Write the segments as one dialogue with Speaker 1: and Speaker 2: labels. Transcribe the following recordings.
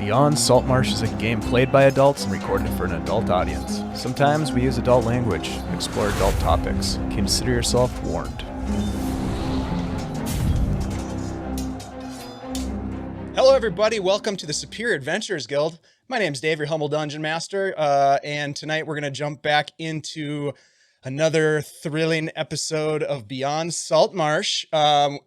Speaker 1: Beyond Saltmarsh is a game played by adults and recorded for an adult audience. Sometimes we use adult language, explore adult topics. Consider yourself warned. Hello everybody, welcome to the Superior Adventurers Guild. My name is Dave, your humble dungeon master, and tonight we're going to jump back into another thrilling episode of Beyond Saltmarsh. I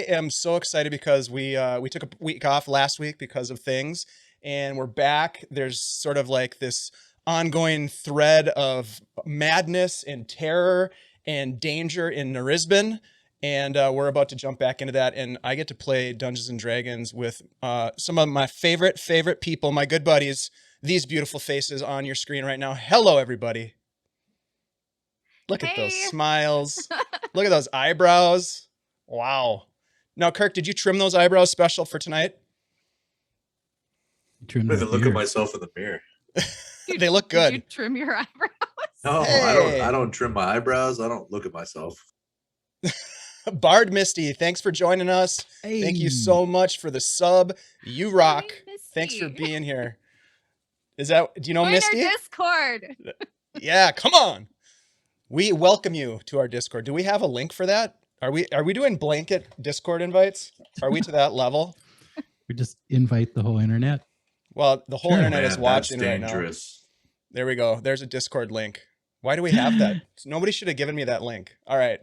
Speaker 1: am so excited because we took a week off last week because of things, and we're back. There's sort of like this ongoing thread of madness and terror and danger in Narisbin, and we're about to jump back into that, and I get to play Dungeons & Dragons with some of my favorite people, my good buddies, these beautiful faces on your screen right now. Hello, everybody. Look at those smiles. Look at those eyebrows. Wow. Now, Kirk, did you trim those eyebrows special for tonight?
Speaker 2: I look at myself in the mirror.
Speaker 1: They look good.
Speaker 3: Did you trim your eyebrows?
Speaker 2: No,
Speaker 1: Hey.
Speaker 2: I don't trim my eyebrows. I don't look at myself.
Speaker 1: Bard Misty, thanks for joining us.
Speaker 4: Hey.
Speaker 1: Thank you so much for the sub. You rock.
Speaker 3: Hey, Misty.
Speaker 1: Thanks for being here. Do you know
Speaker 3: Join
Speaker 1: Misty?
Speaker 3: our Discord.
Speaker 1: Yeah, come on. We welcome you to our Discord. Do we have a link for that? Are we doing blanket Discord invites? Are we to that level?
Speaker 4: We just invite the whole internet.
Speaker 1: Well, the whole
Speaker 4: Sure.
Speaker 1: internet is
Speaker 2: Man,
Speaker 1: watching
Speaker 2: that's
Speaker 1: right now.
Speaker 2: dangerous.
Speaker 1: There we go. There's a Discord link. Why do we have that? Nobody should have given me that link. All right.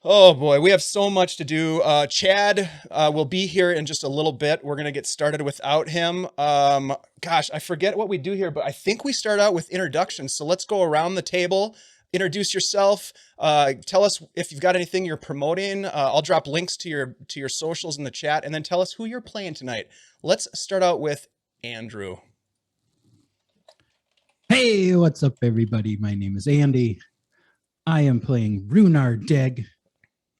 Speaker 1: Oh boy, we have so much to do. Chad will be here in just a little bit. We're going to get started without him. Gosh, I forget what we do here, but I think we start out with introductions. So let's go around the table. Introduce yourself. Tell us if you've got anything you're promoting. I'll drop links to your socials in the chat, and then tell us who you're playing tonight. Let's start out with Andrew.
Speaker 4: Hey, what's up, everybody? My name is Andy. I am playing Rhunar Deg,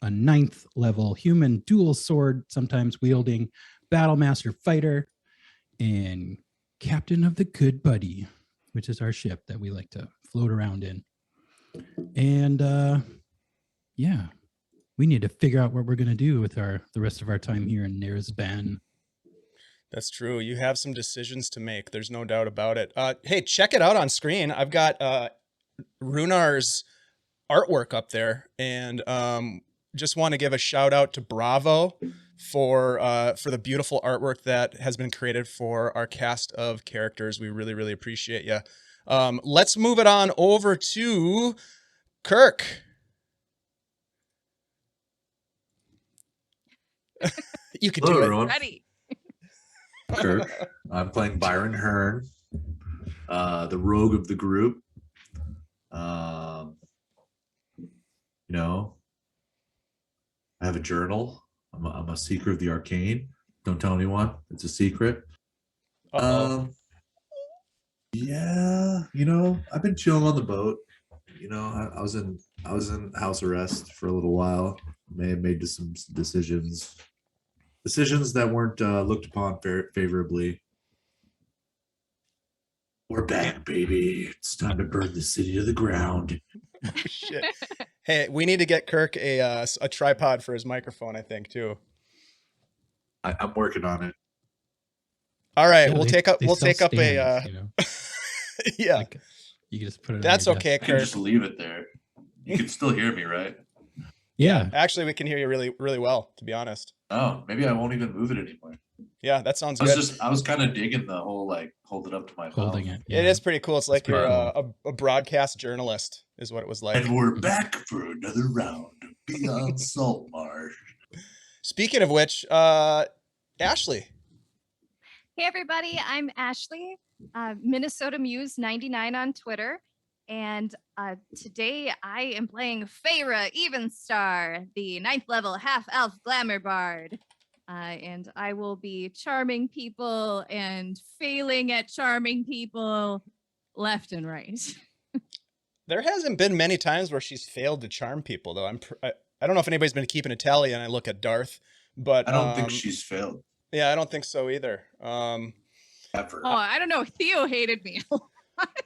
Speaker 4: a 9th level human dual sword, sometimes wielding Battlemaster fighter, and captain of the Good Buddy, which is our ship that we like to float around in. And yeah, we need to figure out what we're going to do with the rest of our time here in Narisbin.
Speaker 1: That's true. You have some decisions to make. There's no doubt about it. Hey, check it out on screen. I've got Rhunar's artwork up there, and just want to give a shout out to Bravo for the beautiful artwork that has been created for our cast of characters. We really, really appreciate you. Let's move it on over to Kirk. You can
Speaker 2: Hello,
Speaker 1: do it.
Speaker 2: everyone.
Speaker 3: Ready.
Speaker 2: Kirk. I'm playing Byron Hern, the rogue of the group. You know, I have a journal. I'm a seeker of the arcane. Don't tell anyone. It's a secret. Yeah, you know, I've been chilling on the boat. You know, I was in house arrest for a little while. May have made some decisions that weren't looked upon favorably. We're back, baby. It's time to burn the city to the ground.
Speaker 1: Oh, shit. Hey, we need to get Kirk a tripod for his microphone, I think, too.
Speaker 2: I'm working on it.
Speaker 1: All right,
Speaker 4: Yeah,
Speaker 1: we'll
Speaker 4: they
Speaker 1: take up
Speaker 4: sell
Speaker 1: a
Speaker 4: stands, you know?
Speaker 1: yeah.
Speaker 4: Like, you can just put it.
Speaker 1: That's
Speaker 4: on your
Speaker 1: okay,
Speaker 4: desk.
Speaker 2: I can
Speaker 1: Kirk.
Speaker 2: just leave it there. You can still hear me, right?
Speaker 4: Yeah.
Speaker 1: Actually, we can hear you really, really well, to be honest.
Speaker 2: Oh, maybe I won't even move it anymore.
Speaker 1: Yeah, that sounds good.
Speaker 2: I was kind of digging the whole like hold it up to my
Speaker 4: Holding
Speaker 2: mouth.
Speaker 4: it.
Speaker 1: It is pretty cool. It's like
Speaker 4: pretty
Speaker 1: you're
Speaker 4: cool.
Speaker 1: a broadcast journalist, is what it was like.
Speaker 2: And we're back for another round of Beyond Saltmarsh.
Speaker 1: Speaking of which, Ashley.
Speaker 3: Hey, everybody. I'm Ashley, Minnesota Muse 99 on Twitter. And today I am playing Feyre Evenstar, the 9th level half-elf glamour bard. And I will be charming people and failing at charming people left and right.
Speaker 1: There hasn't been many times where she's failed to charm people, though. I don't know if anybody's been keeping a tally, and I look at Darth, but
Speaker 2: I don't think she's failed.
Speaker 1: Yeah, I don't think so either.
Speaker 2: Ever.
Speaker 3: Oh, I don't know. Theo hated me a lot.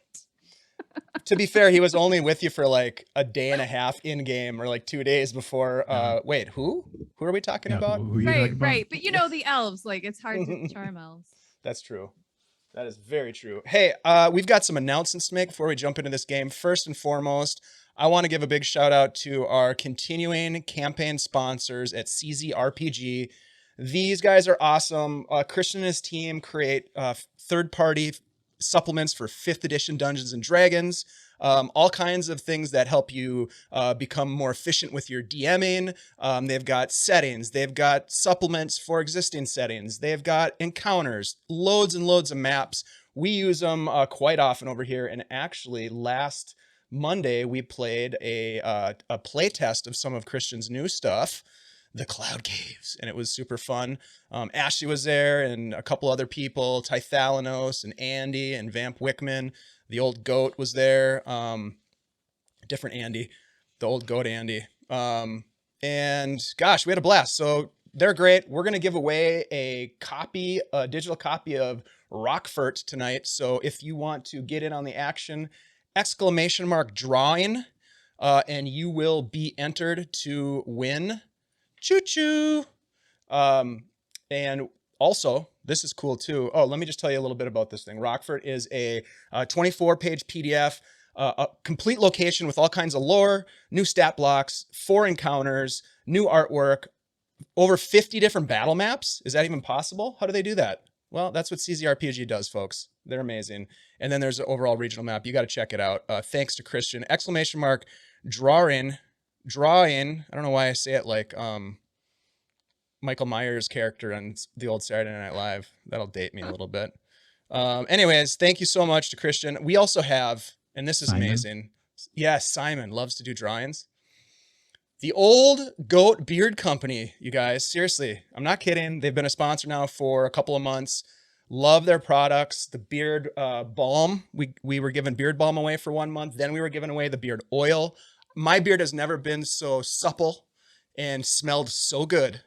Speaker 1: To be fair, he was only with you for like a day and a half in game, or like 2 days before. Wait, who are we talking about?
Speaker 4: Who are you talking about?
Speaker 3: Right. But you know the elves, like it's hard to charm elves.
Speaker 1: That's true. That is very true. Hey, we've got some announcements to make before we jump into this game. First and foremost, I want to give a big shout out to our continuing campaign sponsors at Czrpg. These guys are awesome. Christian and his team create third-party supplements for 5th edition Dungeons and Dragons. All kinds of things that help you become more efficient with your DMing. They've got settings. They've got supplements for existing settings. They've got encounters, loads and loads of maps. We use them quite often over here. And actually, last Monday, we played a play test of some of Christian's new stuff, the Cloud Caves, and it was super fun. Ashley was there and a couple other people, Tythalanos and Andy and Vamp Wickman. The old goat was there. Different Andy, the old goat Andy. And gosh, we had a blast. So they're great. We're going to give away a digital copy of Rockfort tonight. So if you want to get in on the action, !drawing, and you will be entered to win. Choo-choo. And also, this is cool too. Oh, let me just tell you a little bit about this thing. Rockfort is a 24-page PDF, a complete location with all kinds of lore, new stat blocks, 4 encounters, new artwork, over 50 different battle maps. Is that even possible? How do they do that? Well, that's what CZRPG does, folks. They're amazing. And then there's an overall regional map. You got to check it out. Thanks to Christian. !drawing. I don't know why I say it like Michael Myers' character on the old Saturday Night Live. That'll date me a little bit. Anyways, thank you so much to Christian. We also have, and this is
Speaker 4: Simon.
Speaker 1: amazing. Yes, Simon loves to do drawings. The Old Goat Beard Company, you guys. Seriously, I'm not kidding. They've been a sponsor now for a couple of months. Love their products. The beard balm. We were giving beard balm away for 1 month. Then we were giving away the beard oil. My beard has never been so supple and smelled so good.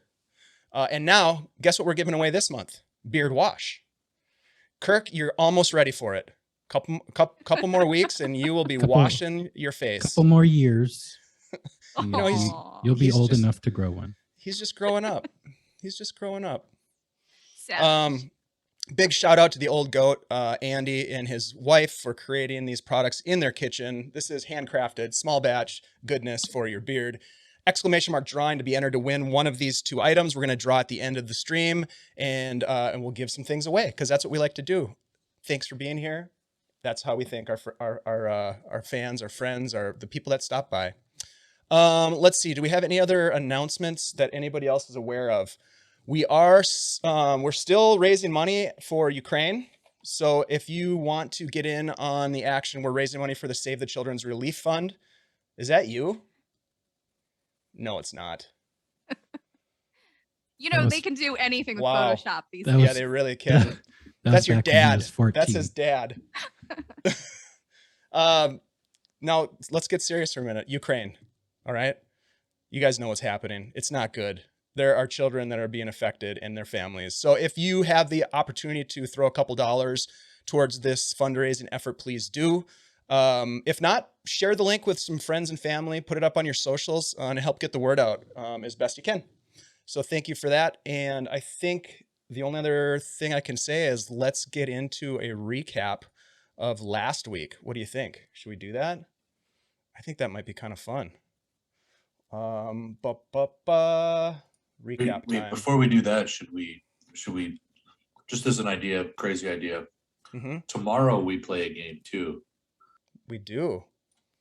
Speaker 1: And now, guess what we're giving away this month? Beard wash. Kirk, you're almost ready for it. Couple more weeks, and you will be washing your face.
Speaker 4: Couple more years.
Speaker 1: You know,
Speaker 4: You'll be
Speaker 1: he's
Speaker 4: old
Speaker 1: just-
Speaker 4: enough to grow one.
Speaker 1: He's just growing up. He's just growing up.
Speaker 3: Savage.
Speaker 1: Big shout out to the old goat, Andy, and his wife for creating these products in their kitchen. This is handcrafted, small batch goodness for your beard. !drawing to be entered to win one of these 2 items. We're going to draw at the end of the stream, and we'll give some things away because that's what we like to do. Thanks for being here. That's how we thank our fans, our friends, the people that stop by. Let's see. Do we have any other announcements that anybody else is aware of? We're still raising money for Ukraine. So if you want to get in on the action, we're raising money for the Save the Children's Relief Fund. Is that you? No, it's not.
Speaker 3: You know,
Speaker 4: That
Speaker 3: they
Speaker 4: was-
Speaker 3: can do anything with
Speaker 1: Wow.
Speaker 3: Photoshop these
Speaker 4: That
Speaker 3: days.
Speaker 1: Yeah,
Speaker 4: was-
Speaker 1: they really can.
Speaker 4: That
Speaker 1: That's
Speaker 4: was
Speaker 1: your
Speaker 4: back when he
Speaker 1: dad.
Speaker 4: was 14.
Speaker 1: That's his dad. Now let's get serious for a minute. Ukraine. All right. You guys know what's happening. It's not good. There are children that are being affected and their families. So if you have the opportunity to throw a couple dollars towards this fundraising effort, please do. If not, share the link with some friends and family, put it up on your socials and help get the word out as best you can. So thank you for that. And I think the only other thing I can say is let's get into a recap of last week. What do you think? Should we do that? I think that might be kind of fun. Recap
Speaker 2: Wait,
Speaker 1: time.
Speaker 2: before we do that, should we just as an idea, crazy idea,
Speaker 1: Mm-hmm.
Speaker 2: tomorrow we play a game too.
Speaker 1: We do.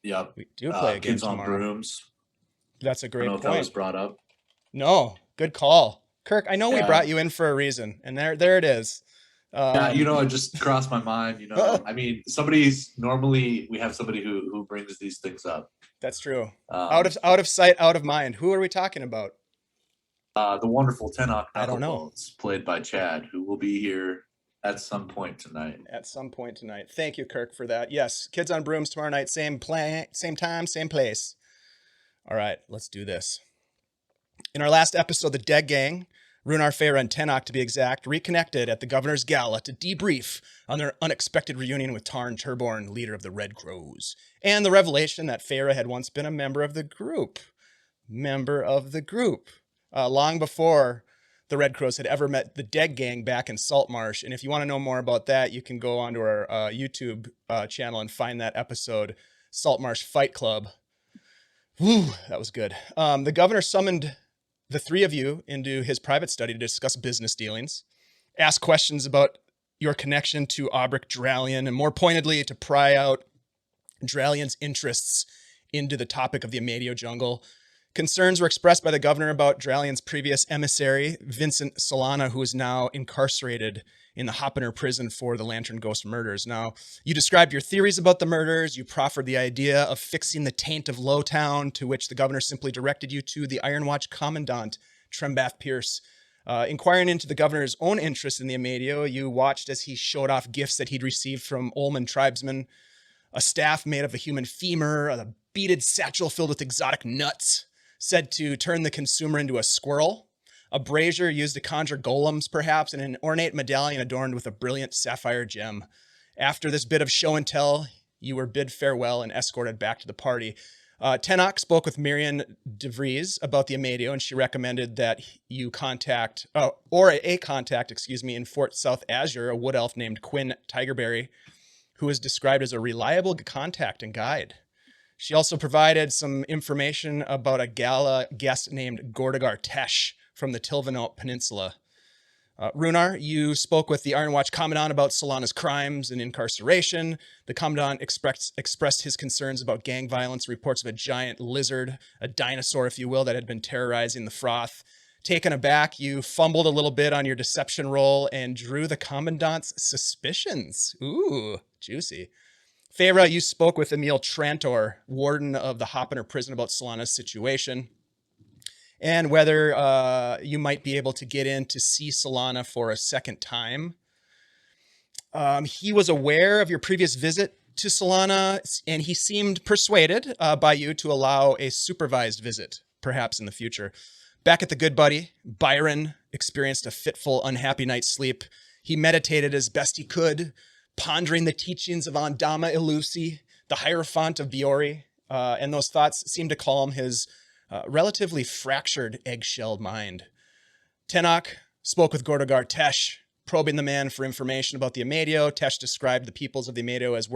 Speaker 2: Yep.
Speaker 1: We do play a game
Speaker 2: Kids on
Speaker 1: tomorrow.
Speaker 2: Brooms.
Speaker 1: That's a
Speaker 2: I
Speaker 1: great
Speaker 2: don't know if that was
Speaker 1: point.
Speaker 2: brought up.
Speaker 1: No, good call. Kirk, I know we
Speaker 2: Yeah.
Speaker 1: brought you in for a reason, and there it is.
Speaker 2: Yeah, it just crossed my mind. I mean, we have somebody who brings these things up.
Speaker 1: That's true.
Speaker 2: Um,
Speaker 1: Out of sight, out of mind. Who are we talking about?
Speaker 2: the wonderful Tenoch
Speaker 1: I don't know.
Speaker 2: Knucklebones, played by Chad, who will be here at some point tonight.
Speaker 1: At some point tonight. Thank you, Kirk, for that. Yes, Kids on Brooms tomorrow night, same time, same place. All right, let's do this. In our last episode, the Deg Gang, Rhunar, Feyre, and Tenoch, to be exact, reconnected at the Governor's Gala to debrief on their unexpected reunion with Tarn Turborn, leader of the Red Crows, and the revelation that Feyre had once been a member of the group. Long before the Red Crows had ever met the Deg Gang back in Saltmarsh. And if you want to know more about that, you can go onto our YouTube channel and find that episode, Saltmarsh Fight Club. Woo, that was good. The governor summoned the three of you into his private study to discuss business dealings, ask questions about your connection to Aubric Dralian, and more pointedly, to pry out Dralian's interests into the topic of the Amadio jungle. Concerns were expressed by the governor about Dralian's previous emissary, Vincent Solana, who is now incarcerated in the Hoppener prison for the Lantern Ghost murders. Now, you described your theories about the murders. You proffered the idea of fixing the taint of Lowtown, to which the governor simply directed you to the Iron Watch commandant, Trembath Pierce. Inquiring into the governor's own interest in the Amadio, you watched as he showed off gifts that he'd received from Ullman tribesmen, a staff made of a human femur, a beaded satchel filled with exotic nuts, said to turn the consumer into a squirrel, a brazier used to conjure golems, perhaps, and an ornate medallion adorned with a brilliant sapphire gem. After this bit of show and tell, you were bid farewell and escorted back to the party. Tenoch spoke with Miriam DeVries about the Amadio, and she recommended that you contact, in Fort South Azure, a wood elf named Quinn Tigerberry, who is described as a reliable contact and guide. She also provided some information about a gala guest named Gordagar Tesh from the Tilvanote Peninsula. Rhunar, you spoke with the Iron Watch Commandant about Solana's crimes and incarceration. The Commandant expressed his concerns about gang violence, reports of a giant lizard, a dinosaur, if you will, that had been terrorizing the Froth. Taken aback, you fumbled a little bit on your deception roll and drew the Commandant's suspicions. Ooh, juicy. Feyre, you spoke with Emil Trantor, warden of the Hoppener prison, about Solana's situation and whether you might be able to get in to see Solana for a second time. He was aware of your previous visit to Solana, and he seemed persuaded by you to allow a supervised visit, perhaps in the future. Back at the Good Buddy, Byron experienced a fitful, unhappy night's sleep. He meditated as best he could, pondering the teachings of Andama Ilusi, the Hierophant of Biori, and those thoughts seemed to calm his relatively fractured, egg-shelled mind. Tenoch spoke with Gordagar Tesh, probing the man for information about the Amadio. Tesh described the peoples of the Amadio as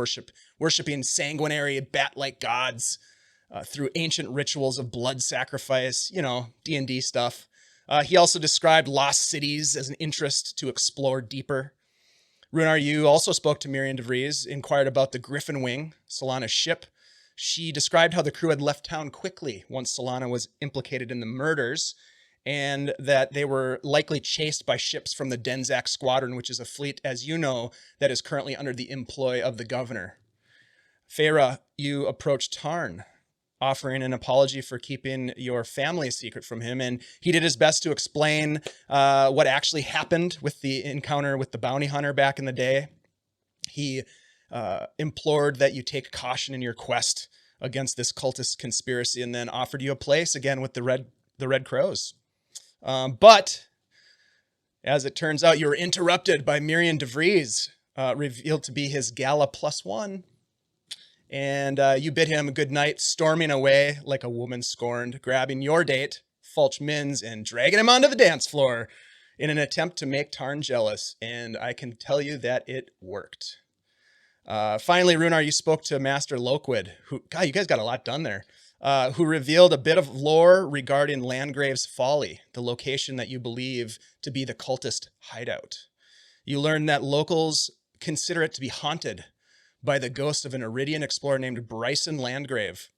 Speaker 1: worshipping sanguinary, bat-like gods through ancient rituals of blood sacrifice, D&D stuff. He also described lost cities as an interest to explore deeper. Rhunar, you also spoke to Miriam DeVries, inquired about the Griffin Wing, Solana's ship. She described how the crew had left town quickly once Solana was implicated in the murders, and that they were likely chased by ships from the Denzak Squadron, which is a fleet, as you know, that is currently under the employ of the governor. Feyre, you approached Tarn, offering an apology for keeping your family a secret from him, and he did his best to explain what actually happened with the encounter with the bounty hunter back in the day. He implored that you take caution in your quest against this cultist conspiracy, and then offered you a place again with the Red Crows. But as it turns out, you were interrupted by Miriam DeVries, revealed to be his Gala +1. And you bid him a good night, storming away like a woman scorned, grabbing your date, Fulch Mins, and dragging him onto the dance floor in an attempt to make Tarn jealous. And I can tell you that it worked. Finally, Rhunar, you spoke to Master Loquid, who, God, you guys got a lot done there, who revealed a bit of lore regarding Landgrave's Folly, the location that you believe to be the cultist hideout. You learned that locals consider it to be haunted by the ghost of an Iridian explorer named Bryson Landgrave.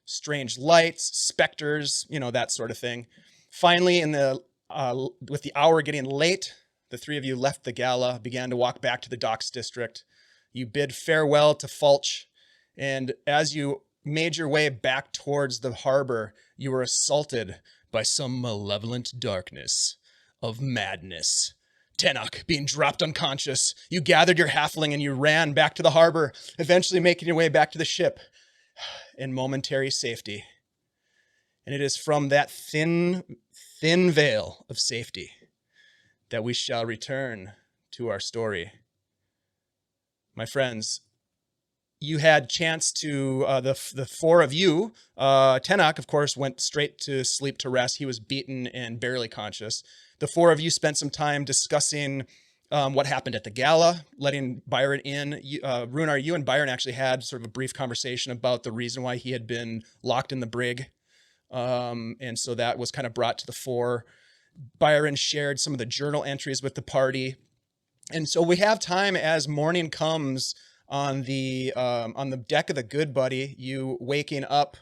Speaker 1: Strange lights, specters, that sort of thing. Finally, with the hour getting late, the three of you left the gala, began to walk back to the docks district. You bid farewell to Fulch, and as you made your way back towards the harbor, you were assaulted by some malevolent darkness of madness. Tenoch being dropped unconscious, you gathered your halfling and you ran back to the harbor, eventually making your way back to the ship in momentary safety. And it is from that thin veil of safety that we shall return to our story. My friends, you had chance to the four of you. Tenoch, of course, went straight to sleep to rest. He was beaten and barely conscious. The four of you spent some time discussing what happened at the gala, letting Byron in. Rhunar, you and Byron actually had sort of a brief conversation about the reason why he had been locked in the brig. And so that was kind of brought to the fore. Byron shared some of the journal entries with the party. And so we have time as morning comes on the deck of the Good Buddy, you waking up.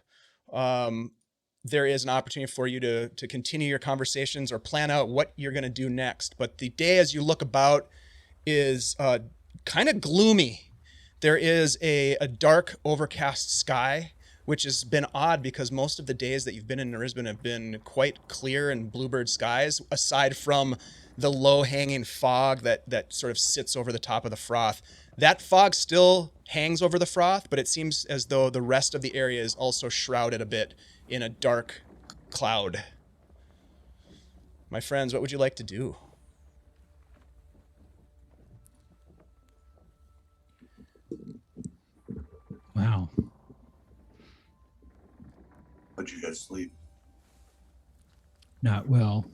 Speaker 1: There is an opportunity for you to continue your conversations or plan out what you're going to do next. But the day as you look about is kind of gloomy. There is a dark, overcast sky, which has been odd because most of the days that you've been in Nerisban have been quite clear and bluebird skies, aside from the low-hanging fog that sort of sits over the top of the froth. That fog still hangs over the froth, but it seems as though the rest of the area is also shrouded a bit in a dark cloud. My friends, what would you like to do?
Speaker 4: Wow.
Speaker 2: How'd you guys sleep?
Speaker 4: Not well.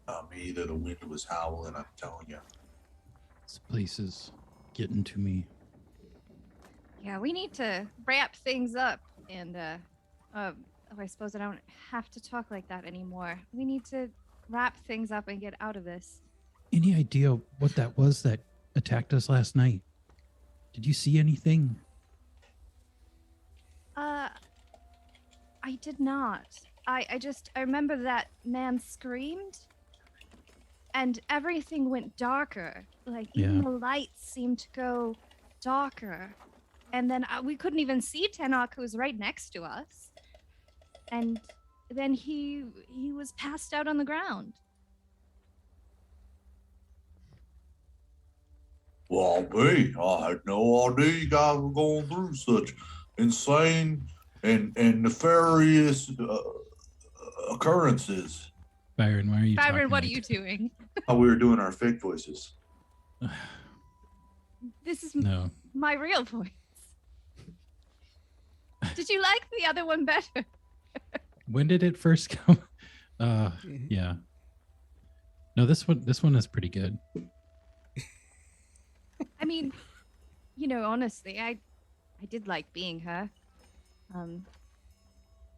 Speaker 2: Not me either. The wind was howling, I'm telling you.
Speaker 4: This place is getting to me.
Speaker 3: Yeah, we need to wrap things up, and I suppose I don't have to talk like that anymore. We need to wrap things up and get out of this.
Speaker 4: Any idea what that was that attacked us last night? Did you see anything?
Speaker 3: I did not. I remember that man screamed, and everything went darker. Like, even the lights seemed to go darker. And then we couldn't even see Tenoch, who was right next to us. And then he was passed out on the ground.
Speaker 2: Well, I had no idea you guys were going through such insane and nefarious occurrences.
Speaker 4: Byron, why are you
Speaker 3: Byron,
Speaker 4: talking
Speaker 3: what are
Speaker 4: like
Speaker 3: you doing?
Speaker 2: How we were doing our fake voices.
Speaker 3: This is
Speaker 4: No.
Speaker 3: my real voice. Did you like the other one better?
Speaker 4: When did it first come? Yeah. No, this one is pretty good.
Speaker 3: I mean, honestly, I did like being her.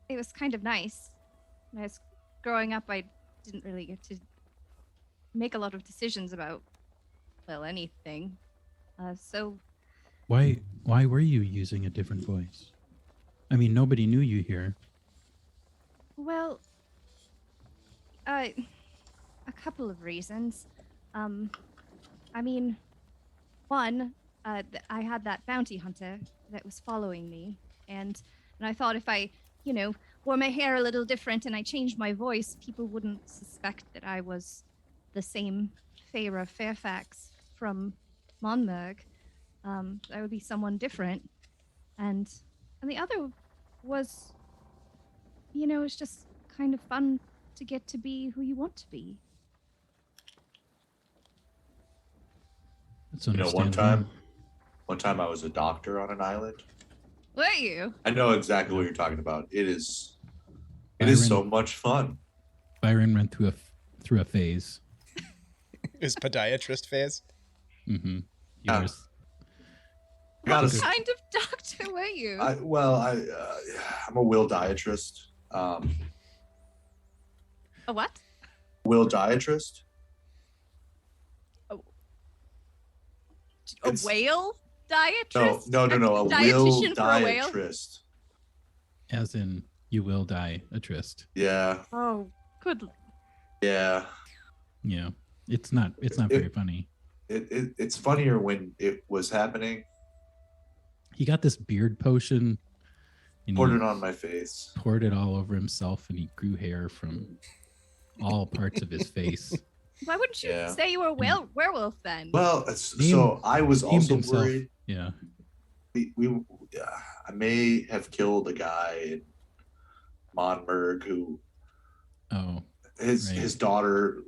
Speaker 3: It was kind of nice. When I was growing up, I didn't really get to make a lot of decisions about, well, anything. So
Speaker 4: Why were you using a different voice? I mean, nobody knew you here.
Speaker 3: well, a couple of reasons. I mean, one, I had that bounty hunter that was following me, and I thought if I, wore my hair a little different and I changed my voice, people wouldn't suspect that I was the same Feyre Fairfax from Monmurg. I would be someone different. And the other was, it's just kind of fun to get to be who you want to be.
Speaker 4: That's
Speaker 2: One
Speaker 4: understandable.
Speaker 2: time I was a doctor on an island.
Speaker 3: Were you?
Speaker 2: I know exactly what you're talking about. It is
Speaker 4: Byron-
Speaker 2: so much fun.
Speaker 4: Byron went through a phase.
Speaker 1: Is podiatrist phase?
Speaker 4: Mm-hmm.
Speaker 2: Yeah.
Speaker 3: What
Speaker 2: Gotta-
Speaker 3: kind of doctor were you?
Speaker 2: I'm a will diatrist.
Speaker 3: A what?
Speaker 2: Will diatrist.
Speaker 3: A
Speaker 2: It's-
Speaker 3: whale diatrist?
Speaker 2: No. A will
Speaker 3: dietitian for a whale?
Speaker 2: diatrist.
Speaker 4: As in, you will die a tryst.
Speaker 2: Yeah.
Speaker 3: Oh, good.
Speaker 2: Yeah.
Speaker 4: Yeah. It's not very funny.
Speaker 2: It's funnier when it was happening.
Speaker 4: He got this beard potion and
Speaker 2: Poured
Speaker 4: he
Speaker 2: it on my face.
Speaker 4: poured it all over himself, and he grew hair from all parts of his face.
Speaker 3: Why wouldn't you
Speaker 2: Yeah.
Speaker 3: say you were a werewolf then?
Speaker 2: Well, so I was
Speaker 4: Named
Speaker 2: also
Speaker 4: himself.
Speaker 2: worried.
Speaker 4: Yeah.
Speaker 2: I may have killed a guy in Monmurg who
Speaker 4: Oh,
Speaker 2: his daughter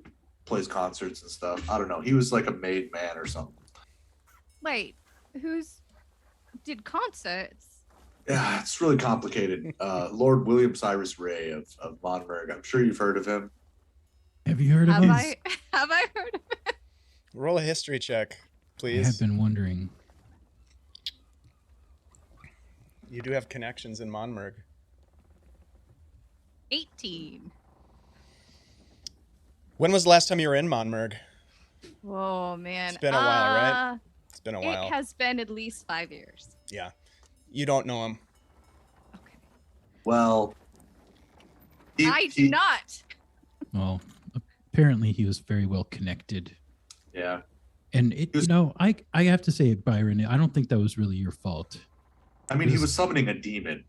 Speaker 2: plays concerts and stuff. I don't know. He was like a made man or something.
Speaker 3: Wait, who's did concerts.
Speaker 2: Yeah, it's really complicated. Lord William Cyrus Ray of Monmurg. I'm sure you've heard of him.
Speaker 4: Have you heard of
Speaker 3: Have
Speaker 4: him?
Speaker 3: I heard of it?
Speaker 1: Roll a history check,
Speaker 4: I have
Speaker 1: please.
Speaker 4: been wondering.
Speaker 1: You do have connections in Monmurg.
Speaker 3: 18.
Speaker 1: When was the last time you were in Monmurg?
Speaker 3: Oh man.
Speaker 1: It's been a while, right? It's been a while.
Speaker 3: It has been at least 5 years.
Speaker 1: Yeah. You don't know him.
Speaker 3: Okay.
Speaker 2: Well,
Speaker 3: I do not.
Speaker 4: Well, apparently he was very well connected.
Speaker 2: Yeah.
Speaker 4: And it,
Speaker 2: was-
Speaker 4: you know, I have to say, Byron, I don't think that was really your fault.
Speaker 2: I mean, he was summoning a demon.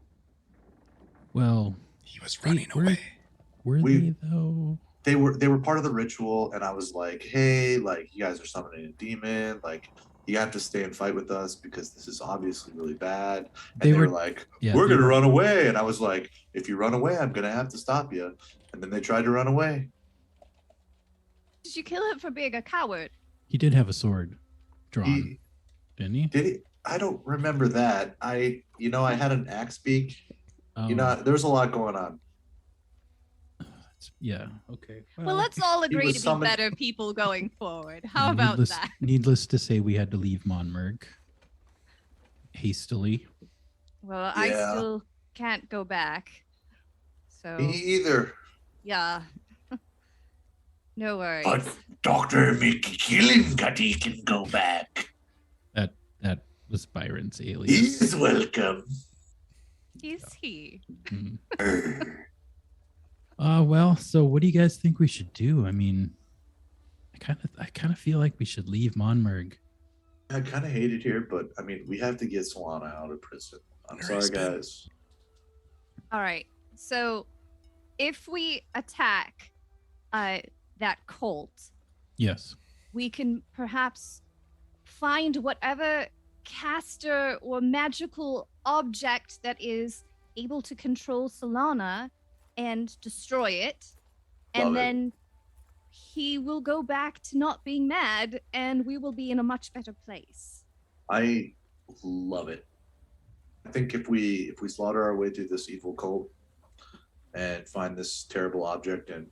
Speaker 4: Well,
Speaker 1: He was running
Speaker 4: were-
Speaker 1: away.
Speaker 4: were
Speaker 2: We-
Speaker 4: they though?
Speaker 2: They were part of the ritual, and I was like, hey, like, you guys are summoning a demon, like, you have to stay and fight with us because this is obviously really bad. And
Speaker 4: They
Speaker 2: they were
Speaker 4: were-
Speaker 2: like,
Speaker 4: yeah,
Speaker 2: we're
Speaker 4: they
Speaker 2: gonna
Speaker 4: were-
Speaker 2: run away. And I was like, if you run away, I'm gonna have to stop you. And then they tried to run away.
Speaker 3: Did you kill him for being a coward?
Speaker 4: He did have a sword drawn,
Speaker 2: He,
Speaker 4: didn't he?
Speaker 2: did he? I don't remember that. I had an axe beak.
Speaker 4: Oh,
Speaker 2: There was a lot going on.
Speaker 4: yeah. Okay.
Speaker 3: Well, let's all agree
Speaker 2: was
Speaker 3: to be
Speaker 2: summoned-
Speaker 3: better people going forward. How about
Speaker 4: needless,
Speaker 3: that?
Speaker 4: Needless to say, we had to leave Monmurg hastily.
Speaker 3: Well, I
Speaker 2: Yeah.
Speaker 3: still can't go back. So,
Speaker 2: Me either.
Speaker 3: yeah. No worries.
Speaker 2: But Dr. Mickey Killincuddy can go back.
Speaker 4: That was Byron's alias.
Speaker 2: He's welcome.
Speaker 3: He's he.
Speaker 4: Mm.
Speaker 2: Err.
Speaker 4: Well, so what do you guys think we should do? I mean, I kind of feel like we should leave Monmurg.
Speaker 2: I kind of hate it here, but I mean, we have to get Solana out of prison. I'm
Speaker 1: Very
Speaker 2: sorry,
Speaker 1: spent.
Speaker 2: guys.
Speaker 3: All right. So, if we attack that cult,
Speaker 4: Yes.
Speaker 3: we can perhaps find whatever caster or magical object that is able to control Solana and destroy it. And
Speaker 2: Love it.
Speaker 3: then he will go back to not being mad and we will be in a much better place.
Speaker 2: I love it. I think if we slaughter our way through this evil cult and find this terrible object and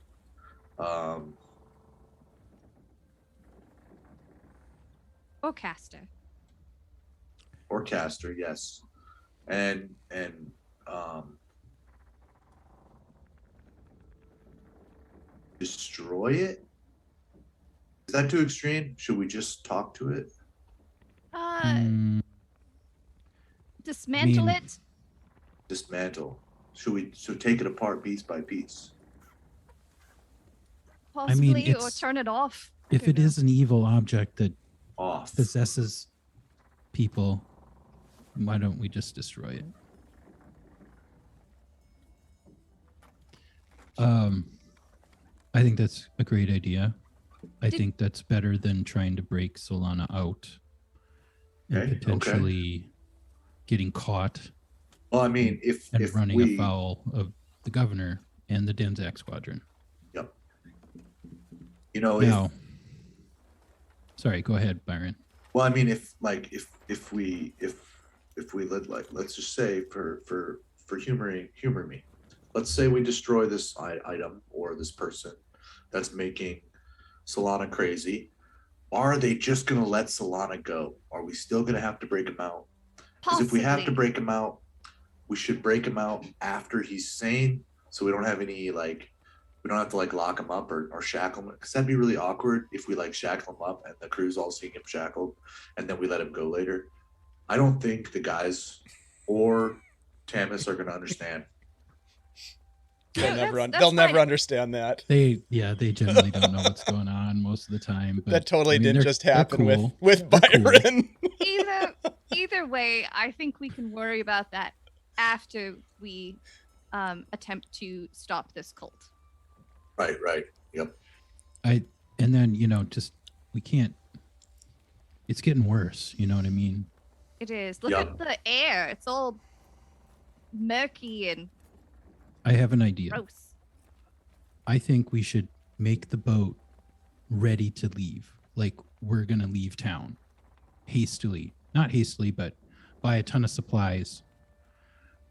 Speaker 3: Or caster.
Speaker 2: or caster, yes, and destroy it. Is that too extreme? Should we just talk to it?
Speaker 4: Mm,
Speaker 3: Dismantle
Speaker 4: mean-
Speaker 3: it.
Speaker 2: Dismantle. Should take it apart piece by piece?
Speaker 3: Possibly, or
Speaker 4: it's-
Speaker 3: turn it off. I
Speaker 4: if
Speaker 3: don't
Speaker 4: it
Speaker 3: know.
Speaker 4: is an evil object that
Speaker 2: Off.
Speaker 4: possesses people, why don't we just destroy it? I think that's a great idea. I
Speaker 3: Did-
Speaker 4: think that's better than trying to break Solana out and
Speaker 2: Okay, okay.
Speaker 4: potentially getting caught
Speaker 2: Well, I mean, if
Speaker 4: and
Speaker 2: if
Speaker 4: running
Speaker 2: we,
Speaker 4: afoul of the governor and the Denzak squadron.
Speaker 2: you know,
Speaker 4: Now, sorry, go ahead, Byron.
Speaker 2: well, I mean, if we let, like, let's just say for humor me, let's say we destroy this item or this person that's making Solana crazy. Are they just gonna let Solana go? Are we still gonna have to break him out? Because if we have to
Speaker 3: Possibly.
Speaker 2: break him out, we should break him out after he's sane, so we don't have any we don't have to lock him up or shackle him. Because that'd be really awkward if we shackle him up and the crew's all seeing him shackled, and then we let him go later. I don't think the guys or Tamis are gonna understand.
Speaker 1: They'll
Speaker 3: Yeah,
Speaker 1: never,
Speaker 3: that's
Speaker 1: they'll never
Speaker 3: fine.
Speaker 1: understand that.
Speaker 4: They generally don't know what's going on most of the time. But
Speaker 1: That totally
Speaker 4: I mean,
Speaker 1: didn't
Speaker 4: they're-
Speaker 1: just
Speaker 4: they're
Speaker 1: happen
Speaker 4: cool.
Speaker 1: with
Speaker 4: They're cool.
Speaker 1: Byron.
Speaker 3: Either way, I think we can worry about that after we attempt to stop this cult.
Speaker 2: Right. Yep.
Speaker 4: And then just we can't. It's getting worse. You know what I mean?
Speaker 3: It is. Look
Speaker 2: Yeah.
Speaker 3: at the air. It's all murky and
Speaker 4: I have an idea.
Speaker 3: gross.
Speaker 4: I think we should make the boat ready to leave. Like we're gonna leave town hastily, not hastily, but buy a ton of supplies.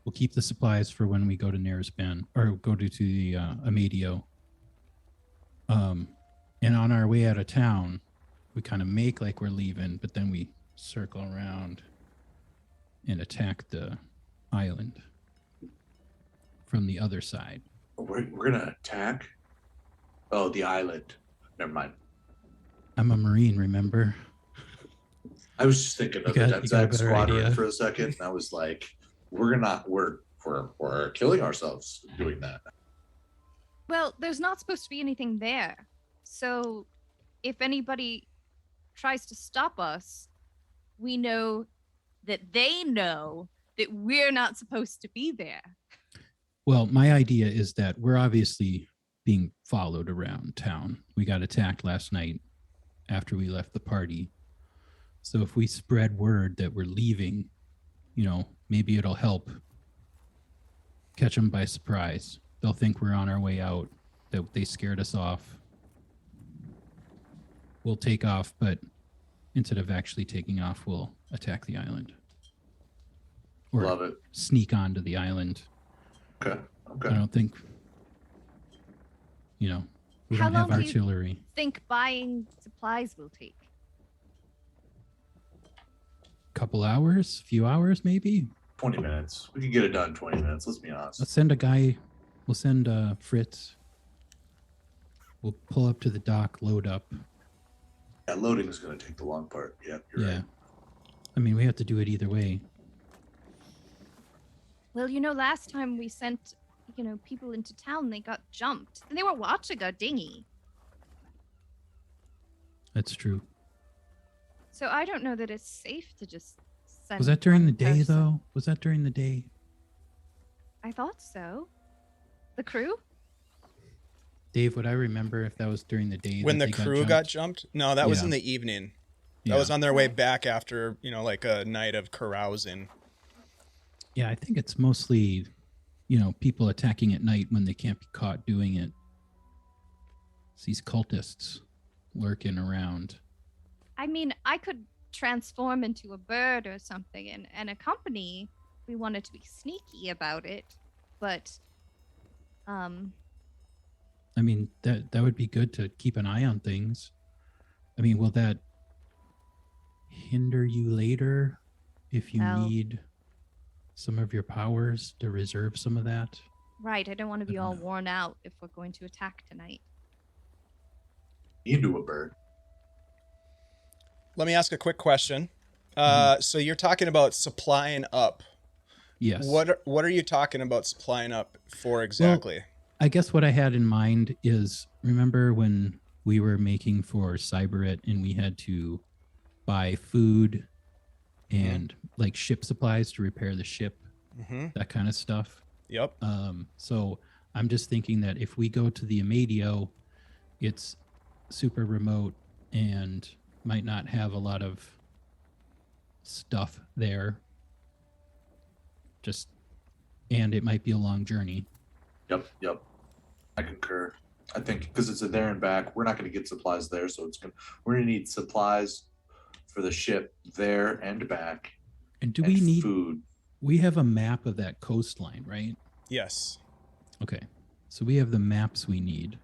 Speaker 4: We'll keep the supplies for when we go to Neresban or go to the Amadio. And on our way out of town, we kind of make like we're leaving, but then we circle around and attack the island from the other side.
Speaker 2: We're gonna attack. Oh, the island. Never mind.
Speaker 4: I'm a Marine, remember?
Speaker 2: I was just thinking of
Speaker 4: You
Speaker 2: the
Speaker 4: got a better
Speaker 2: Squadron
Speaker 4: idea.
Speaker 2: for a second. And I was like, we're killing ourselves doing that.
Speaker 3: Well, there's not supposed to be anything there. So if anybody tries to stop us, we know that they know that we're not supposed to be there.
Speaker 4: Well, my idea is that we're obviously being followed around town. We got attacked last night after we left the party. So if we spread word that we're leaving, maybe it'll help catch them by surprise. They'll think we're on our way out, that they scared us off. We'll take off, but instead of actually taking off, we'll attack the island. Or
Speaker 2: Love it.
Speaker 4: sneak onto the island.
Speaker 2: Okay.
Speaker 4: I don't think, we
Speaker 3: How
Speaker 4: don't have
Speaker 3: long do you-
Speaker 4: artillery.
Speaker 3: Think buying supplies will take.
Speaker 4: Couple hours, few hours maybe.
Speaker 2: 20 minutes. We can get it done in 20 minutes. Let's be honest.
Speaker 4: Let's send a guy. We'll send Fritz. We'll pull up to the dock, load up.
Speaker 2: Yeah, loading is going to take the long part. Yeah, you're right.
Speaker 4: I mean, we have to do it either way.
Speaker 3: Well, last time we sent, people into town, they got jumped. And they were watching our dinghy.
Speaker 4: That's true.
Speaker 3: So I don't know that it's safe to just send.
Speaker 4: Was that during the
Speaker 3: one
Speaker 4: day,
Speaker 3: person.
Speaker 4: though? Was that during the day?
Speaker 3: I thought so. The crew?
Speaker 4: Dave, would I remember if that was during the day?
Speaker 1: When
Speaker 4: that
Speaker 1: the
Speaker 4: they
Speaker 1: crew got jumped? No, that was
Speaker 4: Yeah.
Speaker 1: in the evening. That
Speaker 4: Yeah.
Speaker 1: was on their way back after, like a night of carousing.
Speaker 4: Yeah, I think it's mostly, people attacking at night when they can't be caught doing it. It's these cultists lurking around.
Speaker 3: I mean, I could transform into a bird or something and accompany if we wanted to be sneaky about it. But,
Speaker 4: I mean, that would be good to keep an eye on things. I mean, will that hinder you later if you
Speaker 3: Well-
Speaker 4: need some of your powers to reserve some of that?
Speaker 3: right, I don't want to be
Speaker 4: I don't
Speaker 3: all
Speaker 4: know.
Speaker 3: worn out if we're going to attack tonight.
Speaker 2: You can do a bird.
Speaker 1: Let me ask a quick question. So you're talking about supplying up.
Speaker 4: Yes.
Speaker 1: What are you talking about supplying up for exactly?
Speaker 4: I guess what I had in mind is, remember when we were making for Cyberet and we had to buy food and like ship supplies to repair the ship,
Speaker 1: Mm-hmm.
Speaker 4: that kind of stuff.
Speaker 1: Yep.
Speaker 4: So I'm just thinking that if we go to the Amadio, it's super remote and might not have a lot of stuff there. And it might be a long journey.
Speaker 2: Yep. I concur. I think because it's a there and back, we're not going to get supplies there, so we're going to need supplies for the ship there and back.
Speaker 4: And do
Speaker 2: and
Speaker 4: we need
Speaker 2: food?
Speaker 4: we have a map of that coastline, right?
Speaker 1: Yes.
Speaker 4: Okay. So we have the maps we need.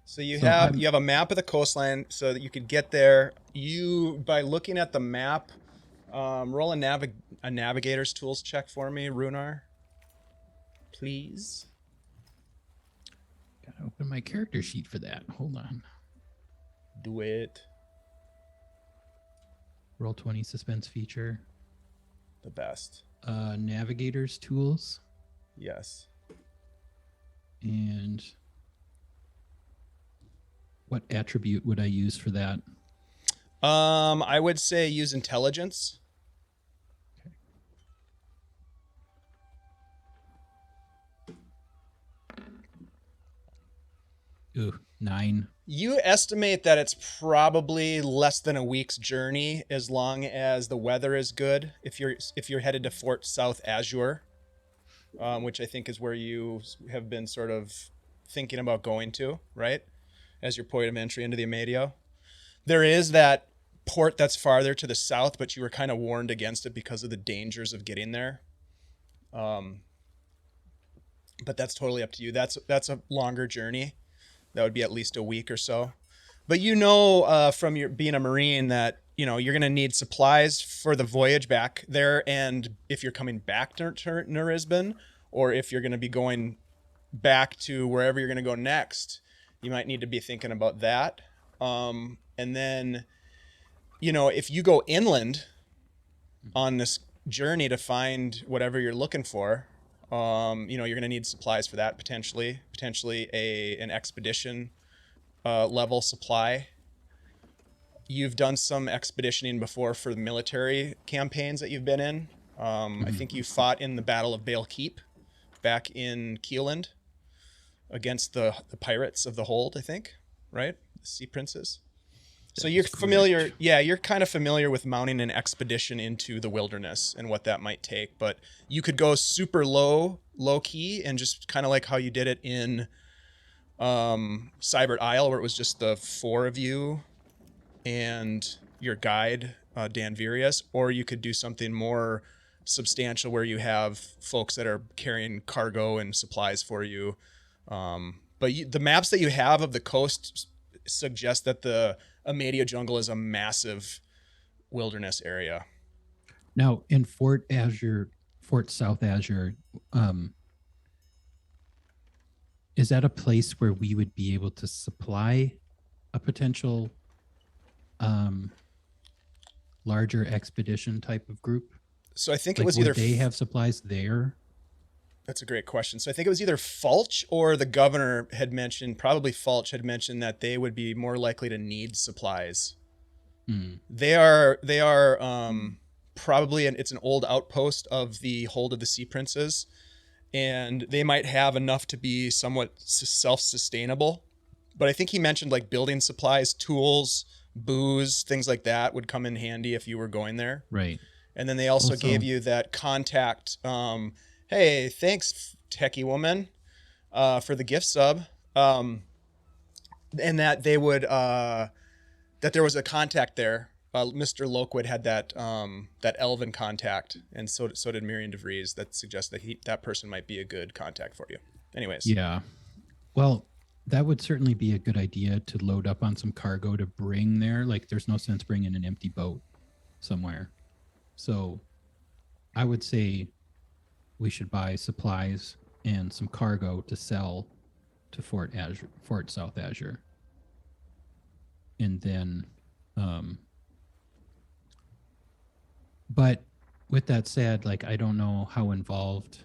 Speaker 1: So you
Speaker 4: So
Speaker 1: have
Speaker 4: I'm-
Speaker 1: a map of the coastline so that you could get there. By looking at the map, roll a navigator's tools check for me, Rhunar. Please.
Speaker 4: Gotta open my character sheet for that. Hold on.
Speaker 1: Do it.
Speaker 4: Roll 20 suspense feature.
Speaker 1: The best.
Speaker 4: Navigator's tools.
Speaker 1: Yes.
Speaker 4: And what attribute would I use for that?
Speaker 1: I would say use intelligence.
Speaker 4: Ooh, 9.
Speaker 1: You estimate that it's probably less than a week's journey as long as the weather is good. If you're headed to Fort South Azure, which I think is where you have been sort of thinking about going to, right? As your point of entry into the Amadio. There is that port that's farther to the south, but you were kind of warned against it because of the dangers of getting there. But that's totally up to you. That's a longer journey. That would be at least a week or so. But from your being a Marine that, you're going to need supplies for the voyage back there. And if you're coming back to Nerisban, or if you're going to be going back to wherever you're going to go next, you might need to be thinking about that. And then, if you go inland on this journey to find whatever you're looking for, you're going to need supplies for that, potentially an expedition level supply. You've done some expeditioning before for the military campaigns that you've been in. I think you fought in the Battle of Bale Keep back in Keeland against the pirates of the Hold, I think, right? The Sea Princes. So you're familiar. Yeah, you're kind of familiar with mounting an expedition into the wilderness and what that might take. But you could go super low key, and just kind of like how you did it in Cybert Isle, where it was just the four of you and your guide, Dan Virius. Or you could do something more substantial where you have folks that are carrying cargo and supplies for you. But the maps that you have of the coast suggest that the Amadia jungle is a massive wilderness area.
Speaker 4: Now, in Fort South Azure, is that a place where we would be able to supply a potential larger expedition type of group?
Speaker 1: So I think
Speaker 4: Like,
Speaker 1: it was
Speaker 4: would
Speaker 1: either
Speaker 4: they have supplies there?
Speaker 1: That's a great question. So I think it was either Fulch or the governor had mentioned, probably Fulch had mentioned, that they would be more likely to need supplies. They are probably, it's an old outpost of the Hold of the Sea Princes, and they might have enough to be somewhat self-sustainable. But I think he mentioned like building supplies, tools, booze, things like that would come in handy if you were going there.
Speaker 4: Right.
Speaker 1: And then they also gave you that contact. Hey, thanks, techie woman, for the gift sub. And that they would, that there was a contact there. Mr. Loquid had that elven contact, and so did Miriam DeVries. That suggests that that person might be a good contact for you. Anyways.
Speaker 4: Yeah. Well, that would certainly be a good idea to load up on some cargo to bring there. Like, there's no sense bringing an empty boat somewhere. So I would say we should buy supplies and some cargo to sell to Fort South Azure. And then, but with that said, like, I don't know how involved,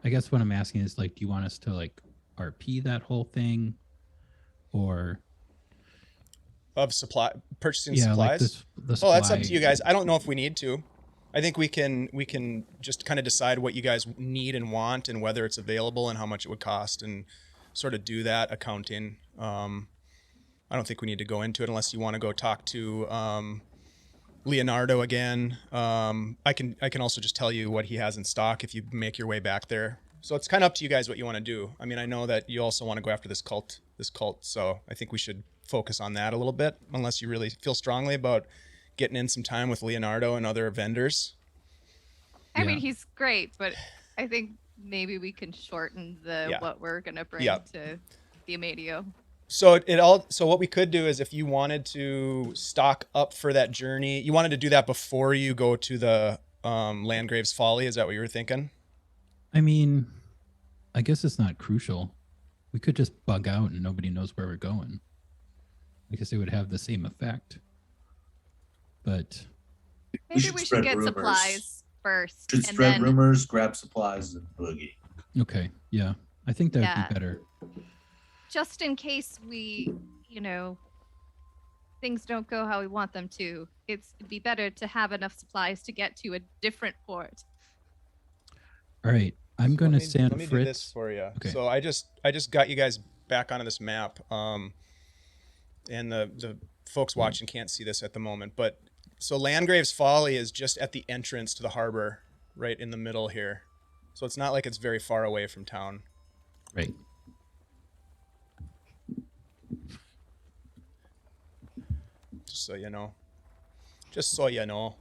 Speaker 4: I guess what I'm asking is, like, do you want us to like RP that whole thing, or
Speaker 1: of purchasing supplies?
Speaker 4: Like
Speaker 1: Oh, that's up to you guys. I don't know if we need to. I think we can just kind of decide what you guys need and want, and whether it's available and how much it would cost, and sort of do that accounting. I don't think we need to go into it unless you want to go talk to Leonardo again. I can also just tell you what he has in stock if you make your way back there. So it's kind of up to you guys what you want to do. I mean, I know that you also want to go after this cult. So I think we should focus on that a little bit, unless you really feel strongly about getting in some time with Leonardo and other vendors.
Speaker 3: I mean, he's great, but I think maybe we can shorten what we're gonna bring to the Amadio.
Speaker 1: So what we could do is, if you wanted to stock up for that journey, you wanted to do that before you go to the Landgrave's Folly. Is that what you were thinking?
Speaker 4: I mean, I guess it's not crucial. We could just bug out and nobody knows where we're going. I guess it would have the same effect. But
Speaker 3: maybe we should get supplies first.
Speaker 2: Should spread rumors, grab supplies, and boogie.
Speaker 4: Okay, yeah. I think that would be better.
Speaker 3: Just in case we, things don't go how we want them to, it'd be better to have enough supplies to get to a different port.
Speaker 4: All right, I'm going to send
Speaker 1: Let me
Speaker 4: Fritz.
Speaker 1: do this for you.
Speaker 4: Okay.
Speaker 1: So I just got you guys back onto this map, and the folks watching can't see this at the moment, but so Landgrave's Folly is just at the entrance to the harbor, right in the middle here. So it's not like it's very far away from town.
Speaker 4: Right.
Speaker 1: so you know. Just so you know.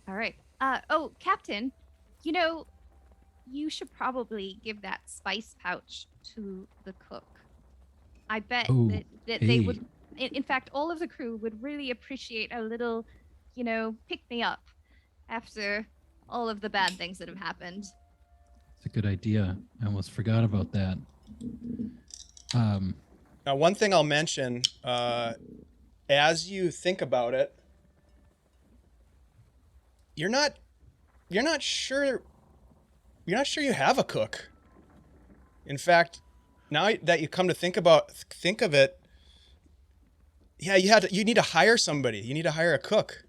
Speaker 3: All right. Oh, Captain, you know, you should probably give that spice pouch to the cook. I bet
Speaker 4: Oh,
Speaker 3: that they
Speaker 4: hey.
Speaker 3: would, in fact, all of the crew would really appreciate a little, you know, pick me up after all of the bad things that have happened.
Speaker 4: It's a good idea. I almost forgot about that.
Speaker 1: Now, one thing I'll mention, as you think about it, you're not sure you have a cook. In fact, now that you come to think of it, yeah, you need to hire somebody. You need to hire a cook.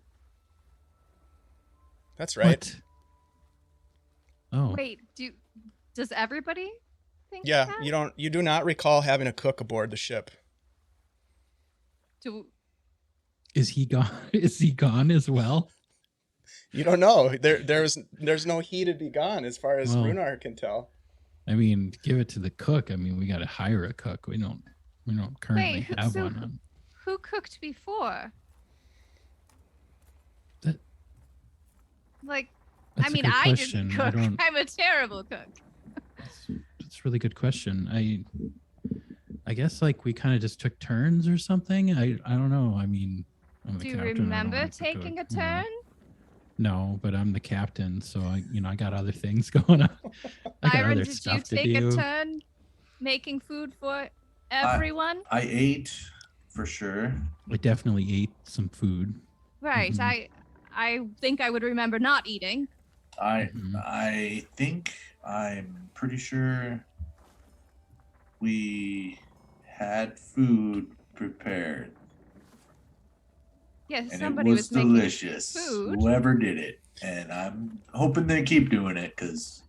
Speaker 1: That's right.
Speaker 4: What? Oh,
Speaker 3: Wait, does everybody think
Speaker 1: Yeah,
Speaker 3: that?
Speaker 1: you do not recall having a cook aboard the ship.
Speaker 4: is he gone? Is he gone as well?
Speaker 1: You don't know. There's no he to be gone as far as
Speaker 4: Well,
Speaker 1: Rhunar can tell.
Speaker 4: I mean, give it to the cook. I mean, we got to hire a cook. We don't currently
Speaker 3: Wait,
Speaker 4: have
Speaker 3: so
Speaker 4: one.
Speaker 3: who cooked before?
Speaker 4: That-
Speaker 3: Like,
Speaker 4: That's
Speaker 3: I
Speaker 4: a
Speaker 3: mean,
Speaker 4: good
Speaker 3: I
Speaker 4: question.
Speaker 3: didn't cook. I'm a terrible cook.
Speaker 4: That's a really good question. I guess like we kind of just took turns or something. I don't know. I mean, I'm the
Speaker 3: Do you
Speaker 4: captain. I don't
Speaker 3: remember
Speaker 4: like to
Speaker 3: taking a
Speaker 4: cook, you know.
Speaker 3: turn?
Speaker 4: No, but I'm the captain, so I got other things going on. I got
Speaker 3: Byron,
Speaker 4: other
Speaker 3: did you
Speaker 4: stuff to
Speaker 3: take
Speaker 4: do.
Speaker 3: a turn making food for everyone?
Speaker 2: I ate for sure.
Speaker 4: I definitely ate some food.
Speaker 3: Right.
Speaker 4: Mhm.
Speaker 3: I think I would remember not eating.
Speaker 4: Mhm.
Speaker 2: I think I'm pretty sure we had food prepared.
Speaker 3: Yes,
Speaker 2: And
Speaker 3: somebody
Speaker 2: it was
Speaker 3: making
Speaker 2: delicious.
Speaker 3: food.
Speaker 2: Whoever did it. And I'm hoping they keep doing it because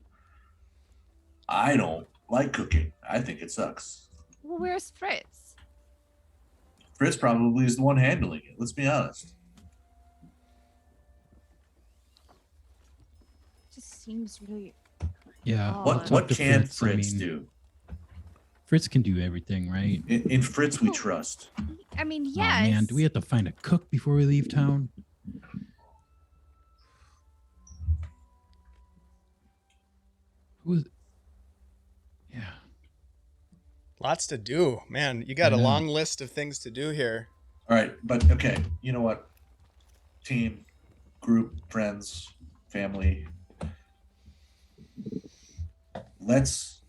Speaker 2: I don't like cooking. I think it sucks.
Speaker 3: Well, where's Fritz?
Speaker 2: Fritz probably is the one handling it. Let's be honest.
Speaker 3: Just seems really.
Speaker 4: Yeah.
Speaker 3: Oh.
Speaker 2: What
Speaker 3: Talk
Speaker 2: what
Speaker 4: to
Speaker 2: can
Speaker 4: Fritz, I
Speaker 2: Fritz
Speaker 4: mean-
Speaker 2: do?
Speaker 4: Fritz can do everything, right?
Speaker 2: In Fritz we trust.
Speaker 3: I mean,
Speaker 4: Oh
Speaker 3: yes.
Speaker 4: man, do we have to find a cook before we leave town? Who's? Yeah.
Speaker 1: Lots to do, man. You got
Speaker 4: I
Speaker 1: a
Speaker 4: know.
Speaker 1: long list of things to do here.
Speaker 2: All right, but okay, you know what? Team, group, friends, family. Let's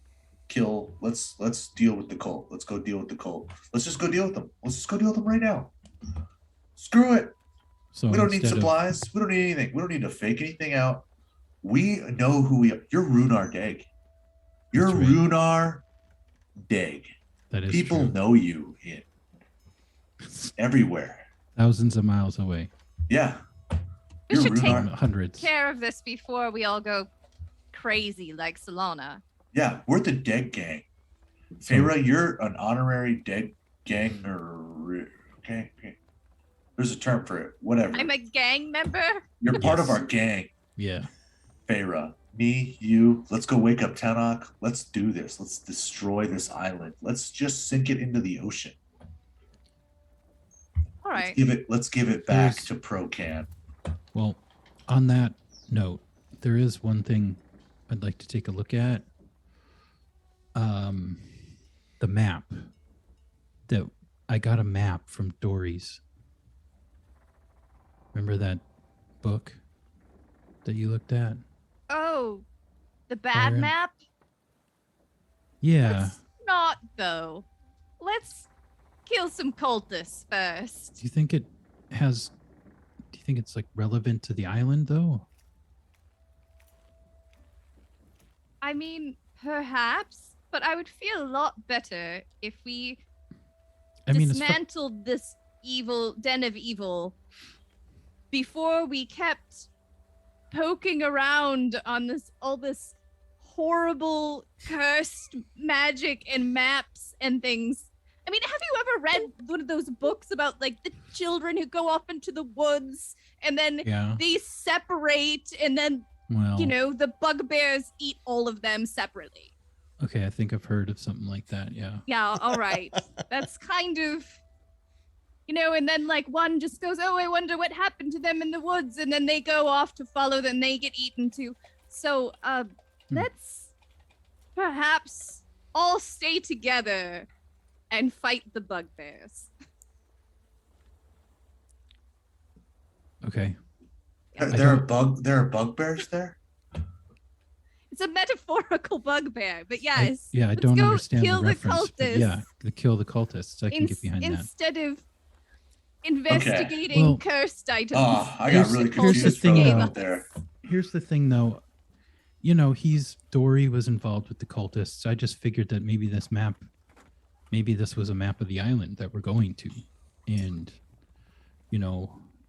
Speaker 2: deal with the cult. Let's go deal with the cult. Let's just go deal with them. Let's just go deal with them right now. Screw it.
Speaker 4: So
Speaker 2: We don't need
Speaker 4: instead of-
Speaker 2: supplies. We don't need anything. We don't need to fake anything out. We know who we are. You're Rhunar Deg. You're
Speaker 4: That's right.
Speaker 2: Rhunar Deg.
Speaker 4: that is
Speaker 2: People
Speaker 4: true.
Speaker 2: know you in everywhere.
Speaker 4: Thousands of miles away.
Speaker 2: Yeah.
Speaker 3: We
Speaker 2: You're
Speaker 3: should take
Speaker 2: Rhunar.
Speaker 4: Hundreds.
Speaker 3: care of this before we all go crazy like Solana.
Speaker 2: Yeah, we're the Deg Gang.
Speaker 4: So-
Speaker 2: Feyre, you're an honorary Deg Gang or okay. There's a term for it. Whatever.
Speaker 3: I'm a gang member.
Speaker 2: You're part of
Speaker 4: Yes.
Speaker 2: our gang,
Speaker 4: Yeah.
Speaker 2: Feyre. Me, you. Let's go wake up Tenoch. Let's do this. Let's destroy this island. Let's just sink it into the ocean.
Speaker 3: All right.
Speaker 2: Let's give it back
Speaker 4: There's-
Speaker 2: to Procan.
Speaker 4: Well, on that note, there is one thing I'd like to take a look at. The map. That I got a map from Dory's. Remember that book that you looked at?
Speaker 3: Oh, the bad
Speaker 4: Byron?
Speaker 3: map?
Speaker 4: Yeah.
Speaker 3: Let's not, though. Let's kill some cultists first.
Speaker 4: Do you think it's like relevant to the island though?
Speaker 3: I mean, perhaps, but I would feel a lot better if we
Speaker 4: I mean, it's
Speaker 3: dismantled this evil den of evil before we kept poking around on all this horrible cursed magic and maps and things. I mean, have you ever read one of those books about like the children who go off into the woods and then
Speaker 4: yeah.
Speaker 3: they separate and then
Speaker 4: Well,
Speaker 3: you know the bugbears eat all of them separately?
Speaker 4: Okay, I think I've heard of something like that. Yeah.
Speaker 3: Yeah, all right. That's kind of, and then like one just goes, oh, I wonder what happened to them in the woods. And then they go off to follow them. They get eaten too. So let's perhaps all stay together and fight the bugbears.
Speaker 4: Okay.
Speaker 2: There are bugbears there.
Speaker 3: It's a metaphorical bugbear, but yes.
Speaker 4: I
Speaker 3: let's
Speaker 4: don't
Speaker 3: go
Speaker 4: understand
Speaker 3: kill
Speaker 4: the reference. But
Speaker 3: cultists.
Speaker 4: yeah, the kill the cultists. I can get behind that.
Speaker 3: Instead of investigating
Speaker 4: Well,
Speaker 3: cursed items.
Speaker 2: I got really
Speaker 4: here's the
Speaker 2: confused
Speaker 4: thing,
Speaker 2: for a
Speaker 4: though.
Speaker 2: minute there.
Speaker 4: Here's the thing, though. Dory was involved with the cultists. I just figured that maybe this was a map of the island that we're going to, and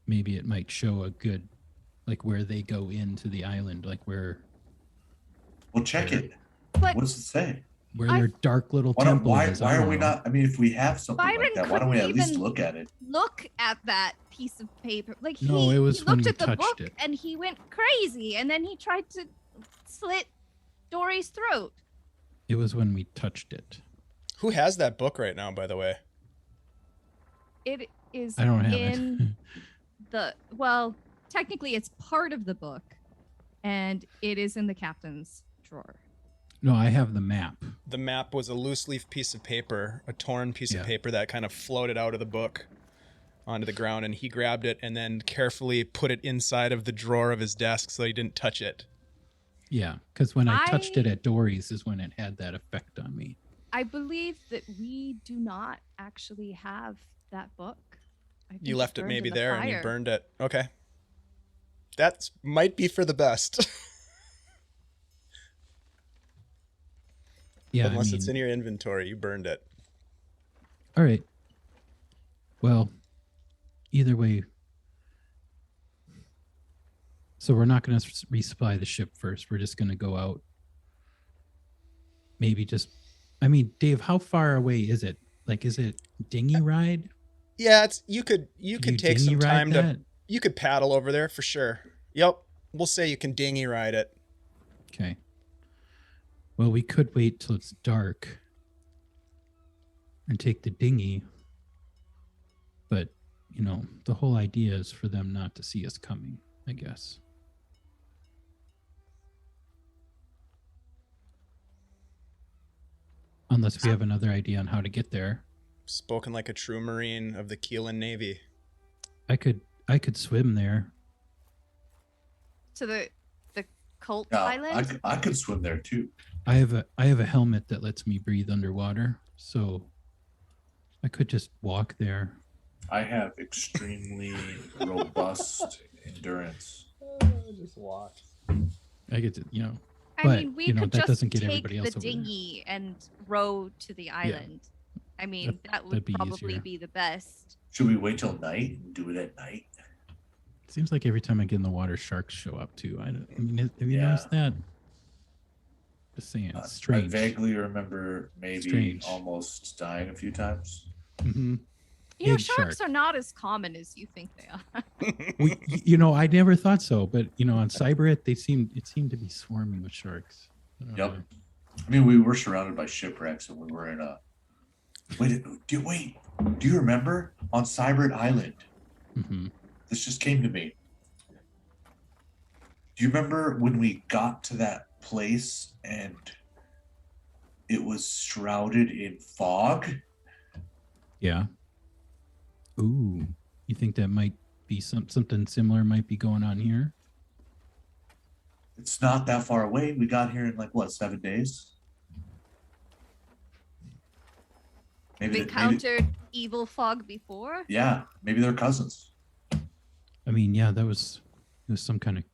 Speaker 4: maybe it might show a good, like where they go into the island, like where.
Speaker 2: Well, check it.
Speaker 3: But
Speaker 2: What does it say?
Speaker 4: Where their dark little
Speaker 2: Why
Speaker 4: temple is.
Speaker 2: are
Speaker 4: I don't
Speaker 2: we
Speaker 4: know.
Speaker 2: not? I mean, if we have something
Speaker 3: Byron
Speaker 2: like that, why don't we at
Speaker 3: couldn't
Speaker 2: least
Speaker 3: even
Speaker 2: look at it?
Speaker 3: look at that piece of paper. Like
Speaker 4: No,
Speaker 3: he
Speaker 4: it was when
Speaker 3: looked
Speaker 4: we
Speaker 3: at the
Speaker 4: touched
Speaker 3: book
Speaker 4: it.
Speaker 3: and he went crazy, and then he tried to slit Dory's throat.
Speaker 4: It was when we touched it.
Speaker 1: Who has that book right now, by the way?
Speaker 3: It is
Speaker 4: I don't have
Speaker 3: in
Speaker 4: it.
Speaker 3: technically it's part of the book, and it is in the captain's drawer.
Speaker 4: No, I have the map.
Speaker 1: The map was a loose leaf piece of paper, a torn piece
Speaker 4: Yeah.
Speaker 1: of paper that kind of floated out of the book onto the ground, and he grabbed it and then carefully put it inside of the drawer of his desk so he didn't touch it.
Speaker 4: Yeah, because when I touched it at Dory's is when it had that effect on me.
Speaker 3: I believe that we do not actually have that book. I think
Speaker 1: You left it
Speaker 3: burned
Speaker 1: maybe
Speaker 3: in the
Speaker 1: there and you
Speaker 3: fire.
Speaker 1: burned it. Okay. That might be for the best.
Speaker 4: Yeah,
Speaker 1: Unless it's in your inventory, you burned it.
Speaker 4: All right. Well, either way. So we're not going to resupply the ship first. We're just going to go out. Maybe Dave, how far away is it? Like, is it dinghy ride?
Speaker 1: Yeah, you could
Speaker 4: Can
Speaker 1: take some
Speaker 4: dinghy ride
Speaker 1: time
Speaker 4: that?
Speaker 1: you could paddle over there for sure. Yep. We'll say you can dinghy ride it.
Speaker 4: Okay. Well, we could wait till it's dark and take the dinghy. But, the whole idea is for them not to see us coming, I guess. Unless we have another idea on how to get there.
Speaker 1: Spoken like a true Marine of the Keelan Navy.
Speaker 4: I could swim there.
Speaker 3: To the cult
Speaker 2: Yeah,
Speaker 3: island.
Speaker 2: I could swim there too.
Speaker 4: I have a helmet that lets me breathe underwater, so I could just walk there.
Speaker 2: I have extremely robust endurance.
Speaker 1: Just walk.
Speaker 4: I get to,
Speaker 3: I
Speaker 4: but,
Speaker 3: mean, we
Speaker 4: that
Speaker 3: could just
Speaker 4: doesn't get
Speaker 3: take
Speaker 4: everybody else
Speaker 3: the
Speaker 4: over there.
Speaker 3: dinghy and row to the island. I mean, that would
Speaker 4: that'd be
Speaker 3: probably
Speaker 4: easier.
Speaker 3: be the best.
Speaker 2: Should we wait till night and do it at night?
Speaker 4: Seems like every time I get in the water, sharks show up too. Have you
Speaker 2: Yeah.
Speaker 4: noticed that? Just saying, it's
Speaker 2: I
Speaker 4: strange.
Speaker 2: vaguely remember maybe
Speaker 4: Strange.
Speaker 2: almost dying a few times.
Speaker 4: Hmm.
Speaker 3: Sharks
Speaker 4: shark.
Speaker 3: are not as common as you think they are.
Speaker 4: I never thought so, but on Cyberit, it seemed to be swarming with sharks. I don't
Speaker 2: Yep.
Speaker 4: know.
Speaker 2: I mean, we were surrounded by shipwrecks and we were in a. Wait, do you remember on Cybert Island?
Speaker 4: Mhm.
Speaker 2: This just came to me. Do you remember when we got to that place and it was shrouded in fog?
Speaker 4: Yeah. Ooh, you think that might be something similar might be going on here?
Speaker 2: It's not that far away. We got here in 7 days?
Speaker 3: We've
Speaker 2: Maybe,
Speaker 3: encountered evil fog before.
Speaker 2: yeah, maybe they're cousins.
Speaker 4: I mean, yeah, it was some kind of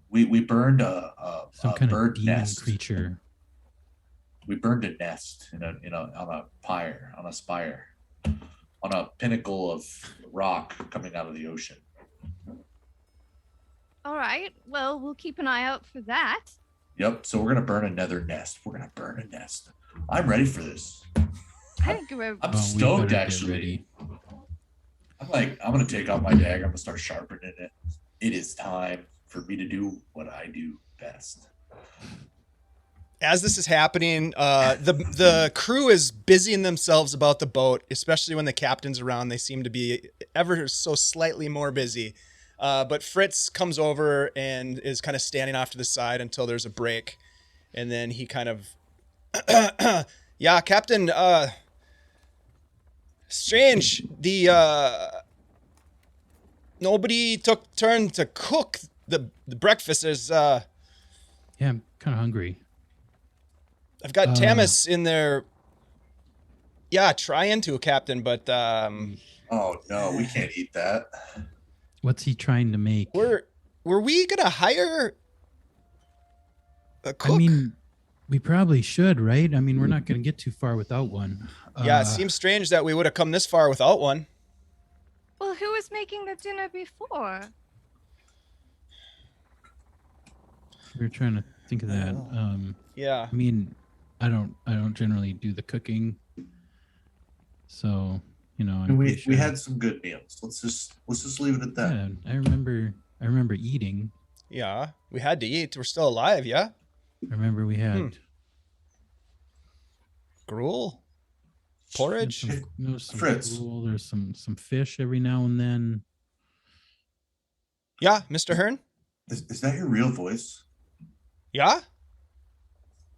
Speaker 2: We burned a bird
Speaker 4: demon
Speaker 2: nest.
Speaker 4: creature.
Speaker 2: We burned a nest on a spire, on a pinnacle of rock coming out of the ocean.
Speaker 3: All right. Well, we'll keep an eye out for that.
Speaker 2: Yep. So we're gonna burn another nest. We're gonna burn a nest. I'm ready for this.
Speaker 3: I think we're
Speaker 2: I'm
Speaker 4: We
Speaker 2: stoked.
Speaker 4: better get
Speaker 2: Actually,
Speaker 4: ready.
Speaker 2: I'm gonna take out my dag. I'm gonna start sharpening it. It is time for me to do what I do best.
Speaker 1: as this is happening, the crew is busying themselves about the boat, especially when the captain's around. They seem to be ever so slightly more busy. But Fritz comes over and is kind of standing off to the side until there's a break. And then he kind of, yeah, Captain, strange. Nobody took turn to cook the breakfast. There's,
Speaker 4: Yeah, I'm kind of hungry.
Speaker 1: I've got Tamis in there. Yeah, trying to, Captain, but
Speaker 2: Oh no, we can't eat that.
Speaker 4: What's he trying to make?
Speaker 1: were we gonna hire a cook?
Speaker 4: I mean, we probably should, right? I mean, we're not going to get too far without one.
Speaker 1: Yeah, it seems strange that we would have come this far without one.
Speaker 3: Well, who was making the dinner before?
Speaker 4: We were trying to think of that.
Speaker 1: Yeah.
Speaker 4: I mean, I don't generally do the cooking, so you know. I'm
Speaker 2: We
Speaker 4: pretty sure.
Speaker 2: had some good meals. Let's just leave it at that.
Speaker 4: Yeah, I remember eating.
Speaker 1: Yeah, we had to eat. We're still alive, yeah?
Speaker 4: I remember we had
Speaker 1: Gruel? Porridge?
Speaker 4: some
Speaker 2: Fritz.
Speaker 4: gruel, there's some fish every now and then.
Speaker 1: Yeah, Mr. Hern?
Speaker 2: Is that your real voice?
Speaker 1: Yeah?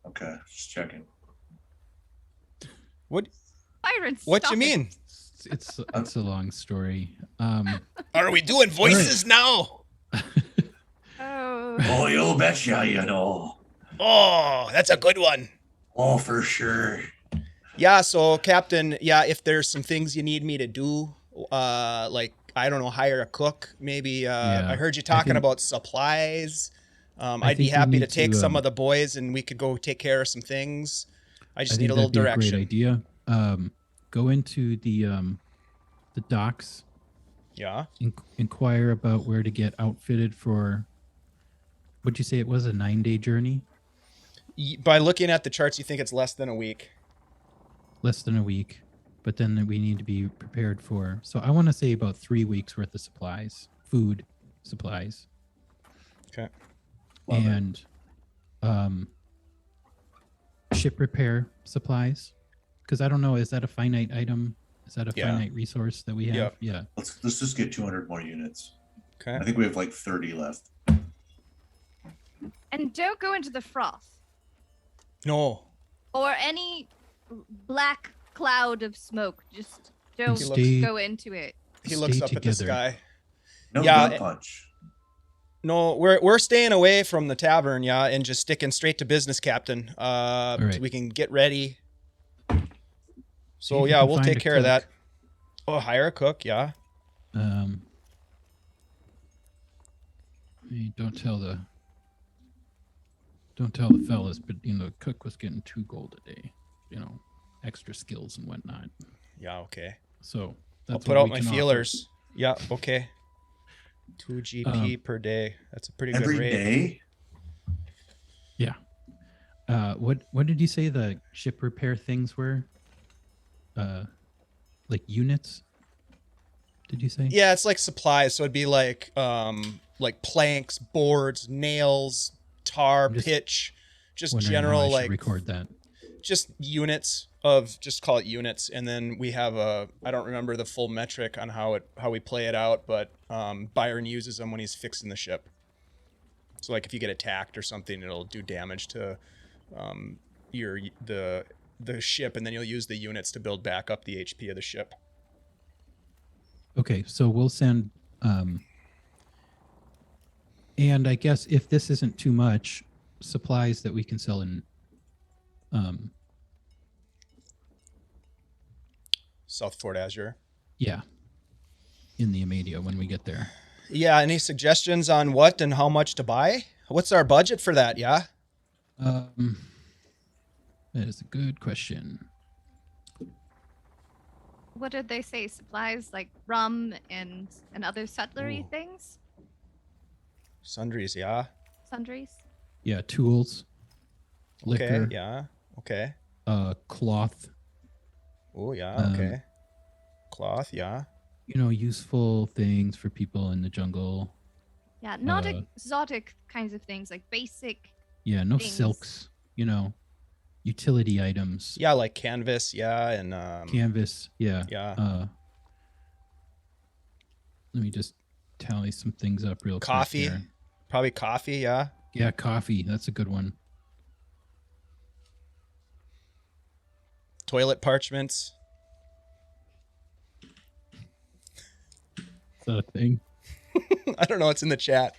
Speaker 2: Okay, just checking.
Speaker 1: What
Speaker 3: Byron,
Speaker 1: What
Speaker 3: stop
Speaker 1: you
Speaker 3: it.
Speaker 1: mean?
Speaker 4: It's a long story.
Speaker 1: Are we doing voices now?
Speaker 3: Oh.
Speaker 2: Oh, you betcha, you know.
Speaker 1: Oh, that's a good one.
Speaker 2: Oh, for sure.
Speaker 1: Yeah, so Captain, yeah, if there's some things you need me to do, like, I don't know, hire a cook, maybe. I heard you talking
Speaker 4: think-
Speaker 1: about supplies.
Speaker 4: I
Speaker 1: I'd be
Speaker 4: think we
Speaker 1: happy to
Speaker 4: need
Speaker 1: take
Speaker 4: to,
Speaker 1: some of the boys and we could go take care of some things. I just
Speaker 4: I
Speaker 1: need
Speaker 4: think
Speaker 1: a little
Speaker 4: that'd be
Speaker 1: direction.
Speaker 4: A great idea. Go into the docks.
Speaker 1: Yeah.
Speaker 4: Inquire about where to get outfitted for. What'd you say it was, a 9-day journey?
Speaker 1: By looking at the charts, you think it's less than a week.
Speaker 4: Less than a week, but then we need to be prepared for. So I want to say about 3 weeks worth of supplies, food supplies,
Speaker 1: Okay.
Speaker 2: Love it.
Speaker 4: and ship repair supplies. Because I don't know, is that a finite item? Is that a
Speaker 1: Yeah.
Speaker 4: finite resource that we have?
Speaker 1: Yep.
Speaker 4: Yeah.
Speaker 2: Let's just get 200 more units.
Speaker 1: Okay.
Speaker 2: I think we have like 30 left.
Speaker 3: And don't go into the froth
Speaker 1: No.
Speaker 3: or any black cloud of smoke. Just don't
Speaker 4: stay-
Speaker 3: go into it.
Speaker 1: He looks
Speaker 4: Stay
Speaker 1: up at the
Speaker 4: together.
Speaker 1: sky.
Speaker 2: No
Speaker 1: Yeah,
Speaker 2: gut punch.
Speaker 1: No, we're staying away from the tavern, yeah, and just sticking straight to business, Captain.
Speaker 4: right.
Speaker 1: We can get ready.
Speaker 4: See
Speaker 1: So
Speaker 4: if you
Speaker 1: yeah,
Speaker 4: can
Speaker 1: we'll
Speaker 4: find
Speaker 1: take
Speaker 4: a
Speaker 1: care of that.
Speaker 4: cook.
Speaker 1: Oh, hire a cook, yeah.
Speaker 4: Hey, don't tell the fellas, but you know, the cook was getting 2 gold a day, you know, extra skills and whatnot.
Speaker 1: Yeah, okay.
Speaker 4: So
Speaker 1: I'll
Speaker 4: that's
Speaker 1: put
Speaker 4: what
Speaker 1: out
Speaker 4: we
Speaker 1: my
Speaker 4: can offer.
Speaker 1: feelers. Yeah, okay. 2 GP per day. That's a pretty
Speaker 2: Every
Speaker 1: good rate.
Speaker 2: day?
Speaker 4: What did you say the ship repair things were? Like units? Did you say?
Speaker 1: Yeah, it's like supplies, so it'd be like planks, boards, nails, tar,
Speaker 4: I'm just
Speaker 1: pitch, just
Speaker 4: Wondering how I
Speaker 1: general
Speaker 4: should
Speaker 1: like
Speaker 4: record that.
Speaker 1: just units of, just call it units, and then we have I don't remember the full metric on how we play it out, but Byron uses them when he's fixing the ship. So like if you get attacked or something, it'll do damage to the ship, and then you'll use the units to build back up the HP of the ship.
Speaker 4: Okay, so we'll send and I guess if this isn't too much, supplies that we can sell in
Speaker 1: South Fort Azure.
Speaker 4: yeah, in the Amadia when we get there.
Speaker 1: Yeah, any suggestions on what and how much to buy? What's our budget for that? Yeah.
Speaker 4: That is a good question.
Speaker 3: What did they say? Supplies like rum and other sutlery
Speaker 1: Ooh.
Speaker 3: things?
Speaker 1: Sundries, yeah.
Speaker 3: Sundries?
Speaker 4: Yeah, tools, liquor,
Speaker 1: Okay, yeah. Okay.
Speaker 4: cloth,
Speaker 1: Oh, yeah,
Speaker 4: Um,
Speaker 1: okay. Cloth, yeah.
Speaker 4: you know, useful things for people in the jungle.
Speaker 3: Yeah, not
Speaker 4: Uh,
Speaker 3: exotic kinds of things, like basic.
Speaker 4: Yeah, no
Speaker 3: Things.
Speaker 4: silks. utility items.
Speaker 1: Yeah, like canvas. Yeah, and
Speaker 4: Canvas. Yeah.
Speaker 1: yeah,
Speaker 4: Let me just tally some things up real
Speaker 1: coffee.
Speaker 4: quick here.
Speaker 1: Probably coffee. Yeah.
Speaker 4: Yeah, coffee. That's a good one.
Speaker 1: Toilet parchments.
Speaker 4: Is that a thing?
Speaker 1: I don't know. It's in the chat.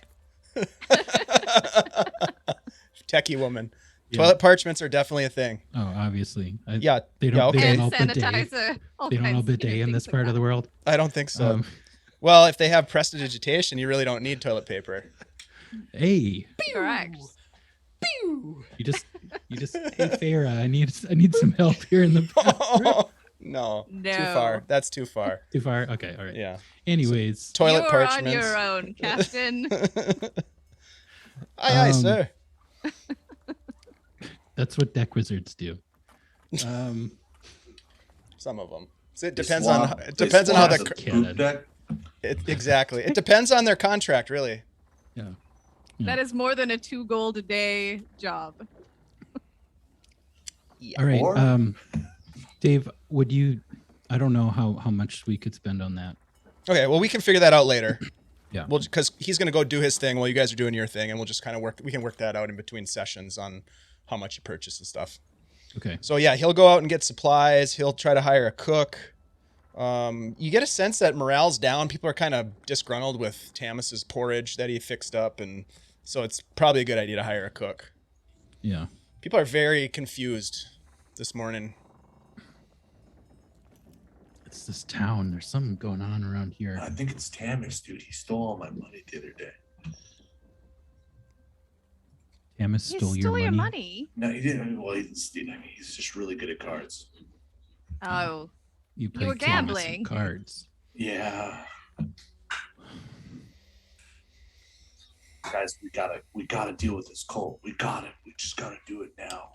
Speaker 1: Techie woman.
Speaker 4: Yeah.
Speaker 1: Toilet parchments are definitely a thing.
Speaker 4: Oh, obviously.
Speaker 1: Yeah.
Speaker 4: They
Speaker 1: Yeah,
Speaker 4: don't.
Speaker 1: okay.
Speaker 4: They
Speaker 3: Hand
Speaker 4: don't all bidet.
Speaker 3: sanitizer.
Speaker 4: They don't all bidet in this part of the world.
Speaker 1: I don't think so.
Speaker 4: Um,
Speaker 1: Well, if they have prestidigitation, you really don't need toilet paper.
Speaker 4: hey,
Speaker 3: Correct.
Speaker 4: you just. Hey, Farah, I need some help here in the bathroom.
Speaker 1: No. Too
Speaker 3: No.
Speaker 1: far. That's too far.
Speaker 4: Too far. Okay. All right.
Speaker 1: Yeah.
Speaker 4: Anyways,
Speaker 1: Toilet
Speaker 3: You're
Speaker 1: parchments.
Speaker 3: on your own, Captain.
Speaker 1: Aye, aye,
Speaker 4: Um,
Speaker 1: sir.
Speaker 4: that's what deck wizards do.
Speaker 1: Some of them. So it
Speaker 2: They
Speaker 1: depends
Speaker 2: swap-
Speaker 1: on it
Speaker 2: they
Speaker 1: depends on how
Speaker 2: swap
Speaker 1: the
Speaker 2: the
Speaker 4: Cannon.
Speaker 2: poop deck.
Speaker 1: exactly. It depends on their contract, really.
Speaker 4: Yeah.
Speaker 3: That is more than a 2 gold a day job.
Speaker 1: Yeah.
Speaker 4: All right.
Speaker 2: Or-
Speaker 4: Dave, would you? I don't know how much we could spend on that.
Speaker 1: Okay. Well, we can figure that out later.
Speaker 4: Yeah.
Speaker 1: Well, because he's gonna go do his thing while you guys are doing your thing, and we'll just kind of work. We can work that out in between sessions on how much you purchase and stuff.
Speaker 4: Okay.
Speaker 1: So yeah, he'll go out and get supplies. He'll try to hire a cook. You get a sense that morale's down. People are kind of disgruntled with Tamas's porridge that he fixed up, and so it's probably a good idea to hire a cook.
Speaker 4: Yeah.
Speaker 1: People are very confused this morning.
Speaker 4: It's this town. There's something going on around here.
Speaker 2: I think it's Tamis, dude. He stole all my money the other day.
Speaker 4: Tamas
Speaker 3: He
Speaker 4: stole
Speaker 3: stole
Speaker 4: your money.
Speaker 2: No, he didn't. Well, he didn't steal. I mean, he's just really good at cards.
Speaker 3: Oh.
Speaker 4: You
Speaker 3: You were
Speaker 4: played Tamas in
Speaker 3: gambling.
Speaker 4: cards.
Speaker 2: Yeah. Guys, we gotta deal with this cult. We just gotta do it now.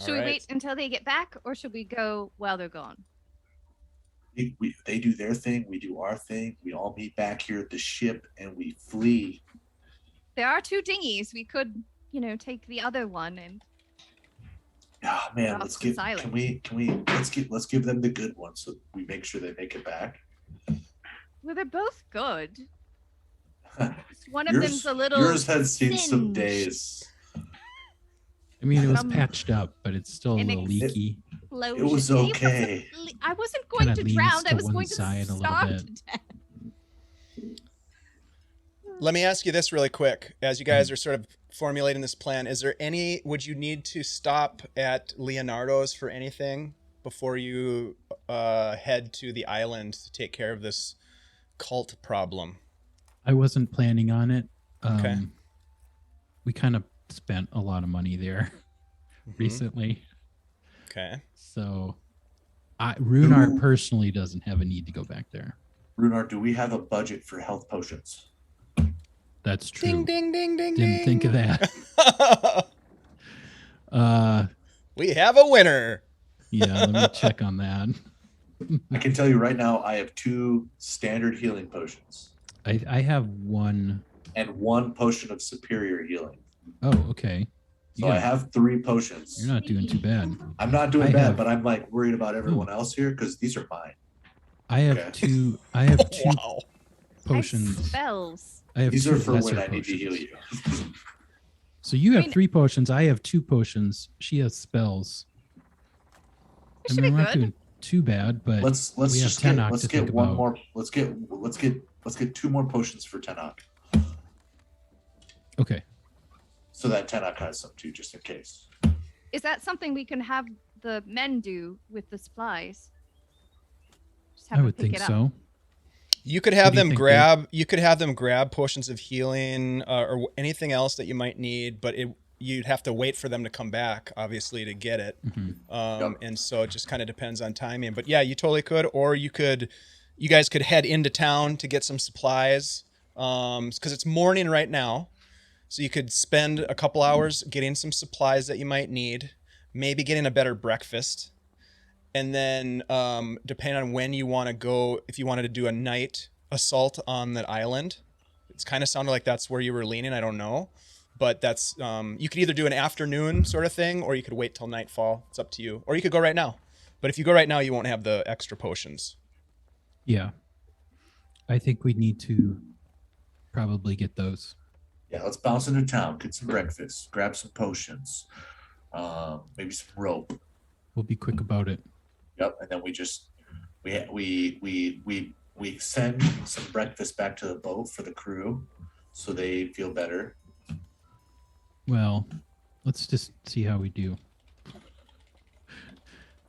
Speaker 3: Should we wait until they get back, or should we go while they're gone?
Speaker 2: They do their thing, we do our thing. We all meet back here at the ship and we flee.
Speaker 3: There are 2 dinghies. We could, take the other one and
Speaker 2: Ah, man,
Speaker 3: Off
Speaker 2: let's
Speaker 3: to
Speaker 2: give.
Speaker 3: silent.
Speaker 2: Let's give them the good one so we make sure they make it back.
Speaker 3: well, they're both good. Just one of them's a little.
Speaker 2: Yours has seen some
Speaker 3: singed.
Speaker 2: days.
Speaker 4: I mean, it was
Speaker 3: Some
Speaker 4: patched up, but it's still a
Speaker 3: an
Speaker 4: little
Speaker 3: ex-
Speaker 4: leaky.
Speaker 2: It was okay.
Speaker 3: I wasn't going
Speaker 4: Kinda
Speaker 3: to
Speaker 4: leans
Speaker 3: drown. I
Speaker 4: to
Speaker 3: was
Speaker 4: one
Speaker 3: going to
Speaker 4: side a little
Speaker 3: starve
Speaker 4: bit.
Speaker 3: to death.
Speaker 1: Let me ask you this really quick. As you guys are sort of formulating this plan, would you need to stop at Leonardo's for anything before you head to the island to take care of this cult problem?
Speaker 4: I wasn't planning on it.
Speaker 1: Okay.
Speaker 4: We kind of spent a lot of money there
Speaker 1: Mhm.
Speaker 4: recently.
Speaker 1: Okay.
Speaker 4: So Rhunar
Speaker 2: Ooh.
Speaker 4: personally doesn't have a need to go back there.
Speaker 2: Rhunar, do we have a budget for health potions?
Speaker 4: That's true.
Speaker 1: Ding, ding, ding, ding,
Speaker 4: Didn't
Speaker 1: ding.
Speaker 4: think of that.
Speaker 1: We have a winner.
Speaker 4: Yeah, let me check on that.
Speaker 2: I can tell you right now, I have 2 standard healing potions
Speaker 4: I have one.
Speaker 2: and 1 potion of superior healing.
Speaker 4: Oh, okay.
Speaker 2: So I have 3 potions.
Speaker 4: You're not doing too bad.
Speaker 2: I'm not doing
Speaker 4: I
Speaker 2: bad,
Speaker 4: have-
Speaker 2: but I'm like worried about everyone else here because these are mine.
Speaker 4: I have
Speaker 2: Okay.
Speaker 4: two. I have 2
Speaker 1: Wow.
Speaker 4: potions.
Speaker 3: Spells.
Speaker 4: I have
Speaker 2: These
Speaker 4: 2
Speaker 2: are for
Speaker 4: lesser
Speaker 2: when I need to heal
Speaker 4: potions.
Speaker 2: you.
Speaker 4: So you have
Speaker 3: mean-
Speaker 4: 3 potions. I have 2 potions. She has spells.
Speaker 3: It should be
Speaker 4: we're not
Speaker 3: good.
Speaker 4: doing too bad, but
Speaker 2: Let's
Speaker 4: we have
Speaker 2: just get
Speaker 4: Tenoch
Speaker 2: let's
Speaker 4: to
Speaker 2: get
Speaker 4: think
Speaker 2: one
Speaker 4: about.
Speaker 2: more. Let's get 2 more potions for Tenoch,
Speaker 4: Okay.
Speaker 2: so that Tenoch has some too, just in case.
Speaker 3: Is that something we can have the men do with the supplies? Just have
Speaker 4: I
Speaker 3: them
Speaker 4: would
Speaker 3: pick
Speaker 4: think
Speaker 3: it up.
Speaker 4: so.
Speaker 1: You could
Speaker 4: What
Speaker 1: have
Speaker 4: do you
Speaker 1: them
Speaker 4: think, Dave?
Speaker 1: grab. You could have them grab potions of healing or anything else that you might need, but you'd have to wait for them to come back, obviously, to get it.
Speaker 4: Mhm.
Speaker 2: Yep.
Speaker 1: And so it just kind of depends on timing. But yeah, you totally could, or you guys could head into town to get some supplies, because it's morning right now. So you could spend a couple hours getting some supplies that you might need, maybe getting a better breakfast. And then depending on when you want to go, if you wanted to do a night assault on that island, it's kind of sounded like that's where you were leaning. I don't know. But that's you could either do an afternoon sort of thing, or you could wait till nightfall. It's up to you. Or you could go right now. But if you go right now, you won't have the extra potions.
Speaker 4: Yeah. I think we need to probably get those.
Speaker 2: Yeah, let's bounce into town, get some breakfast, grab some potions, maybe some rope.
Speaker 4: We'll be quick about it.
Speaker 2: Yep, and then we send some breakfast back to the boat for the crew, so they feel better.
Speaker 4: Well, let's just see how we do.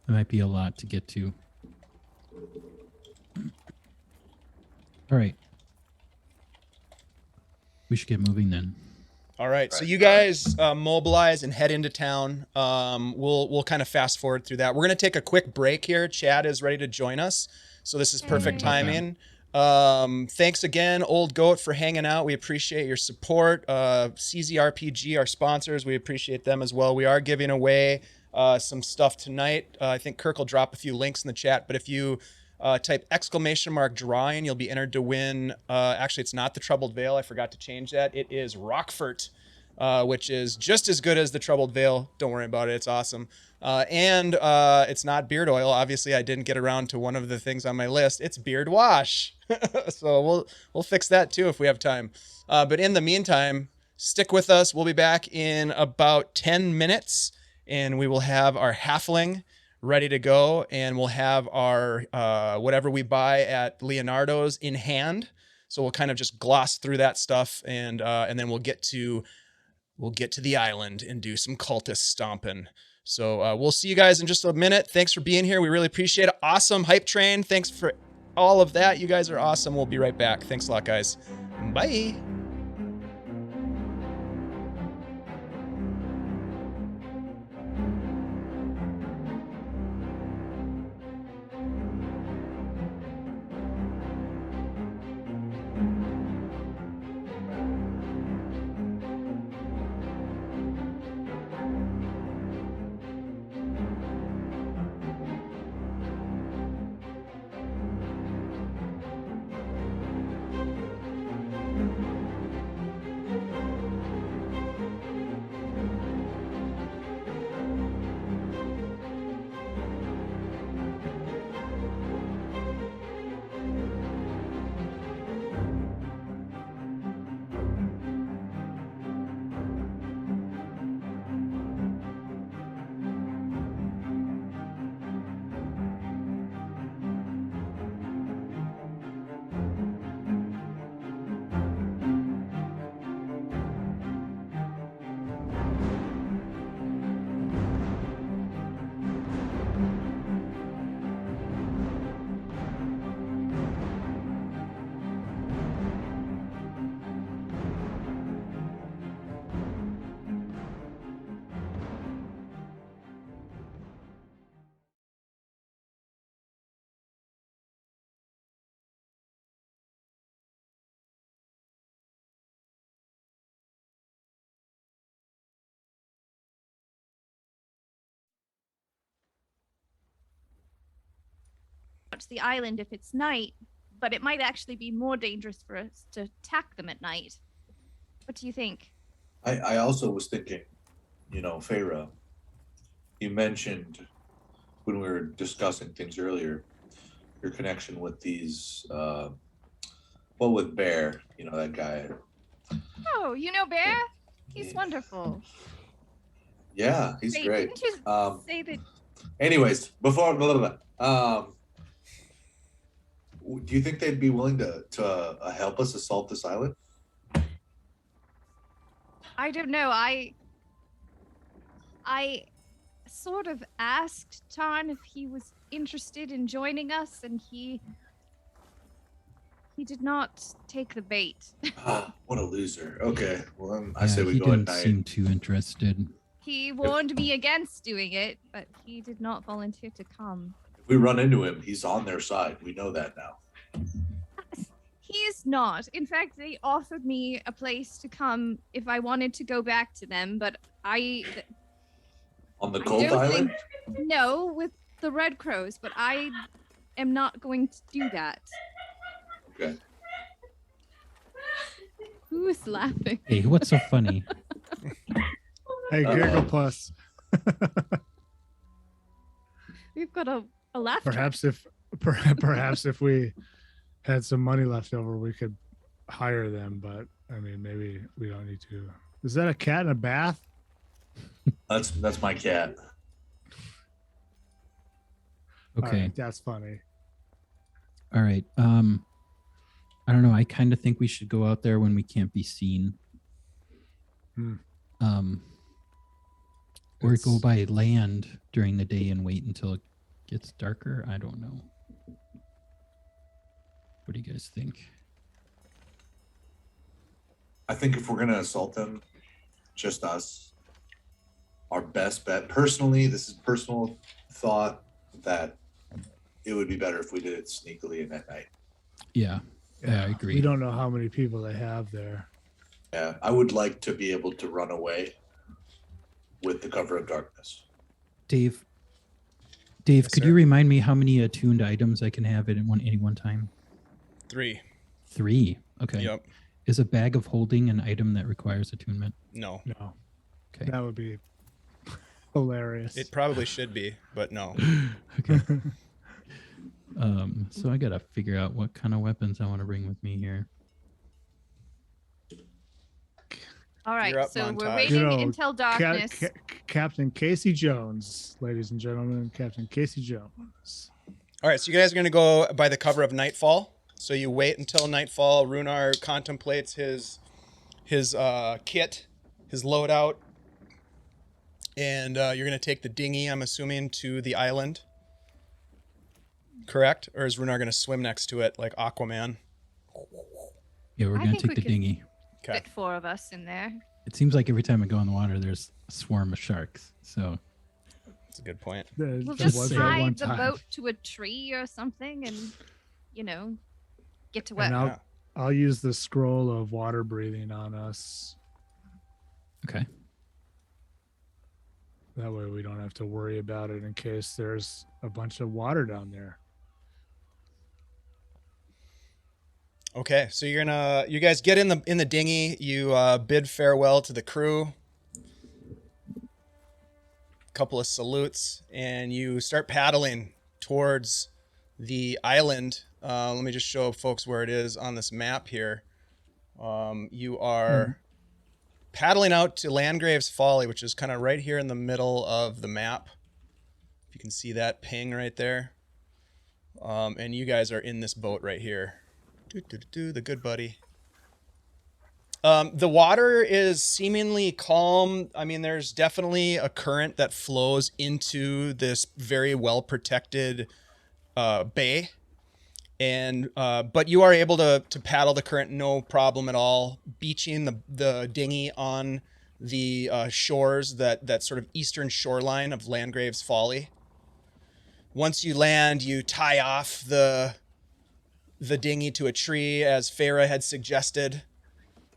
Speaker 4: There might be a lot to get to. All right. We should get moving then.
Speaker 1: All right, so you guys mobilize and head into town. We'll kind of fast forward through that. We're gonna take a quick break here. Chad is ready to join us, so this is perfect timing. Thanks again, Old Goat, for hanging out. We appreciate your support. CZRPG, our sponsors, we appreciate them as well. We are giving away some stuff tonight. I think Kirk will drop a few links in the chat, but if you type !drawing, you'll be entered to win. Actually, it's not the Troubled Veil. I forgot to change that. It is Rockfort, which is just as good as the Troubled Veil. Don't worry about it. It's awesome. And it's not beard oil. Obviously, I didn't get around to one of the things on my list. It's beard wash. So we'll fix that too if we have time. But in the meantime, stick with us. We'll be back in about 10 minutes, and we will have our halfling ready to go, and we'll have our whatever we buy at Leonardo's in hand. So we'll kind of just gloss through that stuff, and then we'll get to the island and do some cultist stomping. So we'll see you guys in just a minute. Thanks for being here. We really appreciate it. Awesome hype train. Thanks for all of that. You guys are awesome. We'll be right back. Thanks a lot, guys. Bye.
Speaker 3: To the island if it's night, but it might actually be more dangerous for us to attack them at night. What do you think?
Speaker 2: I also was thinking, Feyre, you mentioned when we were discussing things earlier, your connection with these, with Bear, that guy.
Speaker 3: Oh, you know Bear? He's wonderful.
Speaker 2: Yeah, he's great.
Speaker 3: Didn't you say that?
Speaker 2: Anyways, before do you think they'd be willing to help us assault this island?
Speaker 3: I don't know. I sort of asked Tarn if he was interested in joining us, and he did not take the bait.
Speaker 2: What a loser. Okay, well, I say we
Speaker 4: he
Speaker 2: go at
Speaker 4: didn't
Speaker 2: night.
Speaker 4: seem too interested.
Speaker 3: He warned me against doing it, but he did not volunteer to come.
Speaker 2: If we run into him, he's on their side. We know that now.
Speaker 3: He is not. In fact, they offered me a place to come if I wanted to go back to them, but
Speaker 2: On the cold island?
Speaker 3: No, with the Red Crows, but I am not going to do that.
Speaker 2: Okay.
Speaker 3: Who's laughing?
Speaker 4: Hey, what's so funny?
Speaker 5: Hey, Giggle Puss.
Speaker 3: We've got a laugh track.
Speaker 5: Perhaps if we had some money left over, we could hire them. But I mean, maybe we don't need to. Is that a cat in a bath?
Speaker 2: That's my cat.
Speaker 5: All
Speaker 4: Okay.
Speaker 5: right, that's funny.
Speaker 4: All right. I don't know. I kind of think we should go out there when we can't be seen.
Speaker 5: Hmm.
Speaker 4: Or
Speaker 5: It's-
Speaker 4: go by land during the day and wait until it gets darker. I don't know. What do you guys think?
Speaker 2: I think if we're gonna assault them, just us, our best bet. Personally, this is personal thought that it would be better if we did it sneakily and at night.
Speaker 4: Yeah, I agree.
Speaker 5: We don't know how many people they have there.
Speaker 2: Yeah, I would like to be able to run away with the cover of darkness.
Speaker 4: Dave,
Speaker 1: Yes,
Speaker 4: could
Speaker 1: sir.
Speaker 4: you remind me how many attuned items I can have at any one time?
Speaker 1: 3.
Speaker 4: 3. Okay.
Speaker 1: Yep.
Speaker 4: Is a bag of holding an item that requires attunement?
Speaker 1: No.
Speaker 5: No,
Speaker 4: Okay.
Speaker 5: that would be hilarious.
Speaker 1: It probably should be, but no.
Speaker 4: Okay. So I gotta figure out what kind of weapons I want to bring with me here.
Speaker 3: All right,
Speaker 1: You're up,
Speaker 3: so we're
Speaker 1: Montage.
Speaker 3: waiting
Speaker 5: You know,
Speaker 3: until darkness.
Speaker 5: Captain Casey Jones, ladies and gentlemen, Captain Casey Jones.
Speaker 1: All right, so you guys are going to go by the cover of nightfall. So you wait until nightfall. Rhunar contemplates his kit, his loadout, and you're going to take the dinghy, I'm assuming, to the island. Correct? Or is Rhunar going to swim next to it like Aquaman?
Speaker 4: Yeah, we're
Speaker 3: I
Speaker 4: gonna
Speaker 3: think
Speaker 4: take
Speaker 3: we
Speaker 4: the
Speaker 3: can-
Speaker 4: dinghy.
Speaker 1: Okay.
Speaker 3: Fit 4 of us in there.
Speaker 4: It seems like every time I go in the water, there's a swarm of sharks. So
Speaker 1: That's a good point.
Speaker 5: There
Speaker 3: We'll
Speaker 5: there
Speaker 3: just
Speaker 5: was that one
Speaker 3: tie the
Speaker 5: time.
Speaker 3: boat to a tree or something and, get to where.
Speaker 5: And
Speaker 1: Yeah.
Speaker 5: I'll use the scroll of water breathing on us.
Speaker 4: okay.
Speaker 5: That way we don't have to worry about it in case there's a bunch of water down there.
Speaker 1: Okay, so you guys get in the dinghy. You bid farewell to the crew. Couple of salutes, and you start paddling towards the island. Let me just show folks where it is on this map here. You are paddling out to Landgrave's Folly, which is kind of right here in the middle of the map. If you can see that ping right there. And you guys are in this boat right here. The good buddy. The water is seemingly calm. I mean, there's definitely a current that flows into this very well protected bay, and but you are able to paddle the current no problem at all, beaching the dinghy on the shores, that sort of eastern shoreline of Landgrave's Folly. Once you land, you tie off the dinghy to a tree as Farah had suggested.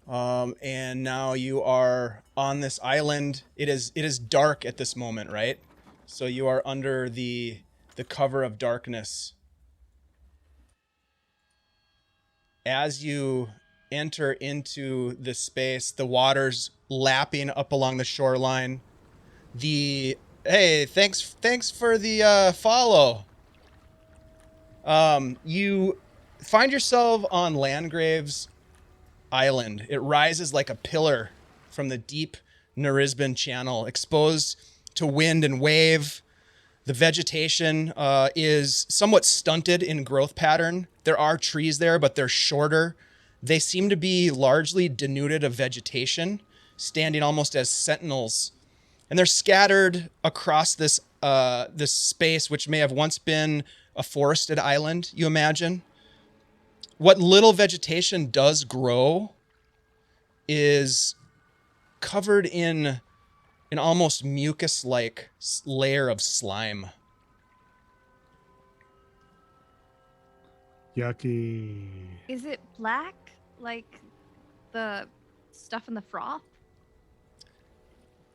Speaker 1: And now you are on this island. It is dark at this moment, right? So you are under the cover of darkness. As you enter into this space, the water's lapping up along the shoreline. Hey, thanks for the follow. You find yourself on Landgrave's island. It rises like a pillar from the deep Narisban channel, exposed to wind and wave. The vegetation is somewhat stunted in growth pattern. There are trees there, but they're shorter. They seem to be largely denuded of vegetation, standing almost as sentinels. And they're scattered across this space, which may have once been a forested island, you imagine. What little vegetation does grow is covered in an almost mucus-like layer of slime.
Speaker 5: Yucky.
Speaker 3: Is it black like the stuff in the froth?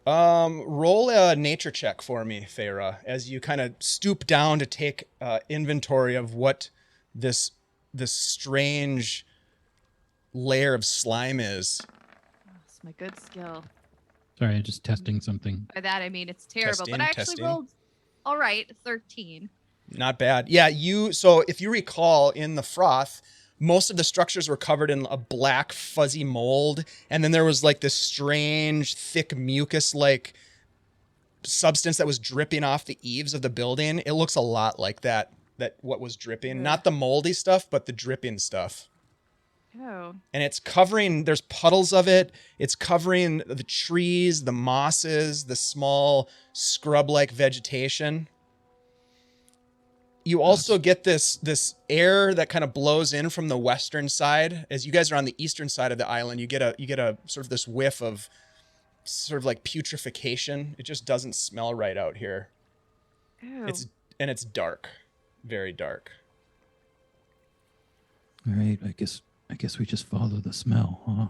Speaker 1: Roll a nature check for me, Farah, as you kind of stoop down to take inventory of what this strange layer of slime is.
Speaker 3: Oh, it's my good skill.
Speaker 4: Sorry, just testing something.
Speaker 3: By that I mean it's terrible.
Speaker 1: Testing,
Speaker 3: but I actually
Speaker 1: testing.
Speaker 3: rolled all right, 13.
Speaker 1: Not bad. Yeah, so if you recall in the froth, most of the structures were covered in a black fuzzy mold, and then there was like this strange thick mucus like substance that was dripping off the eaves of the building. It looks a lot like that what was dripping.
Speaker 3: Ugh.
Speaker 1: Not the moldy stuff, but the dripping stuff.
Speaker 3: Oh.
Speaker 1: And it's covering, there's puddles of it. It's covering the trees, the mosses, the small scrub-like vegetation. You also get this air that kind of blows in from the western side. As you guys are on the eastern side of the island, you get a sort of this whiff of sort of like putrefaction. It just doesn't smell right out here.
Speaker 3: Ew.
Speaker 1: It's dark, very dark.
Speaker 4: All right, I guess we just follow the smell, huh?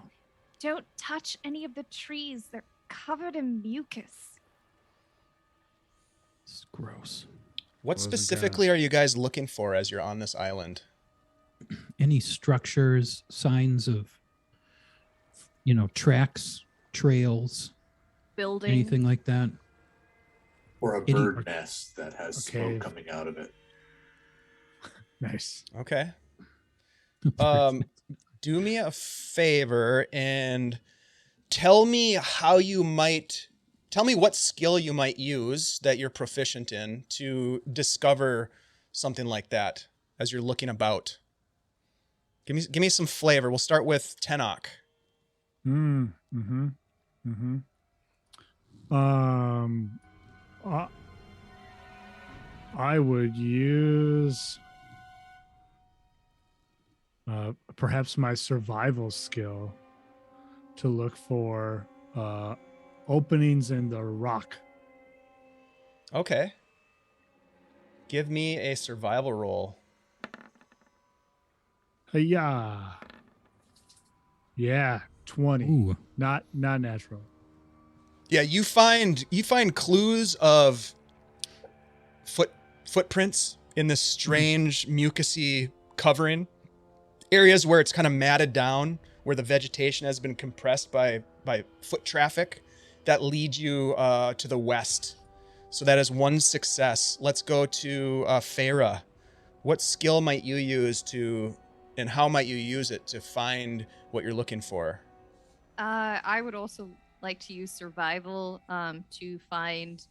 Speaker 3: Don't touch any of the trees. They're covered in mucus.
Speaker 4: It's gross.
Speaker 1: What
Speaker 5: Wasn't
Speaker 1: specifically are you guys looking for as you're on this island?
Speaker 4: Any structures, signs of, tracks, trails,
Speaker 3: Building.
Speaker 4: anything like that?
Speaker 2: Or a
Speaker 4: Any-
Speaker 2: bird nest that has
Speaker 5: Okay.
Speaker 2: smoke coming out of it.
Speaker 5: Nice.
Speaker 1: Okay. Do me a favor and tell me what skill you might use that you're proficient in to discover something like that as you're looking about. Give me some flavor. We'll start with Tenoch.
Speaker 5: I would use perhaps my survival skill to look for openings in the rock.
Speaker 1: Okay. Give me a survival roll.
Speaker 5: Yeah. Yeah, 20.
Speaker 4: Ooh,
Speaker 5: Not natural.
Speaker 1: Yeah, you find clues of footprints in this strange mucusy covering. Areas where it's kind of matted down, where the vegetation has been compressed by foot traffic that lead you to the west. So that is one success. Let's go to Feyre. What skill might you use and how might you use it to find what you're looking for?
Speaker 3: I would also like to use survival to find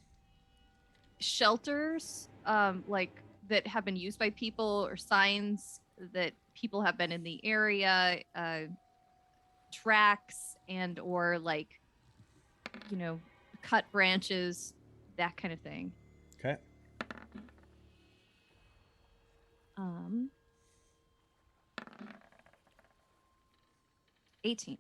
Speaker 3: shelters like that have been used by people or signs that people have been in the area, tracks and or like cut branches, that kind of thing.
Speaker 1: Okay.
Speaker 3: 18.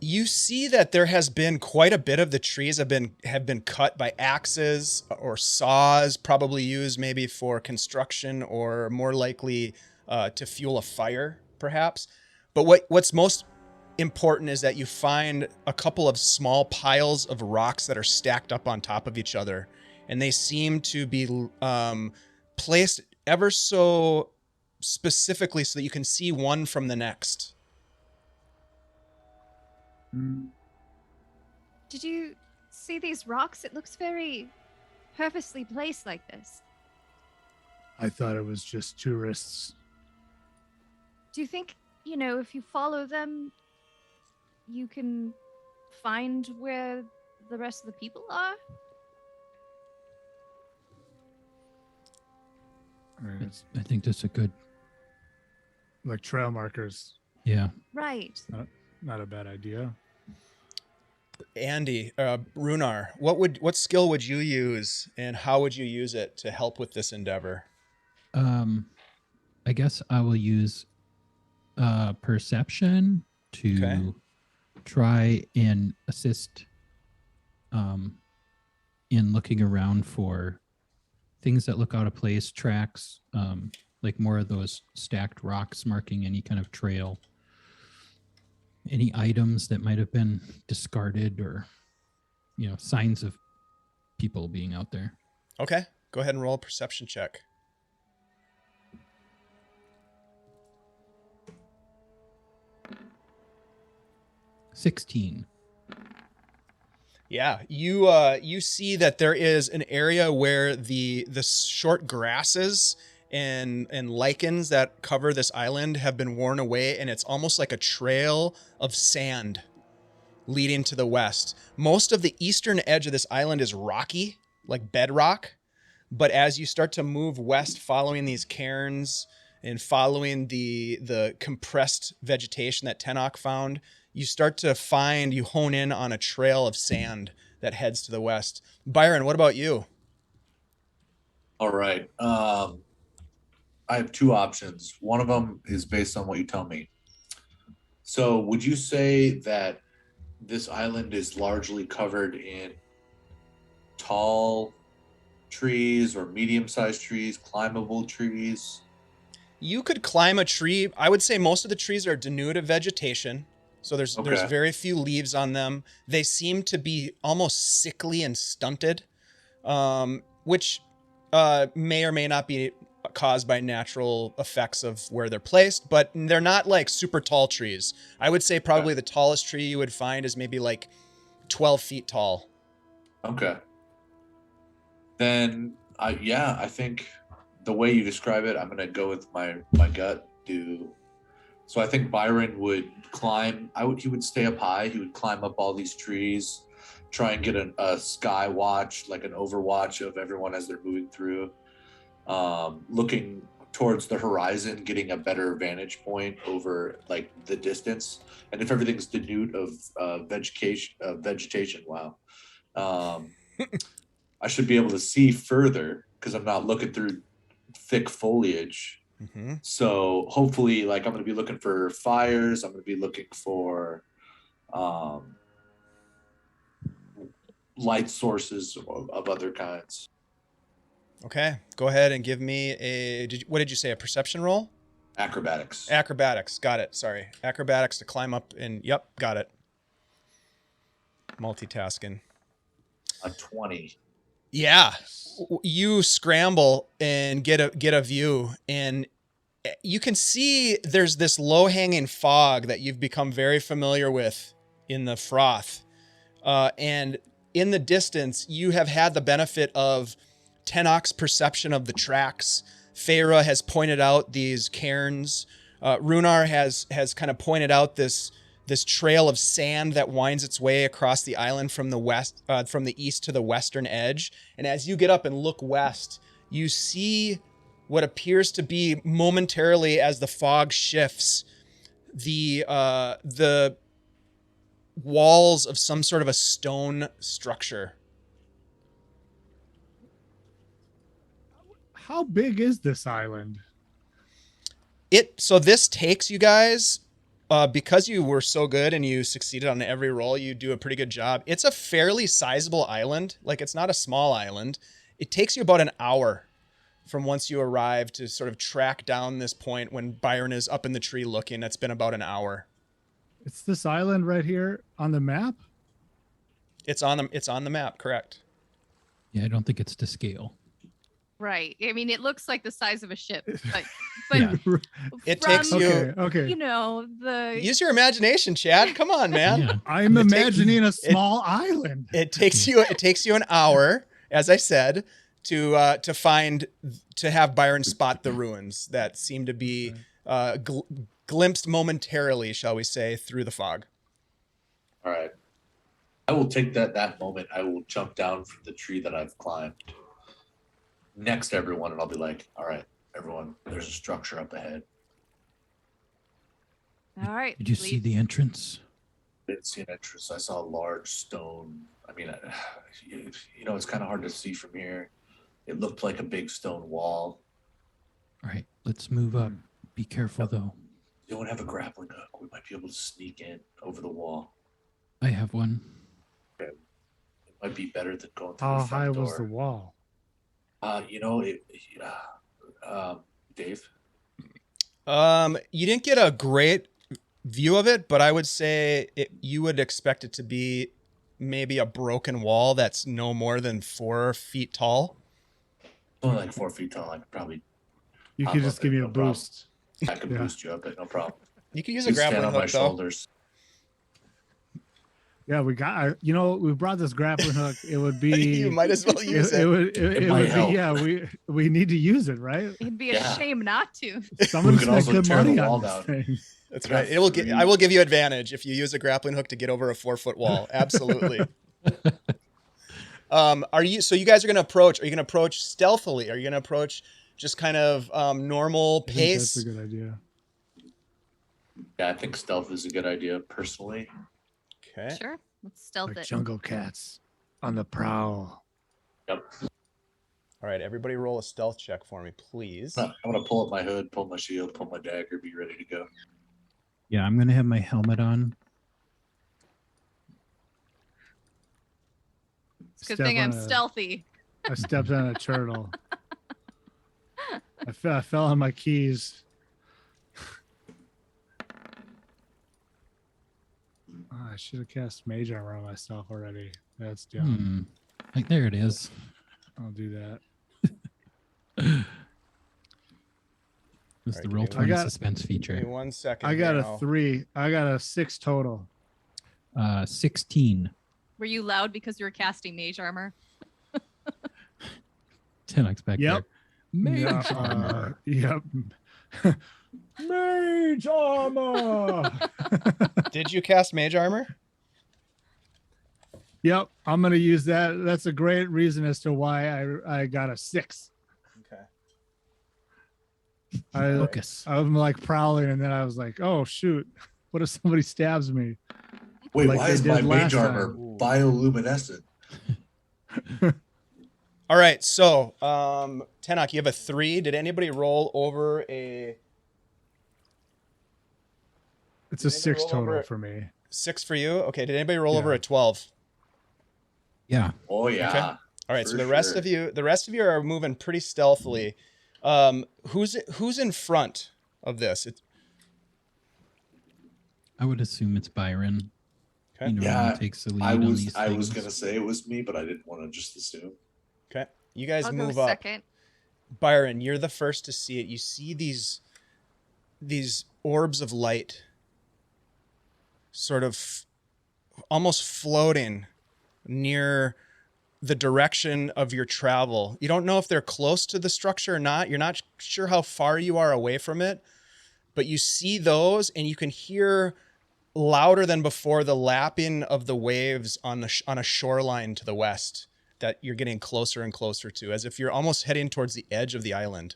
Speaker 1: You see that there has been quite a bit of the trees have been cut by axes or saws, probably used maybe for construction or more likely to fuel a fire, perhaps. But what's most important is that you find a couple of small piles of rocks that are stacked up on top of each other, and they seem to be placed ever so specifically so that you can see one from the next.
Speaker 3: Did you see these rocks? It looks very purposely placed like this.
Speaker 5: I thought it was just tourists.
Speaker 3: Do you think, if you follow them, you can find where the rest of the people are?
Speaker 4: I think that's a good,
Speaker 5: Like trail markers.
Speaker 4: yeah.
Speaker 3: Right.
Speaker 5: Not a bad idea.
Speaker 1: Andy, Rhunar, what skill would you use and how would you use it to help with this endeavor?
Speaker 4: I guess I will use perception to
Speaker 1: Okay.
Speaker 4: try and assist in looking around for things that look out of place, tracks, like more of those stacked rocks marking any kind of trail, any items that might have been discarded or, signs of people being out there.
Speaker 1: Okay, go ahead and roll a perception check. Yeah, you see that there is an area where the short grasses and lichens that cover this island have been worn away, and it's almost like a trail of sand leading to the west. Most of the eastern edge of this island is rocky, like bedrock, but as you start to move west following these cairns and following the compressed vegetation that Tenoch found, you start to you hone in on a trail of sand that heads to the west. Byron, what about you?
Speaker 2: All right. I have two options. One of them is based on what you tell me. So would you say that this island is largely covered in tall trees or medium-sized trees, climbable trees?
Speaker 1: You could climb a tree. I would say most of the trees are denuded of vegetation. So there's very few leaves on them. They seem to be almost sickly and stunted, which may or may not be caused by natural effects of where they're placed, but they're not like super tall trees. I would say probably the tallest tree you would find is maybe like 12 feet tall.
Speaker 2: Okay. Then, I think the way you describe it, I'm going to go with my gut. So I think Byron would climb. He would stay up high. He would climb up all these trees, try and get a sky watch, like an overwatch of everyone as they're moving through, looking towards the horizon, getting a better vantage point over like the distance. And if everything's denuded of vegetation, wow, I should be able to see further because I'm not looking through thick foliage.
Speaker 1: Mm-hmm.
Speaker 2: So hopefully, like, I'm going to be looking for fires. I'm going to be looking for light sources of other kinds.
Speaker 1: Okay, go ahead and give me what did you say, a perception roll?
Speaker 2: Acrobatics.
Speaker 1: Acrobatics, got it, sorry. Acrobatics to climb up and, yep, got it. Multitasking.
Speaker 2: A 20.
Speaker 1: Yeah, you scramble and get a view, and you can see there's this low-hanging fog that you've become very familiar with in the froth. And in the distance, you have had the benefit of Tenoch's perception of the tracks. Feyre has pointed out these cairns. Rhunar has kind of pointed out this trail of sand that winds its way across the island from the east to the western edge. And as you get up and look west, you see what appears to be momentarily, as the fog shifts, the walls of some sort of a stone structure.
Speaker 5: How big is this island?
Speaker 1: So this takes you guys, because you were so good and you succeeded on every roll, you do a pretty good job. It's a fairly sizable island. Like, it's not a small island. It takes you about an hour from once you arrive to sort of track down this point. When Byron is up in the tree looking, it's been about an hour.
Speaker 5: It's this island right here on the map?
Speaker 1: It's on the map, correct.
Speaker 4: Yeah, I don't think it's to scale.
Speaker 3: Right. I mean, it looks like the size of a ship, but
Speaker 4: Yeah.
Speaker 1: It takes you.
Speaker 5: Okay.
Speaker 3: You know,
Speaker 1: Use your imagination, Chad. Come on, man.
Speaker 4: Yeah.
Speaker 5: I'm imagining a small island.
Speaker 1: It takes you an hour, as I said, to have Byron spot the ruins that seem to be glimpsed momentarily, shall we say, through the fog.
Speaker 2: All right. I will take that moment. I will jump down from the tree that I've climbed next to everyone, and I'll be like, all right, everyone, there's a structure up ahead.
Speaker 3: all right.
Speaker 4: Did you see the entrance?
Speaker 2: I didn't see an entrance. I saw a large stone. I mean, it's kind of hard to see from here. It looked like a big stone wall.
Speaker 4: All right, let's move up. Be careful, though.
Speaker 2: You don't have a grappling hook. We might be able to sneak in over the wall.
Speaker 4: I have one.
Speaker 2: It might be better than going through
Speaker 5: How
Speaker 2: the front
Speaker 5: high
Speaker 2: door.
Speaker 5: was the wall?
Speaker 2: Dave?
Speaker 1: You didn't get a great view of it, but I would say you would expect it to be maybe a broken wall that's no more than 4 feet tall.
Speaker 2: Only like 4 feet tall. I could probably.
Speaker 5: You
Speaker 2: hop
Speaker 5: could
Speaker 2: up
Speaker 5: just
Speaker 2: it,
Speaker 5: give me a
Speaker 2: no problem.
Speaker 5: boost.
Speaker 2: I could
Speaker 5: Yeah.
Speaker 2: boost you up, but no problem.
Speaker 1: You could use a
Speaker 2: You stand
Speaker 1: grappling
Speaker 2: on my
Speaker 1: hook, though.
Speaker 2: shoulders.
Speaker 5: Yeah, we got. We brought this grappling hook. It would be.
Speaker 1: You might as well use
Speaker 5: It
Speaker 1: it.
Speaker 5: would. It
Speaker 2: might
Speaker 5: would
Speaker 2: help.
Speaker 5: be. Yeah, we need to use it, right?
Speaker 3: It'd be a
Speaker 2: Yeah.
Speaker 3: shame not to.
Speaker 5: Someone
Speaker 2: can
Speaker 5: spent
Speaker 2: also
Speaker 5: good
Speaker 2: tear the
Speaker 5: money
Speaker 2: wall
Speaker 5: on this
Speaker 2: down.
Speaker 5: thing.
Speaker 1: That's
Speaker 2: Yeah,
Speaker 1: right. It will get.
Speaker 2: three.
Speaker 1: I will give you advantage if you use a grappling hook to get over a 4-foot wall. Absolutely. Are you? So you guys are going to approach? Are you going to approach stealthily? Are you going to approach just kind of normal
Speaker 5: I think
Speaker 1: pace?
Speaker 5: that's a good idea.
Speaker 2: Yeah, I think stealth is a good idea personally.
Speaker 1: Okay.
Speaker 3: Sure. Let's stealth
Speaker 5: Like
Speaker 3: it.
Speaker 5: jungle cats on the prowl.
Speaker 2: Yep.
Speaker 1: All right. Everybody, roll a stealth check for me, please.
Speaker 2: I'm gonna pull up my hood, pull my shield, pull my dagger, be ready to go.
Speaker 4: Yeah, I'm gonna have my helmet on.
Speaker 3: It's a good
Speaker 5: Step
Speaker 3: thing I'm
Speaker 5: on a-
Speaker 3: stealthy.
Speaker 5: I stepped on a turtle. I fell on my keys. Oh, I should have cast mage armor on myself already. That's dumb.
Speaker 4: Like there it is.
Speaker 5: I'll do that.
Speaker 4: This is
Speaker 1: Alright,
Speaker 4: the
Speaker 1: give
Speaker 4: roll
Speaker 1: me
Speaker 4: 20
Speaker 5: one-
Speaker 4: suspense
Speaker 1: Give me
Speaker 4: feature.
Speaker 1: 1 second.
Speaker 5: I got
Speaker 1: here
Speaker 5: a
Speaker 1: now.
Speaker 5: 3. I got a 6 total.
Speaker 4: 16.
Speaker 3: Were you loud because you were casting mage armor?
Speaker 4: 10x back
Speaker 5: Yep.
Speaker 4: there. Mage
Speaker 5: Yeah,
Speaker 4: armor.
Speaker 5: Yep. Mage armor.
Speaker 1: Did you cast mage armor?
Speaker 5: Yep, I'm gonna use that. That's a great reason as to why I got a 6.
Speaker 1: Okay.
Speaker 4: Focus.
Speaker 5: I'm like prowling, and then I was like, "Oh shoot! What if somebody stabs me?"
Speaker 2: Wait,
Speaker 5: Like
Speaker 2: why
Speaker 5: they
Speaker 2: is
Speaker 5: did
Speaker 2: my
Speaker 5: last
Speaker 2: mage armor
Speaker 1: time.
Speaker 2: bioluminescent?
Speaker 1: All right. So, Tenoch, you have a 3. Did anybody roll over a
Speaker 5: It's a
Speaker 1: Maybe
Speaker 5: 6
Speaker 1: roll
Speaker 5: total
Speaker 1: over-
Speaker 5: for me.
Speaker 1: 6 for you? Okay. Did anybody roll over
Speaker 5: Yeah.
Speaker 1: a 12?
Speaker 4: Yeah.
Speaker 2: Oh yeah.
Speaker 1: Okay. All right. So
Speaker 2: For
Speaker 1: the rest
Speaker 2: sure.
Speaker 1: of you are moving pretty stealthily. Who's in front of this?
Speaker 4: I would assume it's Byron.
Speaker 1: Okay.
Speaker 4: He normally
Speaker 2: Yeah,
Speaker 4: takes the lead
Speaker 2: I
Speaker 4: on
Speaker 2: was
Speaker 4: these
Speaker 2: I was
Speaker 4: things.
Speaker 2: gonna say it was me, but I didn't want to just assume.
Speaker 1: Okay. You guys
Speaker 3: I'll
Speaker 1: move
Speaker 3: go
Speaker 1: up.
Speaker 3: second.
Speaker 1: Byron, you're the first to see it. You see these orbs of light sort of almost floating near the direction of your travel. You don't know if they're close to the structure or not. You're not sure how far you are away from it, but you see those and you can hear louder than before the lapping of the waves on a shoreline to the west that you're getting closer and closer to, as if you're almost heading towards the edge of the island.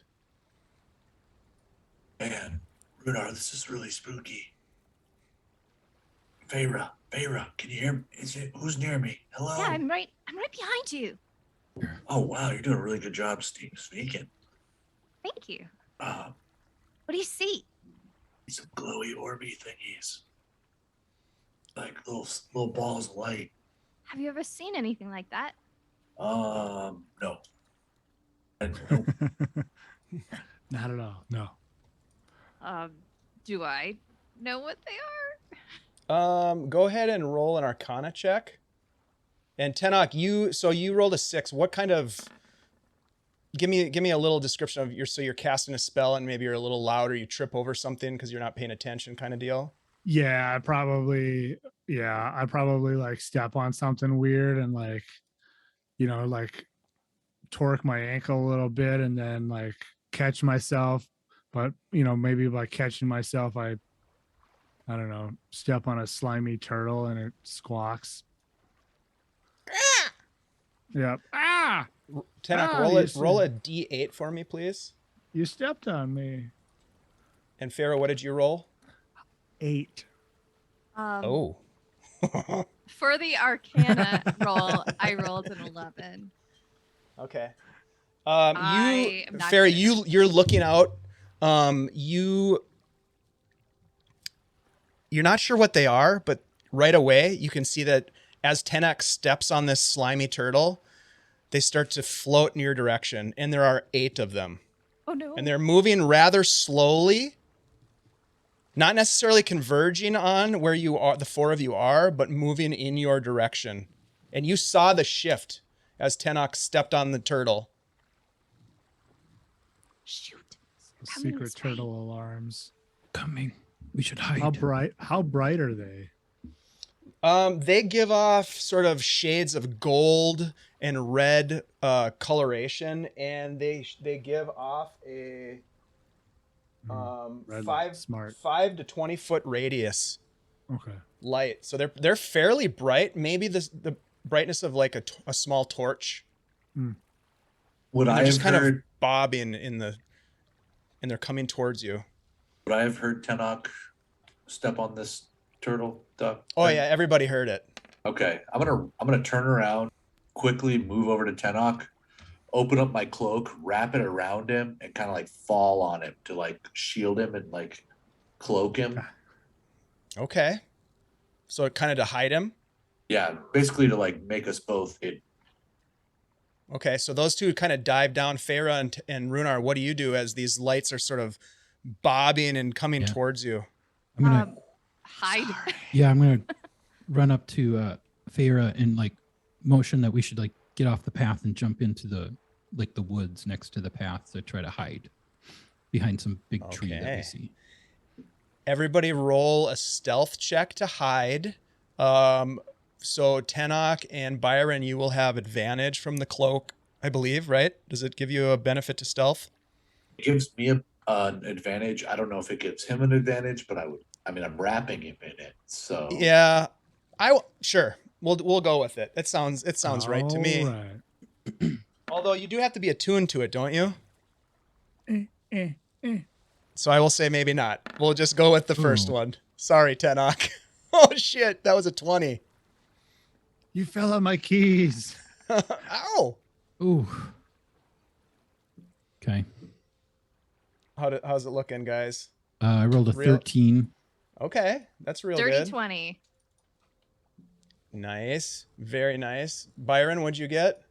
Speaker 2: Man, Rhunar, this is really spooky. Feyre, can you hear me? Who's near me? Hello?
Speaker 3: Yeah, I'm right behind you.
Speaker 2: Oh wow, you're doing a really good job sneaking.
Speaker 3: Thank you.
Speaker 2: Uh,
Speaker 3: What do you see?
Speaker 2: some glowy orby thingies. Like little balls of light.
Speaker 3: Have you ever seen anything like that?
Speaker 2: No. Nope.
Speaker 5: Not at all. No.
Speaker 3: Do I know what they are?
Speaker 1: Go ahead and roll an Arcana check. And Tenoch, you rolled a 6. What kind of? Give me a little description of so you're casting a spell and maybe you're a little louder. You trip over something because you're not paying attention, kind of deal.
Speaker 5: Yeah, I probably like step on something weird and like, like torque my ankle a little bit and then like catch myself. But maybe by catching myself, I don't know, step on a slimy turtle and it squawks. Yep. Ah!
Speaker 1: Tenoch,
Speaker 5: Ah,
Speaker 1: roll a D8 for me, please.
Speaker 5: You stepped on me.
Speaker 1: And Pharaoh, what did you roll?
Speaker 5: 8.
Speaker 1: Oh.
Speaker 3: For the Arcana roll, I rolled an 11.
Speaker 1: Okay.
Speaker 3: I am not
Speaker 1: Farrah,
Speaker 3: good.
Speaker 1: you're looking out. You're not sure what they are, but right away you can see that as Tenoch steps on this slimy turtle, they start to float in your direction, and there are 8 of them.
Speaker 3: Oh no.
Speaker 1: And they're moving rather slowly, not necessarily converging on where you are, the 4 of you are, but moving in your direction. And you saw the shift as Tenoch stepped on the turtle.
Speaker 3: Shoot. Coming
Speaker 5: Secret
Speaker 3: this way.
Speaker 5: turtle alarms.
Speaker 4: Coming. We should hide.
Speaker 5: How bright are they?
Speaker 1: They give off sort of shades of gold and red coloration, and they give off a
Speaker 5: Red light, smart.
Speaker 1: 5 to 20 foot radius
Speaker 5: Okay.
Speaker 1: light. So they're fairly bright. Maybe the brightness of like a small torch.
Speaker 2: Would
Speaker 1: And
Speaker 2: I
Speaker 1: they're
Speaker 2: have
Speaker 1: just kind
Speaker 2: heard?
Speaker 1: of bobbing and they're coming towards you.
Speaker 2: Would I have heard Tenoch step on this turtle duck?
Speaker 1: Oh
Speaker 2: thing?
Speaker 1: yeah, everybody heard it.
Speaker 2: Okay, I'm gonna turn around, quickly move over to Tenoch, open up my cloak, wrap it around him, and kind of like fall on him to like shield him and like cloak him.
Speaker 1: Okay. So kind of to hide him.
Speaker 2: Yeah, basically to like make us both hidden.
Speaker 1: Okay, so those two kind of dive down. Feyre and Rhunar, what do you do as these lights are sort of bobbing and coming
Speaker 4: Yeah.
Speaker 1: towards you?
Speaker 4: I'm gonna
Speaker 3: Hide.
Speaker 4: I'm gonna run up to Feyre and like motion that we should like get off the path and jump into the woods next to the path to try to hide behind some big tree that
Speaker 1: Okay.
Speaker 4: we see.
Speaker 1: Everybody roll a stealth check to hide. So Tenoch and Byron, you will have advantage from the cloak, I believe, right? Does it give you a benefit to stealth?
Speaker 2: It gives me an advantage. I don't know if it gives him an advantage, but I'm wrapping him in it. So
Speaker 1: Yeah, sure. We'll go with it. It sounds right to me.
Speaker 5: Right.
Speaker 1: Although you do have to be attuned to it, don't you?
Speaker 5: Eh.
Speaker 1: So I will say maybe not. We'll just go with the first
Speaker 4: Ooh.
Speaker 1: one. Sorry, Tenoch. Oh shit, that was a 20.
Speaker 5: You fell on my keys.
Speaker 1: Ow.
Speaker 4: Ooh. Okay.
Speaker 1: How's it looking, guys?
Speaker 4: I rolled a
Speaker 1: Real-
Speaker 4: 13.
Speaker 1: Okay, that's real
Speaker 3: Dirty
Speaker 1: good.
Speaker 3: 20.
Speaker 1: Nice, very nice. Byron, what'd you get?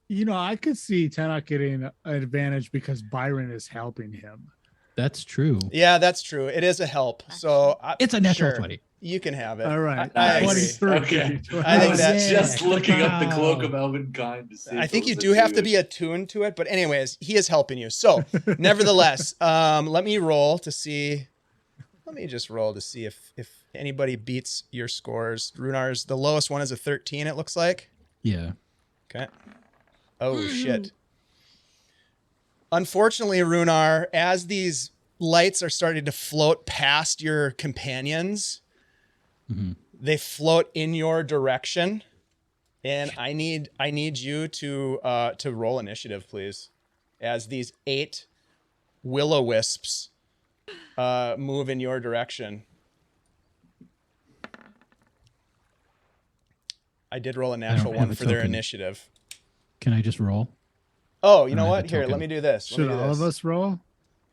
Speaker 5: You know, I could see Tenoch getting an advantage because Byron is helping him.
Speaker 4: That's true.
Speaker 1: Yeah, that's true. It is a help. So
Speaker 4: It's a natural
Speaker 1: sure,
Speaker 4: 20.
Speaker 1: You can have it.
Speaker 5: All right.
Speaker 1: I
Speaker 2: Nice.
Speaker 1: agree.
Speaker 2: Okay.
Speaker 1: I think
Speaker 2: was
Speaker 1: that's-
Speaker 2: just looking up the cloak
Speaker 4: Wow.
Speaker 2: of Elvenkind to see.
Speaker 1: I
Speaker 2: if
Speaker 1: think
Speaker 2: it
Speaker 1: you
Speaker 2: was
Speaker 1: do have to
Speaker 2: attuned.
Speaker 1: be attuned to it, but anyways, he is helping you. So, nevertheless, let me roll to see. Let me just roll to see if anybody beats your scores. Runar's the lowest one is a 13. It looks like.
Speaker 4: Yeah.
Speaker 1: Okay. Oh shit. Unfortunately, Rhunar, as these lights are starting to float past your companions,
Speaker 4: Mhm.
Speaker 1: they float in your direction, and I need you to roll initiative, please, as these 8 Willow Wisps move in your direction. I did roll a natural
Speaker 4: don't have
Speaker 1: one
Speaker 4: a
Speaker 1: for their
Speaker 4: token.
Speaker 1: initiative.
Speaker 4: Can I just roll?
Speaker 1: Oh, you
Speaker 4: I
Speaker 1: know
Speaker 4: don't have
Speaker 1: what?
Speaker 4: a
Speaker 1: Here, let
Speaker 4: token.
Speaker 1: me do this.
Speaker 5: Should all of us roll?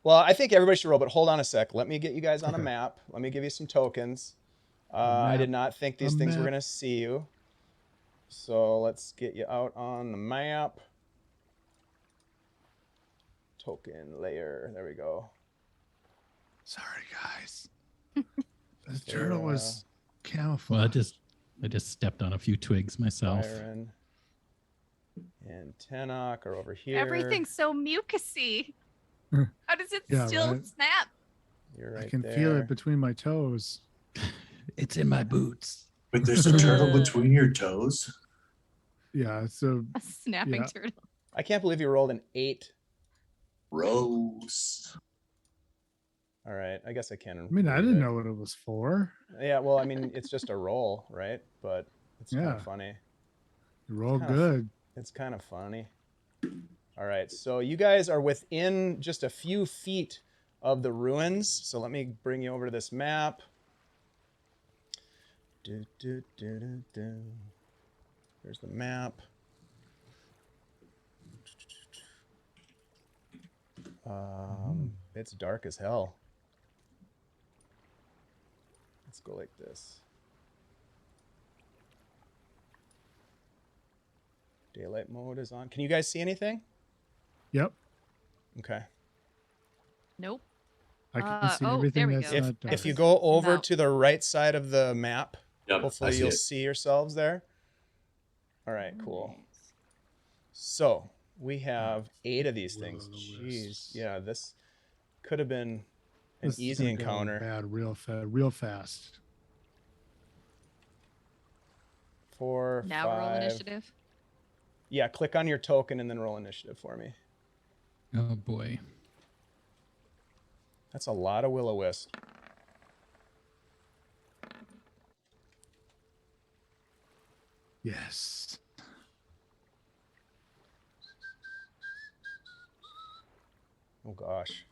Speaker 1: Well, I think everybody should roll, but hold on a sec. Let me get you guys on a
Speaker 5: Okay.
Speaker 1: map. Let me give you some tokens. I did
Speaker 5: map.
Speaker 1: not think these
Speaker 5: A
Speaker 1: things were
Speaker 5: map.
Speaker 1: going to see you. So let's get you out on the map. Token layer. There we go.
Speaker 5: Sorry, guys. The turtle was camouflage.
Speaker 4: Well, I just stepped on a few twigs myself.
Speaker 1: Byron and Tenoch are over here.
Speaker 3: Everything's so mucusy. How does it
Speaker 5: Yeah,
Speaker 3: still
Speaker 5: right?
Speaker 3: snap?
Speaker 1: You're right
Speaker 5: I can
Speaker 1: there.
Speaker 5: feel it between my toes.
Speaker 4: It's in my boots.
Speaker 2: But there's a turtle between your toes.
Speaker 5: Yeah, it's a
Speaker 3: A snapping
Speaker 5: Yeah.
Speaker 3: turtle.
Speaker 1: I can't believe you rolled an 8.
Speaker 2: Rose.
Speaker 1: All right. I guess I can.
Speaker 5: I mean, I
Speaker 1: believe
Speaker 5: didn't
Speaker 1: it.
Speaker 5: know what it was for.
Speaker 1: Yeah, well, I mean, it's just a roll, right? But it's kind
Speaker 5: Yeah.
Speaker 1: of funny.
Speaker 5: You roll
Speaker 1: Kinda
Speaker 5: good.
Speaker 1: It's kind of funny. All right, so you guys are within just a few feet of the ruins. So let me bring you over to this map. There's the map. It's dark as hell. Let's go like this. Daylight mode is on. Can you guys see anything?
Speaker 5: Yep.
Speaker 1: Okay.
Speaker 3: Nope.
Speaker 5: I can see
Speaker 3: oh,
Speaker 5: everything
Speaker 3: there we
Speaker 5: that's
Speaker 3: go.
Speaker 5: not dark.
Speaker 1: If you go over
Speaker 3: No.
Speaker 1: to the right side of the map,
Speaker 2: Yep,
Speaker 1: hopefully
Speaker 2: I see
Speaker 1: you'll
Speaker 2: it.
Speaker 1: see yourselves there. All right, cool. So we have 8 of these things.
Speaker 5: Willow
Speaker 1: Jeez,
Speaker 5: Wisps.
Speaker 1: yeah, this could have been an
Speaker 5: This is
Speaker 1: easy
Speaker 5: gonna go
Speaker 1: encounter.
Speaker 5: Bad, real fast.
Speaker 1: 4,
Speaker 3: Now
Speaker 1: 5.
Speaker 3: roll initiative.
Speaker 1: Yeah, click on your token and then roll initiative for me.
Speaker 4: Oh boy.
Speaker 1: That's a lot of Willow Wisp.
Speaker 5: Yes.
Speaker 1: Oh gosh.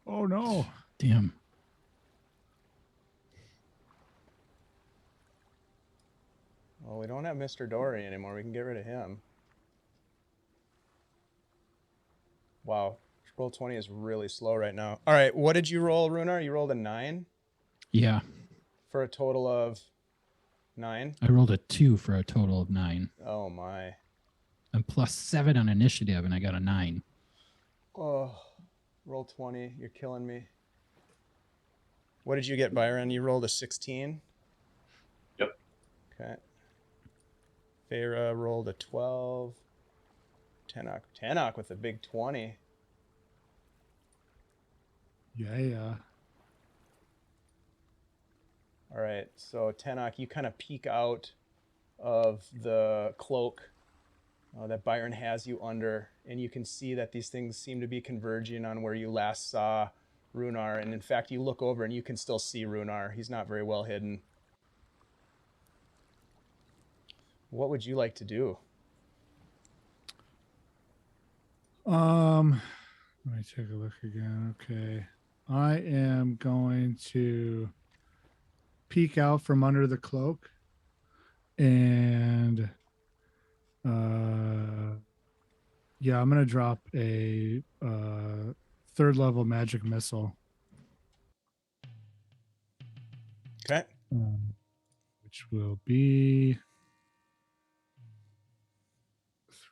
Speaker 5: Oh no.
Speaker 4: Damn.
Speaker 1: Well, we don't have Mr. Dory anymore. We can get rid of him. Wow. Roll 20 is really slow right now. All right, what did you roll, Rhunar? You rolled a 9
Speaker 4: Yeah.
Speaker 1: for a total of 9?
Speaker 4: I rolled a 2 for a total of 9.
Speaker 1: Oh my.
Speaker 4: I'm +7 on initiative, and I got a 9.
Speaker 1: Oh, roll 20. You're killing me. What did you get, Byron? You rolled a 16?
Speaker 2: Yep.
Speaker 1: Okay. Feyre rolled a 12. Tenoch with a big 20.
Speaker 5: Yeah.
Speaker 1: All right, so Tenoch, you kind of peek out of the cloak that Byron has you under, and you can see that these things seem to be converging on where you last saw Rhunar. And in fact, you look over and you can still see Rhunar. He's not very well hidden. What would you like to do?
Speaker 5: Let me take a look again. Okay. I am going to peek out from under the cloak and yeah, I'm gonna drop a 3rd level magic missile.
Speaker 1: Okay.
Speaker 5: Which will be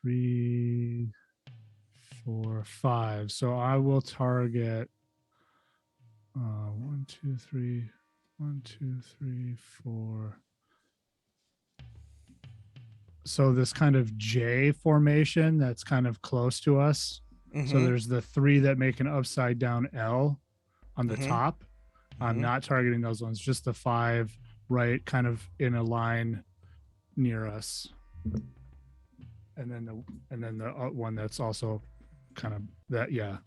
Speaker 5: 3, 4, 5. So I will target 1, 2, 3, 1, 2, 3, 4. So this kind of J formation that's kind of close to us. So
Speaker 1: Mhm.
Speaker 5: there's the 3 that make an upside down L on the
Speaker 1: Mhm.
Speaker 5: top. I'm
Speaker 1: Mhm.
Speaker 5: not targeting those ones, just the 5 right kind of in a line near us. And then the one that's also kind of that, yeah.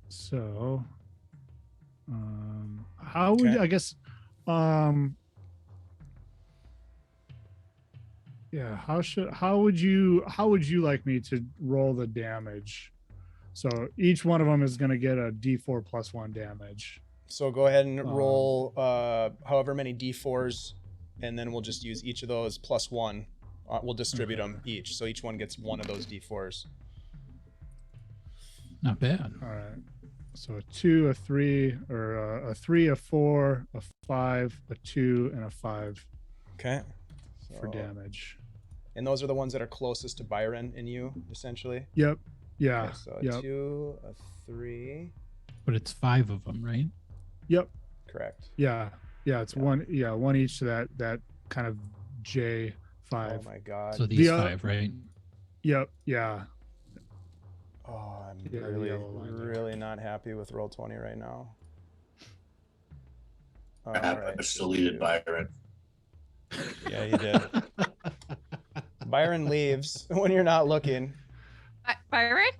Speaker 5: So how would
Speaker 1: Okay.
Speaker 5: I guess yeah, how would you like me to roll the damage? So each one of them is going to get a d4 plus 1 damage.
Speaker 1: So go ahead and roll however many d4s, and then we'll just use each of those plus 1. We'll distribute them each, so each one gets 1 of those d4s.
Speaker 4: Not bad.
Speaker 5: All right. So a 2, a 3, or a 3, a 4, a 5, a 2, and a 5
Speaker 1: Okay.
Speaker 5: for
Speaker 1: So-
Speaker 5: damage.
Speaker 1: And those are the ones that are closest to Byron and you, essentially.
Speaker 5: Yep. Yeah.
Speaker 1: Okay, so a
Speaker 5: Yep.
Speaker 1: 2, a 3.
Speaker 4: But it's 5 of them, right?
Speaker 5: Yep.
Speaker 1: Correct.
Speaker 5: Yeah. Yeah. It's
Speaker 1: Yeah.
Speaker 5: one each to that kind of J5.
Speaker 1: Oh my god.
Speaker 4: So these
Speaker 5: The,
Speaker 4: 5, right?
Speaker 5: Yep. Yeah.
Speaker 1: Oh, I'm
Speaker 5: Yeah, the
Speaker 1: really,
Speaker 5: yellow line there.
Speaker 1: really not happy with roll 20 right now. All
Speaker 2: I
Speaker 1: right,
Speaker 2: just deleted Byron.
Speaker 1: Yeah, you did. Byron leaves when you're not looking.
Speaker 3: Byron?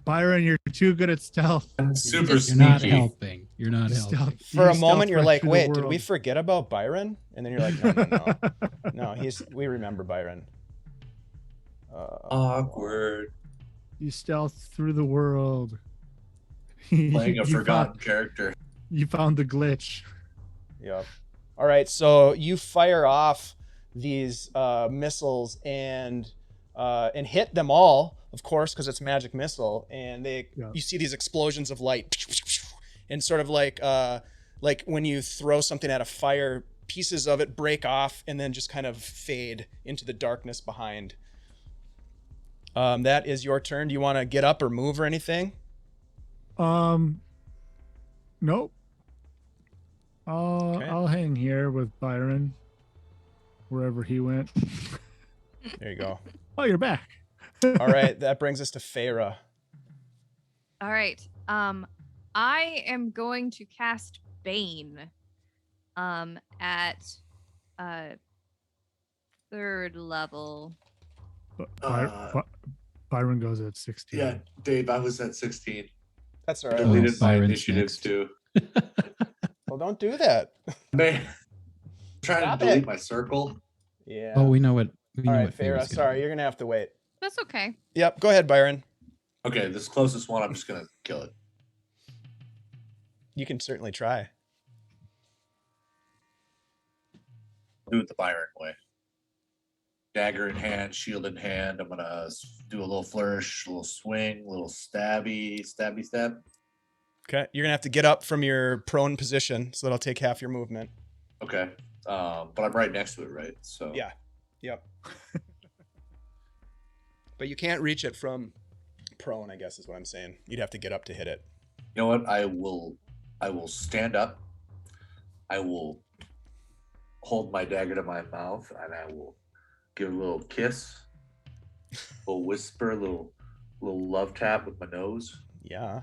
Speaker 5: Byron, you're too good at stealth.
Speaker 2: Super
Speaker 4: You're
Speaker 2: sneaky.
Speaker 4: not helping. You're not helping.
Speaker 5: Stealth.
Speaker 1: For
Speaker 5: You
Speaker 1: a moment,
Speaker 5: stealth
Speaker 1: you're
Speaker 5: right
Speaker 1: like,
Speaker 5: through the
Speaker 1: wait, did we
Speaker 5: world.
Speaker 1: forget about Byron? And then you're like, no. No, we remember Byron.
Speaker 2: Awkward.
Speaker 5: You stealth through the world.
Speaker 2: Playing a
Speaker 5: You
Speaker 2: forgotten character.
Speaker 5: You found the glitch.
Speaker 1: Yep. All right, so you fire off these missiles and hit them all, of course, because it's magic missile, and you see these explosions of light, and sort of like when you throw something at a fire, pieces of it break off and then just kind of fade into the darkness behind. That is your turn. Do you want to get up or move or anything?
Speaker 5: Nope. I'll hang here with Byron, wherever he went.
Speaker 1: There you go.
Speaker 5: Oh, you're back.
Speaker 1: All right, that brings us to Feyre.
Speaker 3: All right. I am going to cast Bane. at 3rd level.
Speaker 5: Byron goes at 16.
Speaker 2: Yeah, Dave, I was at 16.
Speaker 1: That's all
Speaker 2: I
Speaker 1: right.
Speaker 2: deleted my
Speaker 4: Byron's
Speaker 2: initiatives
Speaker 4: next.
Speaker 2: too.
Speaker 1: Well, don't do that.
Speaker 2: Man, I'm trying
Speaker 1: Stop
Speaker 2: to delete
Speaker 1: it.
Speaker 2: my circle.
Speaker 1: Yeah.
Speaker 4: Oh, we know what. We
Speaker 1: All
Speaker 4: know
Speaker 1: right,
Speaker 4: what
Speaker 1: Farah.
Speaker 4: Farah's gonna
Speaker 1: Sorry,
Speaker 4: do.
Speaker 1: you're gonna have to wait.
Speaker 3: That's okay.
Speaker 1: Yep. Go ahead, Byron.
Speaker 2: Okay, this closest one, I'm just gonna kill it.
Speaker 1: You can certainly try.
Speaker 2: Do it the Byron way. Dagger in hand, shield in hand. I'm gonna do a little flourish, a little swing, a little stabby, stab.
Speaker 1: Okay. You're gonna have to get up from your prone position, so that'll take half your movement.
Speaker 2: Okay, but I'm right next to it, right? So
Speaker 1: Yeah. Yep. But you can't reach it from prone, I guess is what I'm saying. You'd have to get up to hit it.
Speaker 2: You know what? I will stand up. I will hold my dagger to my mouth, and I will give a little kiss, a little whisper, a little love tap with my nose,
Speaker 1: Yeah.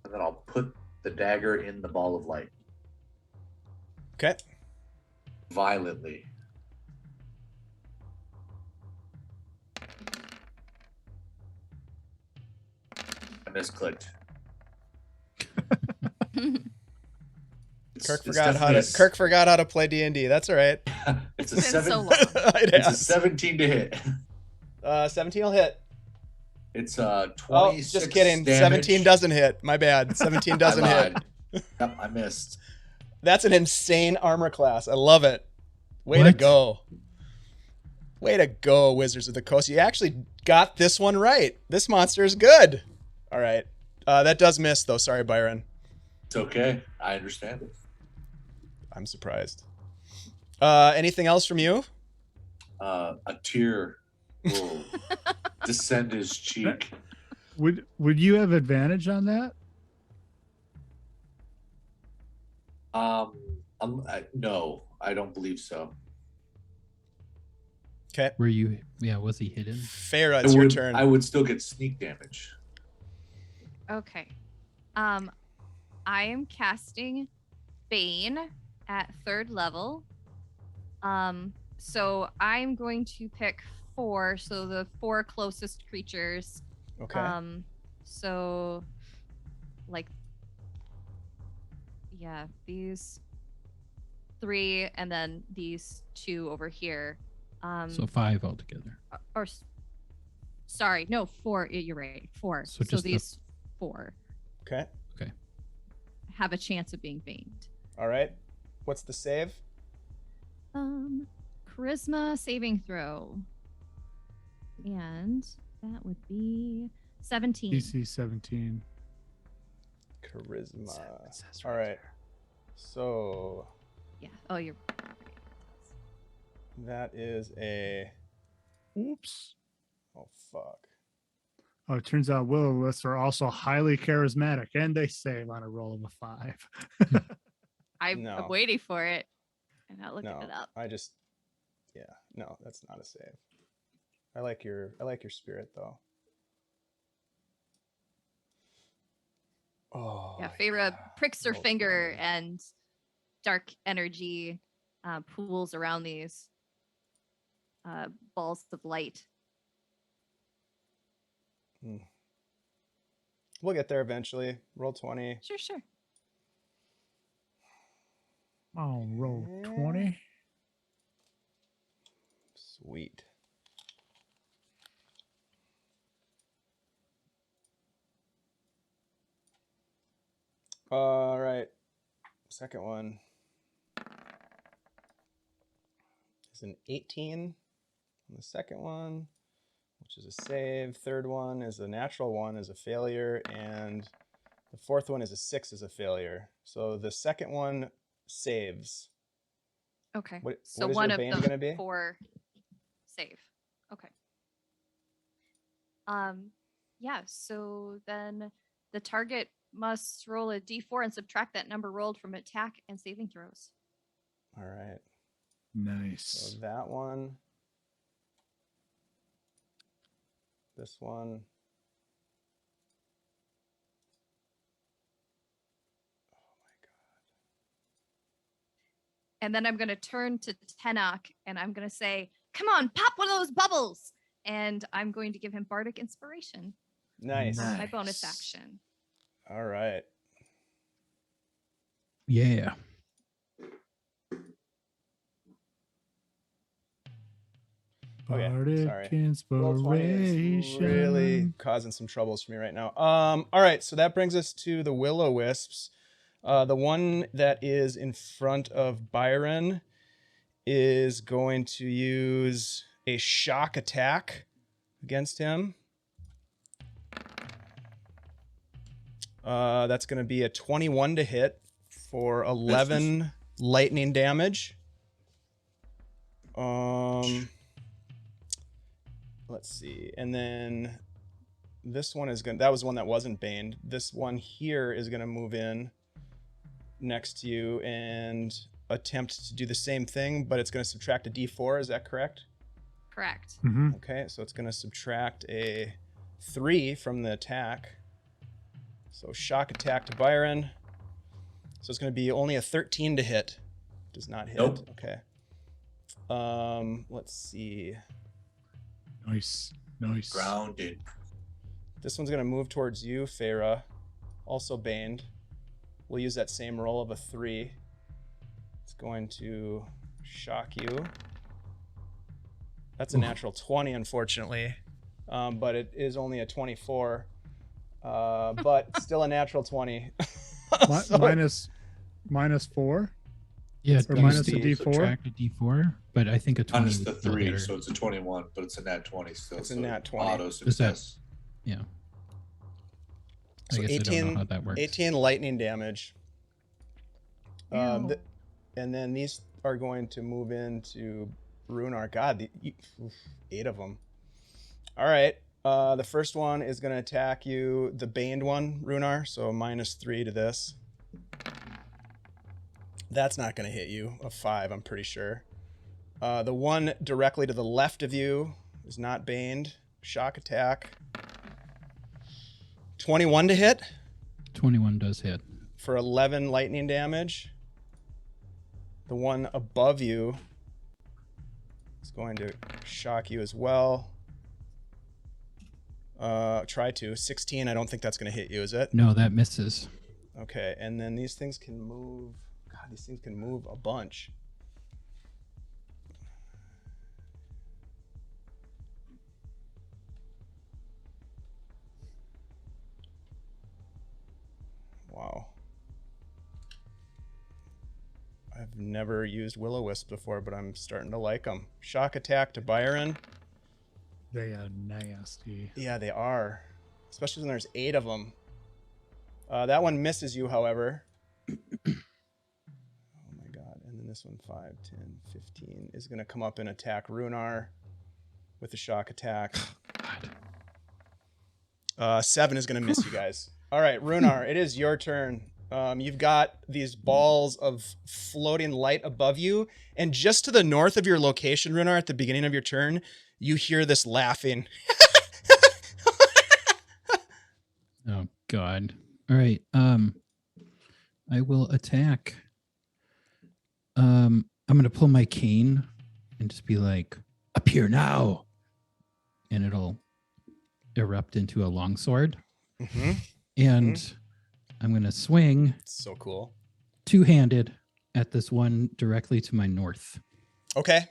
Speaker 2: and then I'll put the dagger in the ball of light
Speaker 1: Okay.
Speaker 2: violently. I misclicked.
Speaker 1: Kirk forgot how to play D&D. That's all right.
Speaker 2: It's a
Speaker 3: It's been
Speaker 2: seven.
Speaker 3: so long.
Speaker 1: I'd
Speaker 2: It's a
Speaker 1: ask.
Speaker 2: 17 to hit.
Speaker 1: 17 will hit.
Speaker 2: It's 26.
Speaker 1: Oh, just kidding.
Speaker 2: Damage.
Speaker 1: 17 doesn't hit. My bad. 17 doesn't
Speaker 2: I
Speaker 1: hit.
Speaker 2: lied. Yep, I missed.
Speaker 1: That's an insane armor class. I love it. Way to
Speaker 4: What?
Speaker 1: go. Way to go, Wizards of the Coast. You actually got this one right. This monster is good. All right. That does miss, though. Sorry, Byron.
Speaker 2: It's okay. I understand it.
Speaker 1: I'm surprised. Anything else from you?
Speaker 2: A tear will descend his cheek.
Speaker 5: Would you have advantage on that?
Speaker 2: No, I don't believe so.
Speaker 1: Okay.
Speaker 4: Were you? Yeah. Was he hidden?
Speaker 1: Farah, it's your turn.
Speaker 2: I would still get sneak damage.
Speaker 3: Okay. I am casting Bane at 3rd level. So I'm going to pick 4, so the 4 closest creatures.
Speaker 1: Okay.
Speaker 3: So like yeah, these 3 and then these 2 over here.
Speaker 4: So 5 altogether.
Speaker 3: Sorry, no, 4. You're right. 4.
Speaker 4: So
Speaker 3: So
Speaker 4: just the-
Speaker 3: these 4
Speaker 1: Okay.
Speaker 3: have a chance of being baned.
Speaker 1: All right. What's the save?
Speaker 3: Charisma saving throw. And that would be 17.
Speaker 5: DC 17.
Speaker 1: Charisma. All right. So
Speaker 3: Yeah. Oh, you're
Speaker 1: that is a.
Speaker 5: Oops.
Speaker 1: Oh, fuck.
Speaker 5: Oh, it turns out Willow Wisps are also highly charismatic, and they save on a roll of a 5.
Speaker 3: I'm
Speaker 1: No.
Speaker 3: waiting for it. I'm not looking
Speaker 1: No,
Speaker 3: it up.
Speaker 1: I just. Yeah. No, that's not a save. I like your spirit though. Oh.
Speaker 3: Yeah, Feyre pricks her
Speaker 1: Oh,
Speaker 3: finger
Speaker 1: funny.
Speaker 3: and dark energy pools around these balls of light.
Speaker 1: We'll get there eventually. Roll 20.
Speaker 3: Sure.
Speaker 5: Oh, roll 20.
Speaker 1: Sweet. All right. Second one is an 18 on the second one, which is a save. Third one is a natural one, is a failure, and the fourth one is a 6 as a failure. So the second one saves.
Speaker 3: Okay.
Speaker 1: What
Speaker 3: So
Speaker 1: is
Speaker 3: one
Speaker 1: your
Speaker 3: of
Speaker 1: bane
Speaker 3: the
Speaker 1: gonna be?
Speaker 3: 4 save. Okay. Yeah, so then the target must roll a d4 and subtract that number rolled from attack and saving throws.
Speaker 1: All right.
Speaker 5: Nice.
Speaker 1: So that one. This one. Oh my god.
Speaker 3: And then I'm going to turn to Tenoch and I'm going to say, come on, pop one of those bubbles. And I'm going to give him Bardic Inspiration.
Speaker 1: Nice.
Speaker 3: As my bonus action.
Speaker 1: All right.
Speaker 4: Yeah.
Speaker 1: Okay,
Speaker 5: Bardic
Speaker 1: sorry. Roll 20 is
Speaker 5: Inspiration.
Speaker 1: really causing some troubles for me right now. All right, so that brings us to the Willow Wisps. The one that is in front of Byron is going to use a shock attack against him. That's going to be a 21 to hit for 11 lightning damage. Let's see. And then this one is going to, that was one that wasn't baned. This one here is going to move in next to you and attempt to do the same thing, but it's going to subtract a d4. Is that correct?
Speaker 3: Correct.
Speaker 5: Mm-hmm.
Speaker 1: Okay, so it's going to subtract a 3 from the attack. So shock attack to Byron. So it's going to be only a 13 to hit. Does not hit.
Speaker 2: Nope.
Speaker 1: Okay. Let's see.
Speaker 5: Nice.
Speaker 2: Grounded.
Speaker 1: This one's going to move towards you, Feyre. Also baned. We'll use that same roll of a 3. It's going to shock you. That's a natural 20, unfortunately. But it is only a 24. But still a natural 20. So-
Speaker 5: minus 4.
Speaker 4: Yeah,
Speaker 5: Or
Speaker 4: you
Speaker 5: minus
Speaker 4: still
Speaker 5: a D4?
Speaker 4: subtract a D4, but I think a 20
Speaker 2: Minus
Speaker 4: would
Speaker 2: the
Speaker 4: still
Speaker 2: 3,
Speaker 4: hit her.
Speaker 2: so it's a 21, but it's a nat 20 still.
Speaker 1: It's a
Speaker 2: so
Speaker 1: nat 20.
Speaker 2: Auto
Speaker 4: Is that-
Speaker 2: success.
Speaker 4: Yeah.
Speaker 1: So
Speaker 4: I guess I don't know how that works.
Speaker 1: 18 lightning damage.
Speaker 3: Ew.
Speaker 1: And then these are going to move into Rhunar. God, 8 of them. All right. The first one is going to attack you, the baned one, Rhunar. So -3 to this. That's not going to hit you. A 5, I'm pretty sure. The one directly to the left of you is not baned. Shock attack. 21 to hit
Speaker 4: 21 does hit.
Speaker 1: for 11 lightning damage. The one above you is going to shock you as well. Try to. 16, I don't think that's going to hit you, is it?
Speaker 4: No, that misses.
Speaker 1: Okay, and then these things can move. God, these things can move a bunch. Wow. I've never used Willow Wisp before, but I'm starting to like them. Shock attack to Byron.
Speaker 5: They are nasty.
Speaker 1: Yeah, they are. Especially when there's 8 of them. That one misses you, however. Oh my god. And then this one, 5, 10, 15, is going to come up and attack Rhunar with a shock attack. 7 is going to miss you guys. All right, Rhunar, it is your turn. You've got these balls of floating light above you, and just to the north of your location, Rhunar, at the beginning of your turn, you hear this laughing.
Speaker 4: Oh God. All right. I will attack. I'm gonna pull my cane and just be like, appear now. And it'll erupt into a longsword.
Speaker 1: Mm-hmm.
Speaker 4: And I'm gonna swing
Speaker 1: So cool.
Speaker 4: two-handed at this one directly to my north.
Speaker 1: Okay.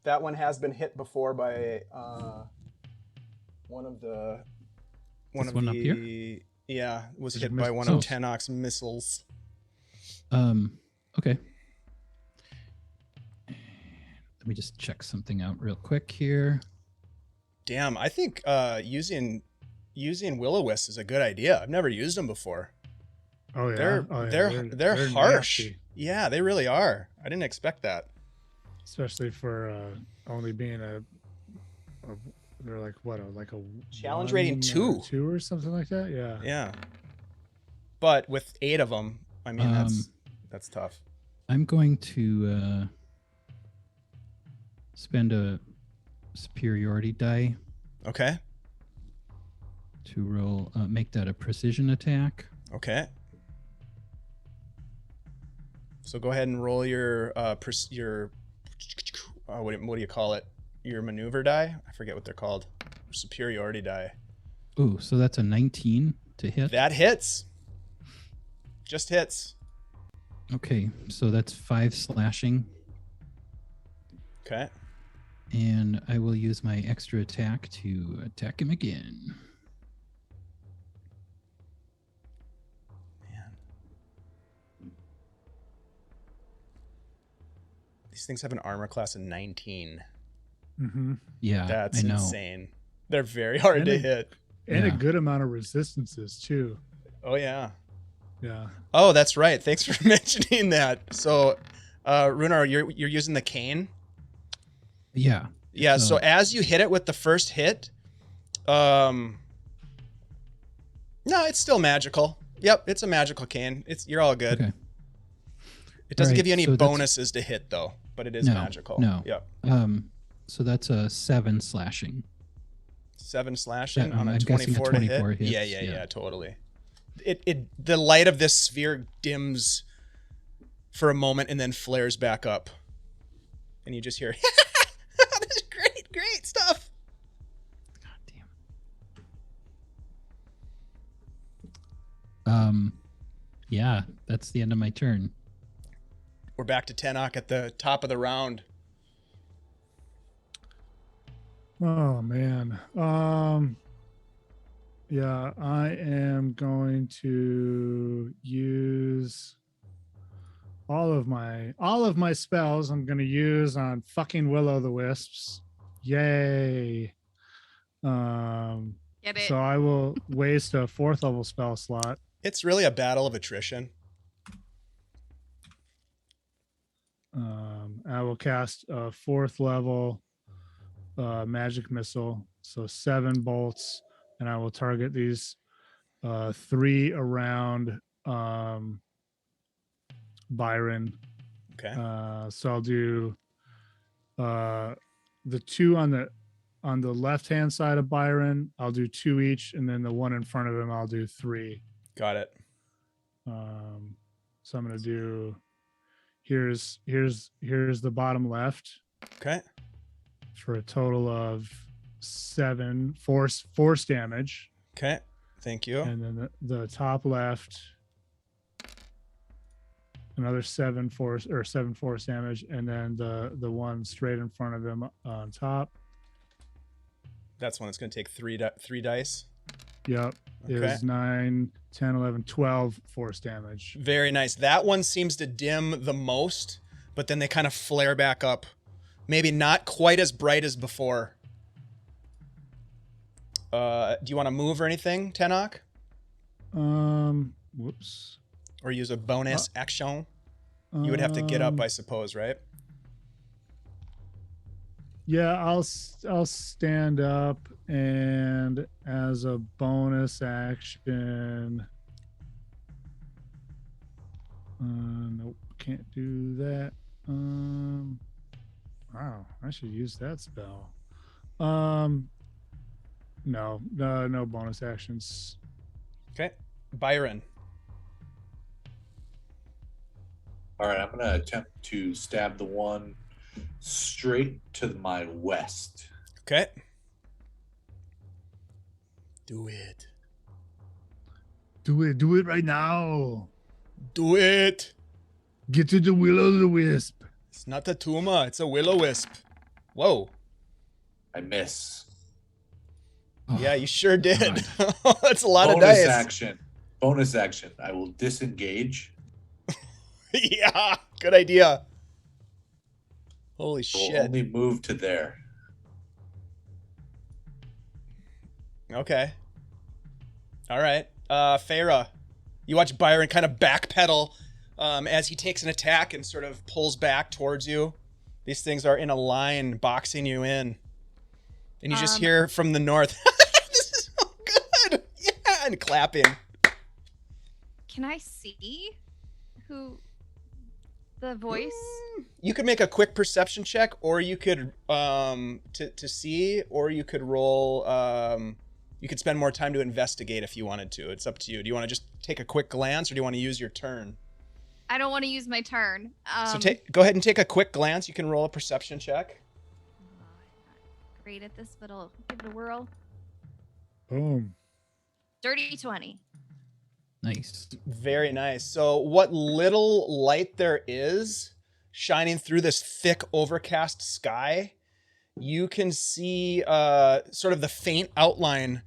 Speaker 1: That one has been hit before by one of the
Speaker 4: This one up here?
Speaker 1: Yeah, was
Speaker 5: Did
Speaker 1: hit
Speaker 5: you
Speaker 1: by
Speaker 5: miss-
Speaker 1: one
Speaker 4: Oh.
Speaker 1: of Tenoch's missiles.
Speaker 4: Okay. Let me just check something out real quick here.
Speaker 1: Damn, I think using Willow Wisps is a good idea. I've never used them before.
Speaker 5: Oh yeah.
Speaker 1: They're
Speaker 5: Oh, yeah.
Speaker 1: they're harsh.
Speaker 5: nasty.
Speaker 1: Yeah, they really are. I didn't expect that.
Speaker 5: Especially for only being they're like what, like a
Speaker 1: Challenge
Speaker 5: 1
Speaker 1: rating
Speaker 5: or
Speaker 1: 2.
Speaker 5: 2 or something like that. Yeah.
Speaker 1: Yeah. But with 8 of them, I mean that's tough.
Speaker 4: I'm going to spend a superiority die
Speaker 1: Okay.
Speaker 4: to roll, make that a precision attack.
Speaker 1: Okay. So go ahead and roll your what do you call it? Your maneuver die? I forget what they're called. Superiority die.
Speaker 4: Ooh, so that's a 19 to hit.
Speaker 1: That hits. Just hits.
Speaker 4: Okay, so that's 5 slashing.
Speaker 1: Okay.
Speaker 4: And I will use my extra attack to attack him again.
Speaker 1: Man. These things have an armor class of 19.
Speaker 5: Mm-hmm.
Speaker 4: Yeah,
Speaker 1: That's
Speaker 4: I know.
Speaker 1: insane. They're very hard to hit.
Speaker 5: And a
Speaker 4: Yeah.
Speaker 5: good amount of resistances too.
Speaker 1: Oh, yeah.
Speaker 5: Yeah.
Speaker 1: Oh, that's right. Thanks for mentioning that. So, Rhunar, you're using the cane?
Speaker 4: Yeah.
Speaker 1: Yeah,
Speaker 4: So-
Speaker 1: so as you hit it with the first hit, no, it's still magical. Yep, it's a magical cane. You're all good.
Speaker 4: Okay.
Speaker 1: It doesn't
Speaker 4: Alright,
Speaker 1: give you any
Speaker 4: so that's-
Speaker 1: bonuses to hit though, but it is
Speaker 4: No,
Speaker 1: magical.
Speaker 4: no.
Speaker 1: Yep.
Speaker 4: So that's a 7 slashing.
Speaker 1: 7 slashing on a
Speaker 4: I'm guessing a
Speaker 1: 24 to
Speaker 4: 24
Speaker 1: hit.
Speaker 4: hits,
Speaker 1: Yeah, totally. The light of this sphere dims for a moment and then flares back up. And you just hear this is great stuff.
Speaker 4: God damn. Yeah, that's the end of my turn.
Speaker 1: We're back to Tenoch at the top of the round.
Speaker 5: Oh man. Yeah, I am going to use all of my spells I'm going to use on fucking Willow the Wisps. Yay.
Speaker 3: Get it?
Speaker 5: So I will waste a 4th level spell slot.
Speaker 1: It's really a battle of attrition.
Speaker 5: I will cast a 4th level magic missile, so 7 bolts, and I will target these 3 around Byron.
Speaker 1: Okay.
Speaker 5: So I'll do the 2 on the left hand side of Byron. I'll do 2 each, and then the one in front of him I'll do 3.
Speaker 1: Got it.
Speaker 5: So I'm gonna do here's the bottom left
Speaker 1: Okay.
Speaker 5: for a total of 7 force damage,
Speaker 1: Okay. Thank you.
Speaker 5: and then the top left another 7 force damage, and then the one straight in front of him on top.
Speaker 1: That's one that's going to take three dice.
Speaker 5: Yep.
Speaker 1: Okay.
Speaker 5: Is 9, 10, 11, 12 force damage.
Speaker 1: Very nice. That one seems to dim the most, but then they kind of flare back up. Maybe not quite as bright as before. Do you want to move or anything, Tenoch?
Speaker 5: Whoops.
Speaker 1: Or use a bonus action? You would have to get up, I suppose, right?
Speaker 5: Yeah, I'll stand up, and as a bonus action, nope, can't do that. Wow, I should use that spell. No bonus actions.
Speaker 1: Okay. Byron.
Speaker 2: All right, I'm gonna attempt to stab the one straight to my west.
Speaker 1: Okay. Do it.
Speaker 5: Do it right now.
Speaker 1: Do it.
Speaker 5: Get to the Willow the Wisp.
Speaker 1: It's not a Tuma, it's a Willow Wisp. Whoa.
Speaker 2: I miss.
Speaker 4: Oh,
Speaker 1: Yeah, you sure did.
Speaker 4: God.
Speaker 1: That's a lot of
Speaker 2: Bonus
Speaker 1: dice.
Speaker 2: action. Bonus action. I will disengage.
Speaker 1: Yeah, good idea. Holy
Speaker 2: Will
Speaker 1: shit.
Speaker 2: only move to there.
Speaker 1: Okay. All right. Farah, you watch Byron kind of backpedal as he takes an attack and sort of pulls back towards you. These things are in a line boxing you in. And you just hear from the north, this is so good. Yeah, and clapping.
Speaker 3: Can I see who the voice?
Speaker 1: You could make a quick perception check, or you could to see, or you could roll you could spend more time to investigate if you wanted to. It's up to you. Do you want to just take a quick glance, or do you want to use your turn?
Speaker 3: I don't want to use my turn.
Speaker 1: So go ahead and take a quick glance. You can roll a perception check.
Speaker 3: Not great at this, but I'll give it a whirl.
Speaker 5: Boom.
Speaker 3: Dirty 20.
Speaker 4: Nice.
Speaker 1: Very nice. So what little light there is shining through this thick overcast sky, you can see sort of the faint outline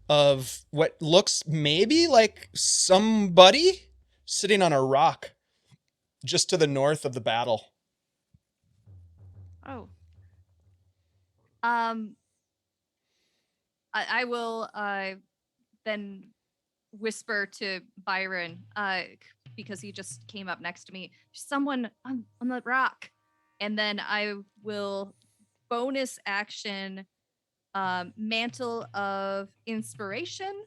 Speaker 1: of what looks maybe like somebody sitting on a rock just to the north of the battle.
Speaker 3: Oh. I will then whisper to Byron because he just came up next to me. There's someone on the rock. And then I will bonus action Mantle of Inspiration.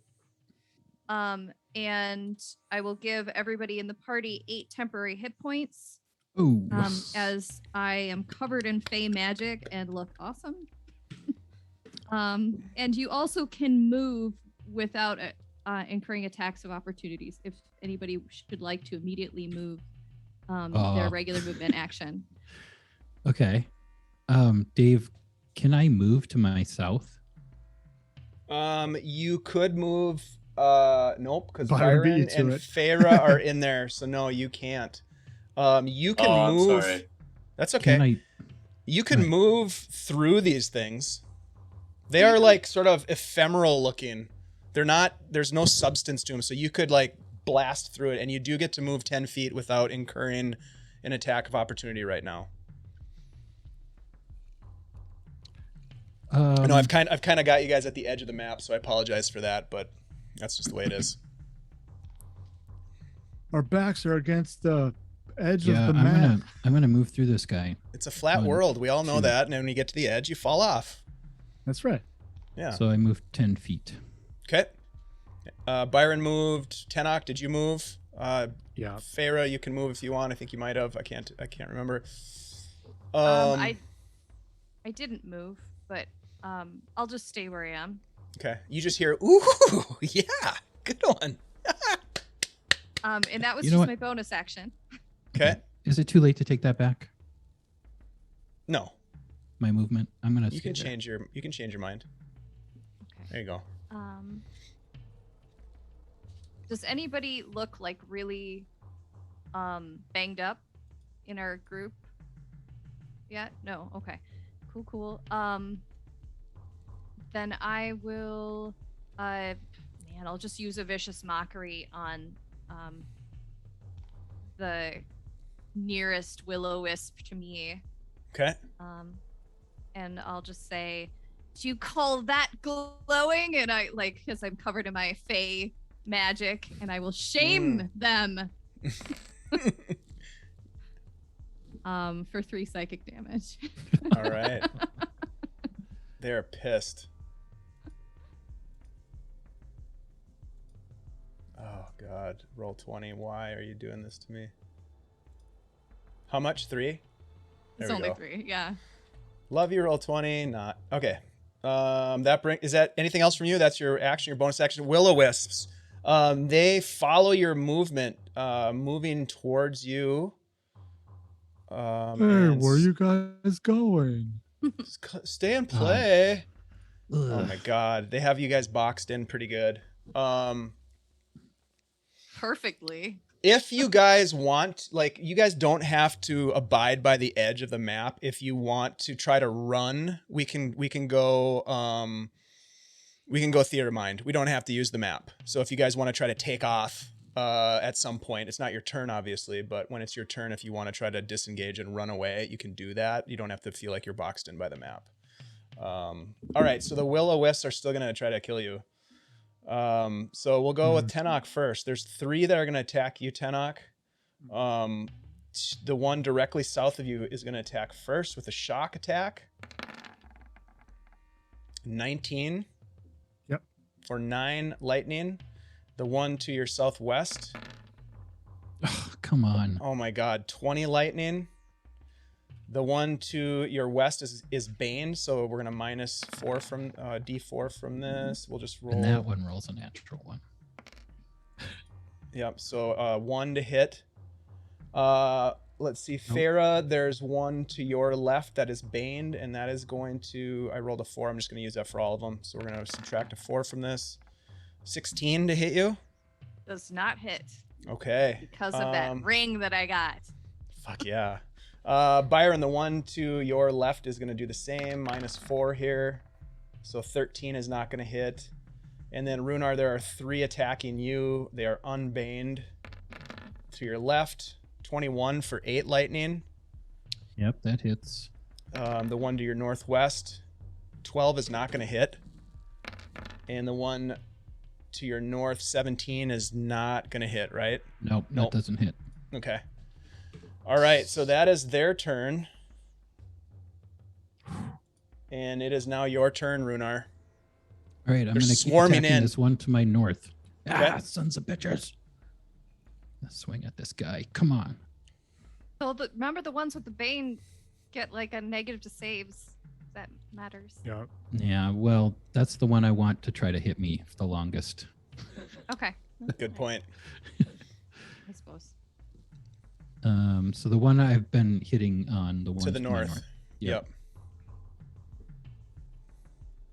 Speaker 3: And I will give everybody in the party 8 temporary hit points.
Speaker 4: Ooh.
Speaker 3: As I am covered in fey magic and look awesome. And you also can move without incurring attacks of opportunities if anybody should like to immediately move their regular movement action.
Speaker 4: Okay. Dave, can I move to my south?
Speaker 1: You could move. Nope, because
Speaker 5: Byron beat you
Speaker 1: Byron
Speaker 5: to
Speaker 1: and
Speaker 5: it.
Speaker 1: Feyre are in there, so no, you can't. You can
Speaker 6: I'm
Speaker 1: move.
Speaker 6: sorry.
Speaker 1: That's okay.
Speaker 4: Can I?
Speaker 1: You can
Speaker 4: Right.
Speaker 1: move through these things. They are like sort of ephemeral looking. They're not, there's no substance to them. So you could like blast through it, and you do get to move 10 feet without incurring an attack of opportunity right now. I know I've kind of got you guys at the edge of the map, so I apologize for that, but that's just the way it is.
Speaker 5: Our backs are against the edge
Speaker 4: Yeah,
Speaker 5: of the map.
Speaker 4: I'm gonna move through this guy.
Speaker 1: It's a flat
Speaker 4: 1,
Speaker 1: world. We all know
Speaker 4: 2.
Speaker 1: that. And then when you get to the edge, you fall off.
Speaker 5: That's right.
Speaker 1: Yeah.
Speaker 4: So I moved 10 feet.
Speaker 1: Okay. Byron moved. Tenoch, did you move?
Speaker 5: Yeah.
Speaker 1: Feyre, you can move if you want. I think you might have. I can't remember.
Speaker 3: I didn't move, but I'll just stay where I am.
Speaker 1: Okay. You just hear, ooh, yeah, good one.
Speaker 3: And that was
Speaker 4: You know
Speaker 3: just
Speaker 4: what?
Speaker 3: my bonus action.
Speaker 1: Okay.
Speaker 4: Is it too late to take that back?
Speaker 1: No,
Speaker 4: My movement. I'm gonna.
Speaker 1: you
Speaker 4: stay
Speaker 1: can
Speaker 4: there.
Speaker 1: change your mind.
Speaker 3: Okay.
Speaker 1: There you go.
Speaker 3: Does anybody look like really banged up in our group yet? No. Okay. Cool. Then I will I'll just use a vicious mockery on the nearest Willow Wisp to me.
Speaker 1: Okay.
Speaker 3: And I'll just say, "Do you call that glowing?" And I because I'm covered in my fey magic, and I will shame them. For 3 psychic damage.
Speaker 1: All right. They're pissed. Oh God. Roll 20. Why are you doing this to me? How much? 3?
Speaker 3: It's
Speaker 1: There we
Speaker 3: only
Speaker 1: go.
Speaker 3: 3, yeah.
Speaker 1: Love you. Roll 20. Not okay. Is that anything else from you? That's your action, your bonus action. Willow Wisps. They follow your movement, moving towards you.
Speaker 5: Hey,
Speaker 1: And
Speaker 5: where are you guys going?
Speaker 1: stay and play. Oh
Speaker 4: Ugh.
Speaker 1: my God, they have you guys boxed in pretty good.
Speaker 3: Perfectly.
Speaker 1: If you guys want, like, you guys don't have to abide by the edge of the map. If you want to try to run, we can go theater mind. We don't have to use the map. So if you guys want to try to take off at some point, it's not your turn obviously, but when it's your turn, if you want to try to disengage and run away, you can do that. You don't have to feel like you're boxed in by the map. All right, so the Willow Wisps are still gonna try to kill you. So we'll go with Tenoch first. There's 3 that are gonna attack you, Tenoch. The one directly south of you is gonna attack first with a shock attack. 19.
Speaker 5: Yep.
Speaker 1: For 9 lightning. The one to your southwest.
Speaker 4: Ugh, come on.
Speaker 1: Oh my God, 20 lightning. The one to your west is Bane, so we're gonna -4 from D4 from this. We'll just roll.
Speaker 4: And that one rolls a natural one.
Speaker 1: Yep. So 1 to hit. Let's see,
Speaker 4: Nope.
Speaker 1: Farah, there's one to your left that is baned, and that is going to, I rolled a 4. I'm just going to use that for all of them. So we're going to subtract a 4 from this. 16 to hit you.
Speaker 3: Does not hit
Speaker 1: Okay.
Speaker 3: because of that ring that I got.
Speaker 1: Fuck yeah. Byron, the one to your left is going to do the same, -4 here. So 13 is not going to hit. And then Rhunar, there are 3 attacking you. They are unbaned. To your left, 21 for 8 lightning.
Speaker 4: Yep, that hits.
Speaker 1: The one to your northwest, 12 is not going to hit. And the one to your north, 17 is not going to hit, right?
Speaker 4: Nope,
Speaker 1: Nope.
Speaker 4: that doesn't hit.
Speaker 1: Okay. All right, so that is their turn. And it is now your turn, Rhunar.
Speaker 4: All right, I'm
Speaker 1: They're
Speaker 4: going to keep
Speaker 1: swarming
Speaker 4: attacking
Speaker 1: in.
Speaker 4: this one to my north.
Speaker 1: Okay.
Speaker 4: Ah, sons of bitches. Let's swing at this guy. Come on.
Speaker 3: So remember the ones with the bane get like a negative to saves. That matters.
Speaker 5: Yeah.
Speaker 4: Yeah, well, that's the one I want to try to hit me the longest.
Speaker 3: Okay.
Speaker 1: Good point.
Speaker 3: I suppose.
Speaker 4: So the one I've been hitting on, the one
Speaker 1: To the
Speaker 4: my
Speaker 1: north. Yep.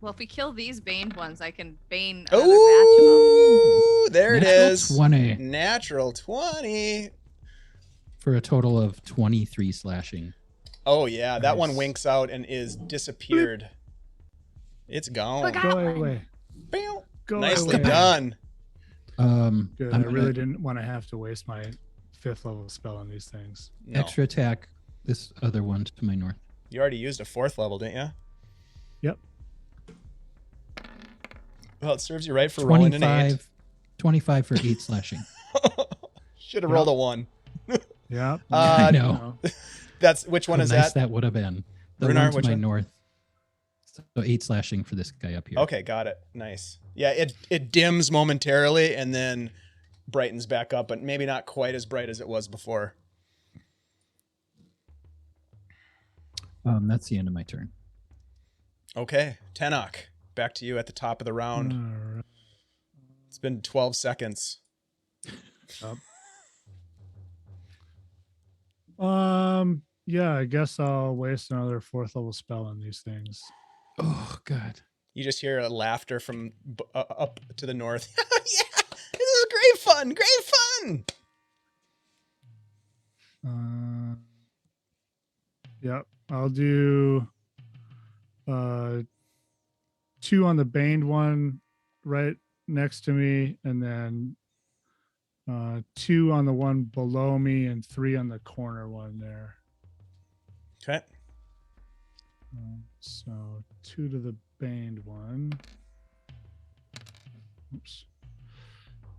Speaker 3: Well, if we kill these baned ones, I can bane another batch of them.
Speaker 1: Ooh, there it
Speaker 4: Natural
Speaker 1: is.
Speaker 4: 20
Speaker 1: Natural 20.
Speaker 4: for a total of 23 slashing.
Speaker 1: Oh, yeah. That one
Speaker 5: Nice.
Speaker 1: winks out and is disappeared. It's gone.
Speaker 3: Look out.
Speaker 5: Go away.
Speaker 1: Bow.
Speaker 5: Go
Speaker 1: Nicely
Speaker 5: away.
Speaker 1: done.
Speaker 5: Good.
Speaker 4: I'm
Speaker 5: I really
Speaker 4: gonna
Speaker 5: didn't want to have to waste my 5th level spell on these things.
Speaker 1: No.
Speaker 4: extra attack this other one to my north.
Speaker 1: You already used a 4th level, didn't you?
Speaker 5: Yep.
Speaker 1: Well, it serves you right for rolling an 8.
Speaker 4: 25 for 8 slashing.
Speaker 1: Should have rolled a 1.
Speaker 5: Yep.
Speaker 4: I know.
Speaker 5: No.
Speaker 1: That's which one
Speaker 4: How
Speaker 1: is
Speaker 4: nice
Speaker 1: that?
Speaker 4: that would have been. The
Speaker 1: Rhunar,
Speaker 4: one to
Speaker 1: which
Speaker 4: my
Speaker 1: one?
Speaker 4: north. So 8 slashing for this guy up here.
Speaker 1: Okay, got it. Nice. Yeah, it dims momentarily and then brightens back up, but maybe not quite as bright as it was before.
Speaker 4: That's the end of my turn.
Speaker 1: Okay, Tenoch, back to you at the top of the round.
Speaker 5: All right.
Speaker 1: It's been 12 seconds.
Speaker 5: Yeah, I guess I'll waste another 4th level spell on these things.
Speaker 4: Oh, God.
Speaker 1: You just hear a laughter from up to the north. Yeah, this is great fun. Great fun.
Speaker 5: Yep, I'll do 2 on the baned one right next to me, and then 2 on the one below me, and 3 on the corner one there.
Speaker 1: Okay.
Speaker 5: So 2 to the baned one. Oops.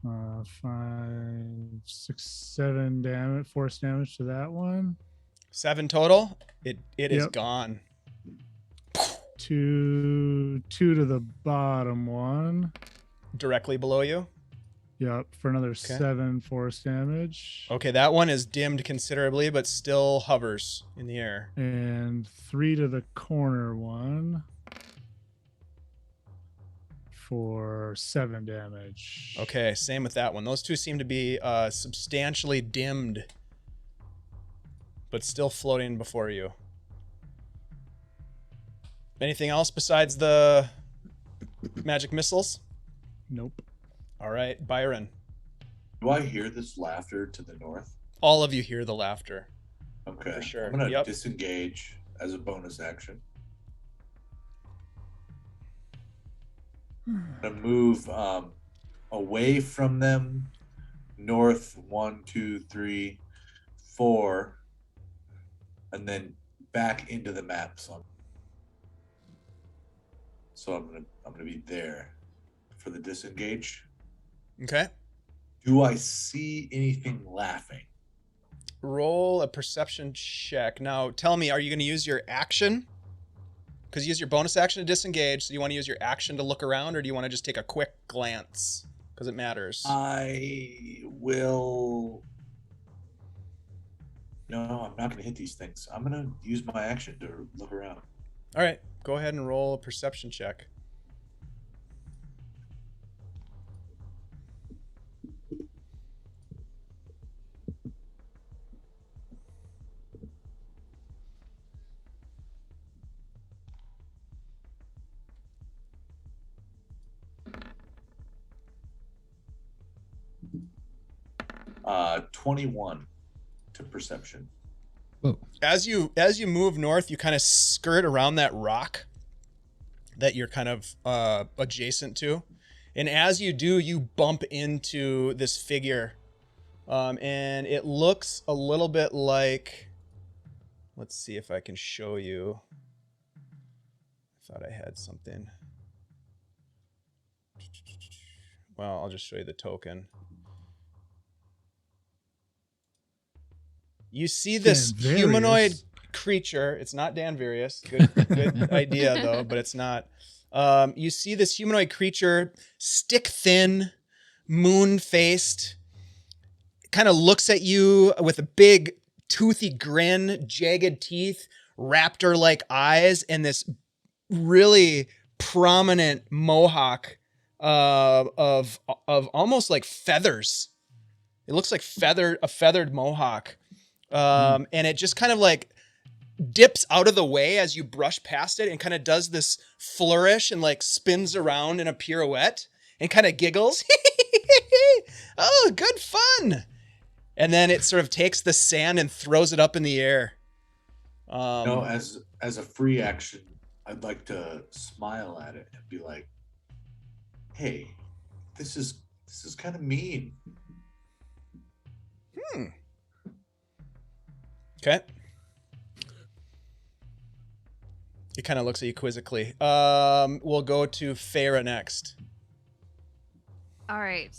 Speaker 5: 5, 6, 7 damage, force damage to that one.
Speaker 1: 7 total. It is
Speaker 5: Yep.
Speaker 1: gone.
Speaker 5: 2 to the bottom one.
Speaker 1: Directly below you.
Speaker 5: Yep, for another 7 force damage.
Speaker 1: Okay, that one is dimmed considerably, but still hovers in the air.
Speaker 5: And 3 to the corner one for 7 damage.
Speaker 1: Okay, same with that one. Those two seem to be substantially dimmed, but still floating before you. Anything else besides the magic missiles?
Speaker 5: Nope.
Speaker 1: All right, Byron.
Speaker 2: Do I hear this laughter to the north?
Speaker 1: All of you hear the laughter.
Speaker 2: Okay.
Speaker 1: For sure.
Speaker 2: I'm gonna
Speaker 1: Yep.
Speaker 2: disengage as a bonus action. I'm gonna move away from them, north 1, 2, 3, 4, and then back into the map some. So I'm gonna be there for the disengage.
Speaker 1: Okay.
Speaker 2: Do I see anything laughing?
Speaker 1: Roll a perception check. Now, tell me, are you going to use your action? Because you use your bonus action to disengage, so you want to use your action to look around, or do you want to just take a quick glance? Because it matters.
Speaker 2: I will. No, I'm not going to hit these things. I'm going to use my action to look around.
Speaker 1: All right, go ahead and roll a perception check.
Speaker 2: 21 to perception.
Speaker 4: Whoa.
Speaker 1: As you move north, you kind of skirt around that rock that you're kind of adjacent to, and as you do, you bump into this figure, and it looks a little bit like. Let's see if I can show you. I thought I had something. Well, I'll just show you the token. You see this
Speaker 5: Danvarius.
Speaker 1: humanoid creature. It's not Danvarius. Good idea, though, but it's not. You see this humanoid creature, stick-thin, moon-faced, kind of looks at you with a big, toothy grin, jagged teeth, raptor-like eyes, and this really prominent mohawk of almost like feathers. It looks like a feathered mohawk. And it just kind of like dips out of the way as you brush past it and kind of does this flourish and like spins around in a pirouette and kind of giggles. Oh, good fun. And then it sort of takes the sand and throws it up in the air.
Speaker 2: As a free action, I'd like to smile at it and be like, "Hey, this is kind of mean."
Speaker 1: Okay. It kind of looks at you quizzically. We'll go to Farah next.
Speaker 3: All right.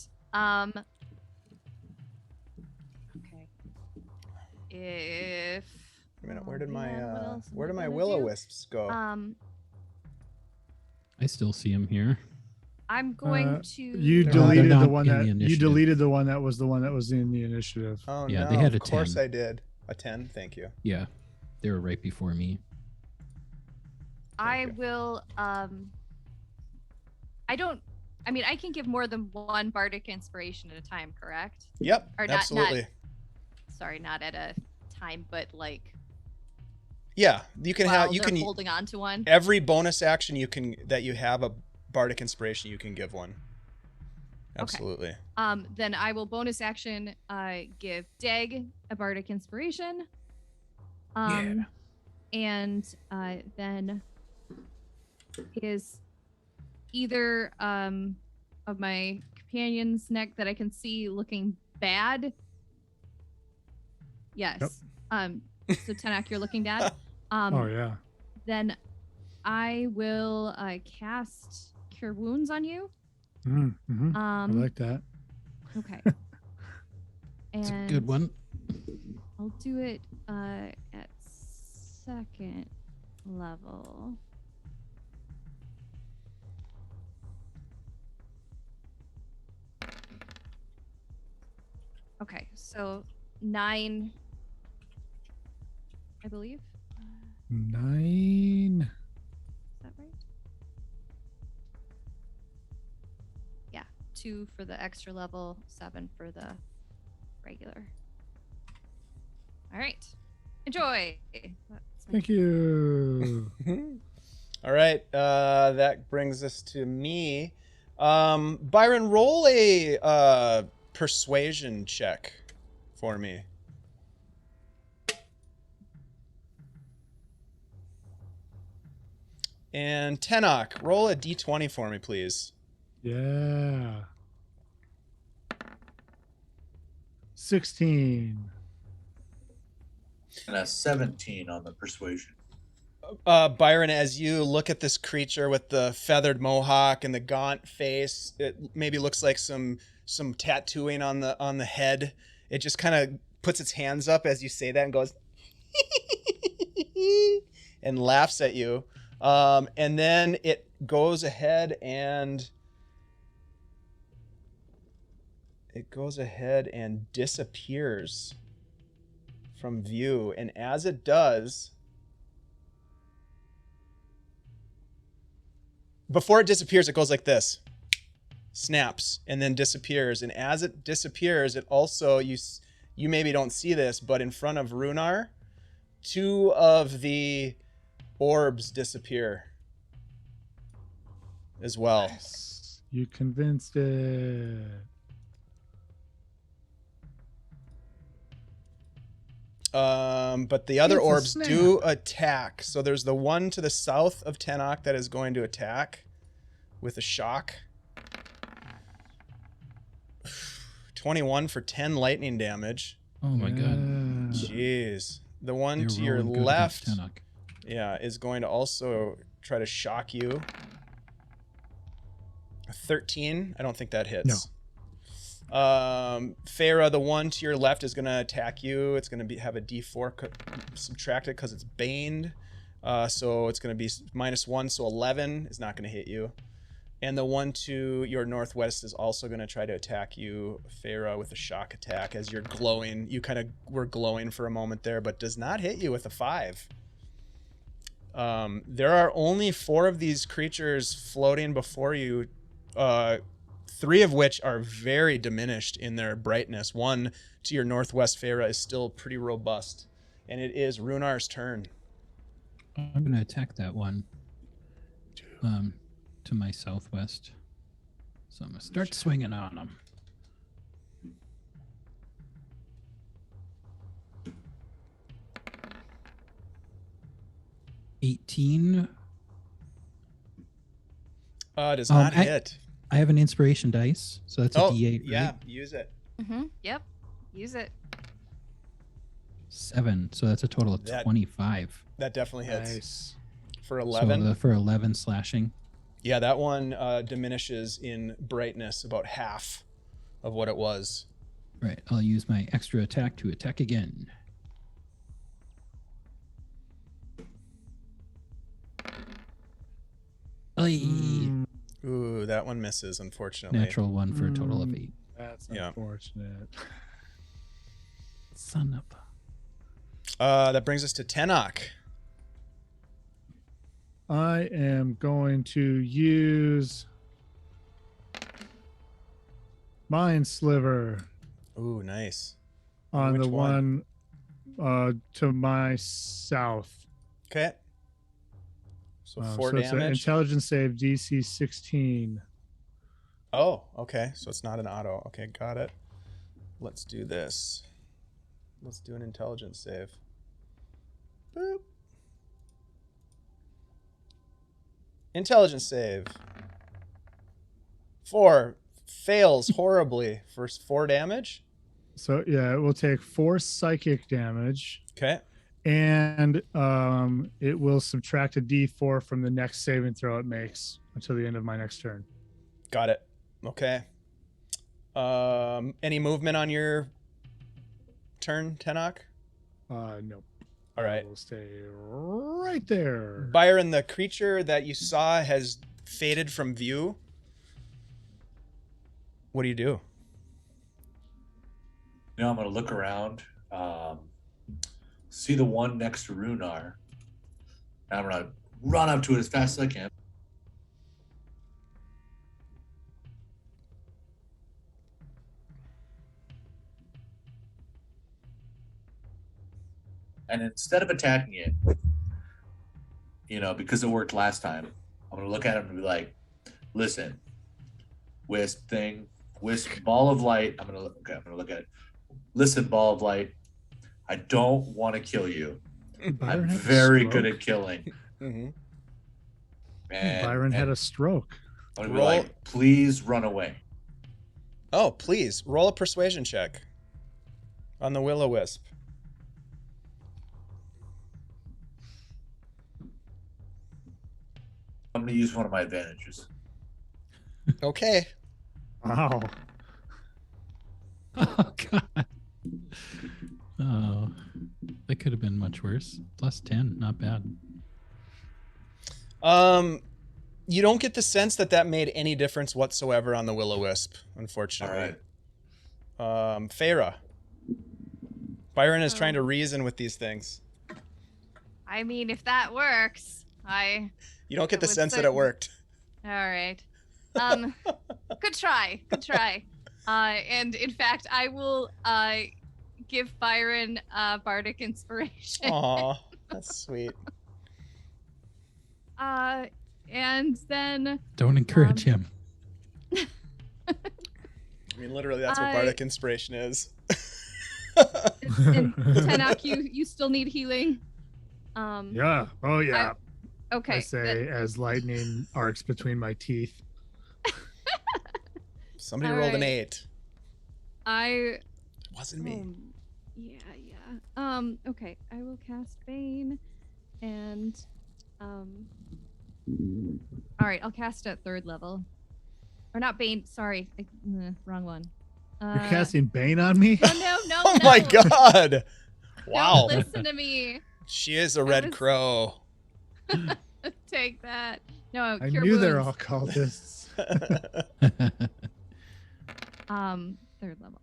Speaker 3: Okay. If
Speaker 1: Wait a minute, where did my
Speaker 3: man, what else am
Speaker 1: where
Speaker 3: I
Speaker 1: did my
Speaker 3: gonna
Speaker 1: Willow
Speaker 3: do?
Speaker 1: Wisps go?
Speaker 4: I still see him here.
Speaker 3: I'm going to.
Speaker 5: You
Speaker 1: They're
Speaker 5: deleted
Speaker 4: not
Speaker 5: the one
Speaker 4: in the
Speaker 5: that you
Speaker 4: initiative.
Speaker 5: deleted the one that was in the initiative.
Speaker 1: Oh
Speaker 4: yeah,
Speaker 1: no!
Speaker 4: they had a
Speaker 1: of course
Speaker 4: 10.
Speaker 1: I did. A 10. Thank you.
Speaker 4: Yeah, they were right before me.
Speaker 3: I
Speaker 1: you.
Speaker 3: will. I don't. I mean, I can give more than one bardic inspiration at a time, correct?
Speaker 1: Yep.
Speaker 3: Or not-
Speaker 1: absolutely.
Speaker 3: Sorry, not at a time, but like.
Speaker 1: Yeah, you can
Speaker 3: while
Speaker 1: have. You
Speaker 3: they're
Speaker 1: can
Speaker 3: holding on to one.
Speaker 1: every bonus action that you have a bardic inspiration, you can give one. Absolutely.
Speaker 3: Then I will bonus action give Deg a bardic inspiration. And then is either of my companion's neck that I can see looking bad. Yes. So Tenoch, you're looking bad.
Speaker 5: Oh yeah.
Speaker 3: Then I will cast Cure Wounds on you.
Speaker 5: Mm-hmm. I like that.
Speaker 3: Okay.
Speaker 4: It's a
Speaker 3: And
Speaker 4: good one.
Speaker 3: I'll do it at second level. Okay, so 9, I believe.
Speaker 5: 9.
Speaker 3: Is that right? Yeah, 2 for the extra level, 7 for the regular. All right, enjoy. That's my
Speaker 5: Thank you.
Speaker 1: All right. That brings us to me. Byron, roll a persuasion check for me. And Tenoch, roll a d20 for me, please.
Speaker 5: Yeah. 16.
Speaker 2: And a 17 on the persuasion.
Speaker 1: Byron, as you look at this creature with the feathered mohawk and the gaunt face, it maybe looks like some tattooing on the head. It just kind of puts its hands up as you say that and goes and laughs at you. And then it goes ahead and disappears from view. And as it does, before it disappears, it goes like this, snaps, and then disappears. And as it disappears, it also, you maybe don't see this, but in front of Rhunar, 2 of the orbs disappear as well.
Speaker 5: Nice. You convinced it.
Speaker 1: But the other
Speaker 5: It's a
Speaker 1: orbs
Speaker 5: snap.
Speaker 1: do attack. So there's the one to the south of Tenoch that is going to attack with a shock. 21 for 10 lightning damage.
Speaker 4: Oh my god.
Speaker 1: Jeez. The one
Speaker 4: They're
Speaker 1: to your
Speaker 4: rolling good
Speaker 1: left,
Speaker 4: against Tenoch.
Speaker 1: yeah, is going to also try to shock you. A 13. I don't think that hits. Farah, the one to your left is going to attack you. It's going to have a D4 subtracted because it's baned. So it's going to be -1, so 11 is not going to hit you. And the one to your northwest is also going to try to attack you, Farah, with a shock attack as you're glowing. You kind of were glowing for a moment there, but does not hit you with a 5. There are only 4 of these creatures floating before you, 3 of which are very diminished in their brightness. One to your northwest, Farah, is still pretty robust. And it is Rhunnar's turn.
Speaker 4: I'm going to attack that one. To my southwest. So I'm going to start swinging on them. $18.
Speaker 1: Does not
Speaker 4: I-
Speaker 1: hit.
Speaker 4: I have an inspiration dice, so that's a D8, right?
Speaker 1: Yeah, use it.
Speaker 3: Yep. Use it.
Speaker 4: 7, so that's a total of
Speaker 1: That-
Speaker 4: 25.
Speaker 1: That definitely hits.
Speaker 5: Nice.
Speaker 1: For 11.
Speaker 4: So for 11 slashing.
Speaker 1: Yeah, that one diminishes in brightness about half of what it was.
Speaker 4: Right, I'll use my extra attack to attack again. Oy.
Speaker 1: Ooh, that one misses, unfortunately.
Speaker 4: Natural 1 for a total of 8.
Speaker 5: That's
Speaker 1: Yeah.
Speaker 5: unfortunate.
Speaker 4: Son of a...
Speaker 1: That brings us to Tenoch.
Speaker 5: I am going to use Mind Sliver
Speaker 1: Ooh, nice.
Speaker 5: on
Speaker 1: Which
Speaker 5: the
Speaker 1: one?
Speaker 5: one to my south.
Speaker 1: Okay. So 4
Speaker 5: so it's an
Speaker 1: damage.
Speaker 5: intelligence save DC 16.
Speaker 1: Oh, okay. So it's not an auto. Okay, got it. Let's do this. Let's do an intelligence save. Boop. Intelligence save. 4. Fails horribly for 4 damage.
Speaker 5: So yeah, it will take 4 psychic damage,
Speaker 1: Okay.
Speaker 5: and it will subtract a D4 from the next saving throw it makes until the end of my next turn.
Speaker 1: Got it. Okay. Any movement on your turn, Tenoch?
Speaker 5: No.
Speaker 1: All
Speaker 5: I
Speaker 1: right.
Speaker 5: will stay right there.
Speaker 1: Byron, the creature that you saw has faded from view. What do you do?
Speaker 2: You know, I'm gonna look around, see the one next to Rhunar, and I'm gonna run up to it as fast as I can. And instead of attacking it, you know, because it worked last time, I'm gonna look at him and be like, "Listen, wisp thing, wisp ball of light." I'm gonna look at it. Listen, ball of light. I don't want to kill you.
Speaker 5: Byron
Speaker 2: I'm
Speaker 5: had a
Speaker 2: very
Speaker 5: stroke.
Speaker 2: good at killing.
Speaker 1: Mm-hmm.
Speaker 5: Byron had a stroke.
Speaker 2: I'm gonna be
Speaker 1: Roll-
Speaker 2: like, please run away.
Speaker 1: Oh, please roll a persuasion check on the Willow Wisp.
Speaker 2: I'm gonna use one of my advantages.
Speaker 1: Okay.
Speaker 5: Wow.
Speaker 4: Oh, God. Oh, that could have been much worse. Plus 10, not bad.
Speaker 1: You don't get the sense that made any difference whatsoever on the Willow Wisp,
Speaker 2: All
Speaker 1: unfortunately.
Speaker 2: right.
Speaker 1: Farah. Byron is trying to reason with these things.
Speaker 3: I mean, if that works,
Speaker 1: You don't get the
Speaker 3: would
Speaker 1: sense that
Speaker 3: say-
Speaker 1: it worked.
Speaker 3: all right. Good try. And in fact, I will give Byron bardic inspiration.
Speaker 1: Aw, that's sweet.
Speaker 3: And then
Speaker 4: Don't encourage him.
Speaker 1: I mean, literally, that's what
Speaker 3: I-
Speaker 1: bardic inspiration is.
Speaker 3: And Tenoch, you still need healing.
Speaker 5: Yeah. Oh yeah.
Speaker 3: Okay.
Speaker 5: I say as lightning arcs between my teeth.
Speaker 1: Somebody
Speaker 3: All
Speaker 1: rolled an
Speaker 3: right.
Speaker 1: 8.
Speaker 3: I
Speaker 1: Wasn't me.
Speaker 3: yeah. Okay, I will cast Bane, and all right, I'll cast at 3rd level, or not Bane. Sorry, wrong one.
Speaker 5: You're casting Bane on me?
Speaker 3: No.
Speaker 1: Oh my god!
Speaker 3: Don't
Speaker 1: Wow.
Speaker 3: listen to me.
Speaker 1: She is a red
Speaker 3: was-
Speaker 1: crow.
Speaker 3: Take that. No,
Speaker 5: I
Speaker 3: cure
Speaker 5: knew they're
Speaker 3: wounds.
Speaker 5: all cultists.
Speaker 3: 3rd level.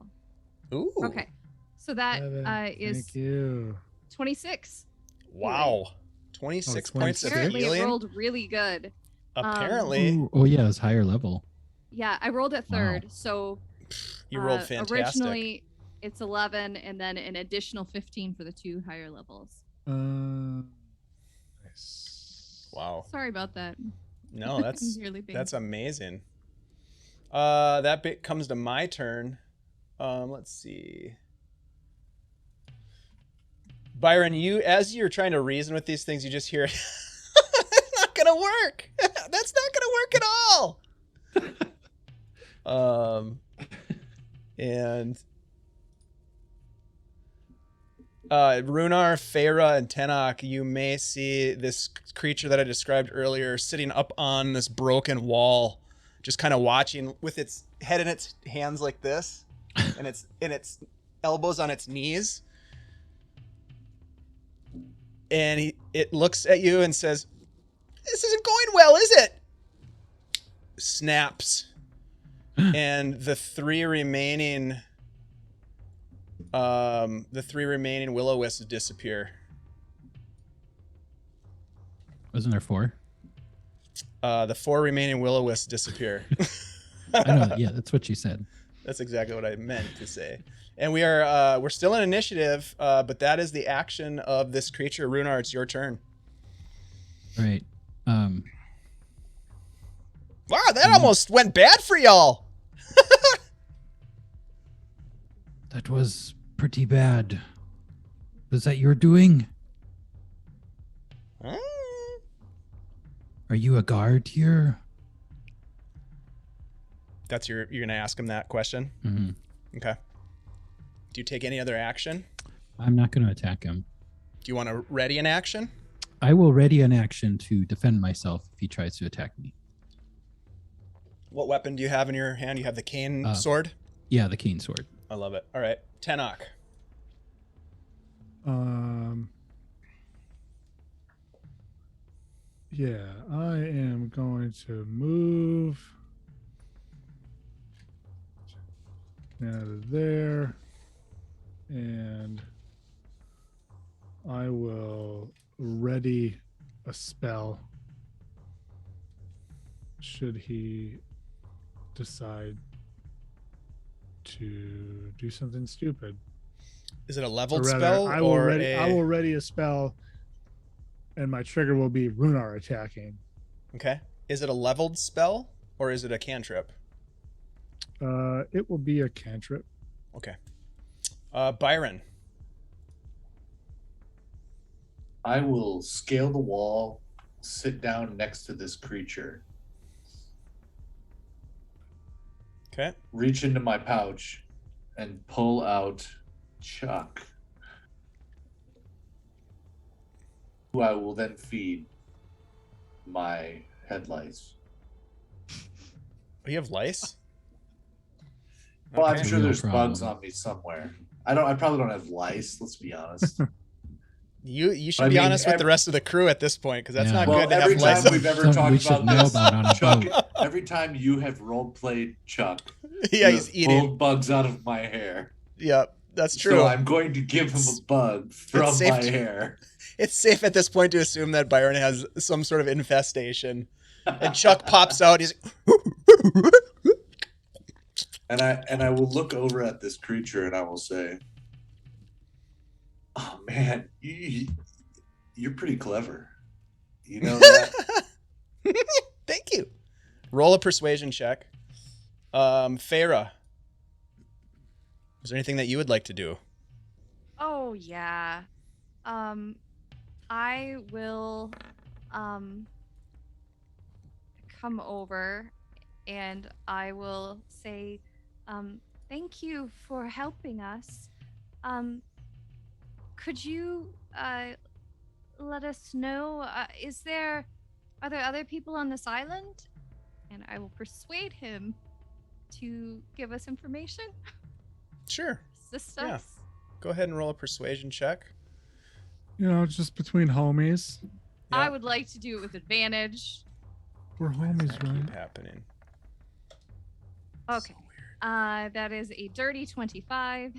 Speaker 1: Ooh.
Speaker 3: Okay, so that
Speaker 5: Thank
Speaker 3: is
Speaker 5: you.
Speaker 3: 26.
Speaker 1: Wow. 26
Speaker 5: Oh,
Speaker 1: points of
Speaker 5: 26.
Speaker 3: Apparently, it
Speaker 1: healing.
Speaker 3: rolled really good.
Speaker 1: Apparently,
Speaker 4: Ooh, oh yeah, it's higher level.
Speaker 3: Yeah, I rolled at
Speaker 4: Wow.
Speaker 3: 3rd, so
Speaker 1: you rolled fantastic.
Speaker 3: originally it's 11, and then an additional 15 for the 2 higher levels.
Speaker 5: Nice.
Speaker 1: Wow.
Speaker 3: Sorry about that.
Speaker 1: No, that's
Speaker 3: Nearly Bane.
Speaker 1: that's amazing. That bit comes to my turn. Let's see. Byron, as you're trying to reason with these things, you just hear, it's not gonna work. That's not gonna work at all. And Rhunar, Feyre, and Tenoch, you may see this creature that I described earlier sitting up on this broken wall, just kind of watching with its head in its hands like this, and its elbows on its knees. And it looks at you and says, "This isn't going well, is it?" Snaps. And the three remaining Willow Wisps disappear.
Speaker 4: Wasn't there 4?
Speaker 1: The 4 remaining Willow Wisps disappear.
Speaker 4: I know. Yeah, that's what you said.
Speaker 1: That's exactly what I meant to say. And we're still in initiative, but that is the action of this creature. Rhunar, it's your turn.
Speaker 4: Right.
Speaker 1: Wow, that almost went bad for y'all.
Speaker 4: That was pretty bad. Was that your doing?
Speaker 1: Hmm.
Speaker 4: Are you a guard here?
Speaker 1: You're gonna ask him that question.
Speaker 4: Mm-hmm.
Speaker 1: Okay. Do you take any other action?
Speaker 4: I'm not going to attack him.
Speaker 1: Do you want to ready an action?
Speaker 4: I will ready an action to defend myself if he tries to attack me.
Speaker 1: What weapon do you have in your hand? You have the cane sword?
Speaker 4: Yeah, the cane sword.
Speaker 1: I love it. All right. Tenoch.
Speaker 5: Yeah, I am going to move out of there, and I will ready a spell should he decide to do something stupid.
Speaker 1: Is it a
Speaker 5: Or
Speaker 1: leveled
Speaker 5: rather,
Speaker 1: spell
Speaker 5: I will
Speaker 1: or
Speaker 5: ready. I
Speaker 1: a...
Speaker 5: will ready a spell, and my trigger will be Rhunar attacking.
Speaker 1: Okay. Is it a leveled spell or is it a cantrip?
Speaker 5: It will be a cantrip.
Speaker 1: Okay. Byron.
Speaker 2: I will scale the wall, sit down next to this creature,
Speaker 1: Okay.
Speaker 2: reach into my pouch, and pull out Chuck, who I will then feed my head lice.
Speaker 1: Oh, you have lice?
Speaker 2: Well,
Speaker 1: Okay.
Speaker 2: I'm sure
Speaker 4: Real
Speaker 2: there's
Speaker 4: problem.
Speaker 2: bugs on me somewhere. I probably don't have lice, let's be honest.
Speaker 1: You should
Speaker 2: I
Speaker 1: be
Speaker 2: mean,
Speaker 1: honest with the rest of the crew at this point, because that's
Speaker 4: Yeah.
Speaker 1: not
Speaker 2: Well,
Speaker 1: good to
Speaker 2: every
Speaker 1: have
Speaker 2: time
Speaker 1: lice.
Speaker 2: we've ever
Speaker 4: Something we
Speaker 2: talked
Speaker 4: should
Speaker 2: about
Speaker 4: know
Speaker 2: this,
Speaker 4: about on a
Speaker 2: Chuck,
Speaker 4: boat.
Speaker 2: every time you have role played Chuck,
Speaker 1: Yeah,
Speaker 2: you
Speaker 1: he's
Speaker 2: have
Speaker 1: eating.
Speaker 2: pulled bugs out of my hair.
Speaker 1: Yep, that's true.
Speaker 2: So I'm going to give him a bug from
Speaker 1: safe
Speaker 2: my
Speaker 1: to-
Speaker 2: hair.
Speaker 1: It's safe at this point to assume that Byron has some sort of infestation. And Chuck pops out. He's
Speaker 2: And I will look over at this creature and I will say, "Oh man, you're pretty clever. You know that?"
Speaker 1: Thank you. Roll a persuasion check. Feyre, is there anything that you would like to do?
Speaker 3: Oh yeah. I will come over and I will say, thank you for helping us. Could you let us know, are there other people on this island? And I will persuade him to give us information.
Speaker 1: Sure.
Speaker 3: Assist
Speaker 1: Yeah.
Speaker 3: us.
Speaker 1: Go ahead and roll a persuasion check.
Speaker 5: You know, just between homies.
Speaker 3: I
Speaker 1: Yeah.
Speaker 3: would like to do it with advantage.
Speaker 5: We're homies,
Speaker 1: Keep
Speaker 5: right?
Speaker 1: happening.
Speaker 3: Okay.
Speaker 1: So weird.
Speaker 3: That is a dirty 25.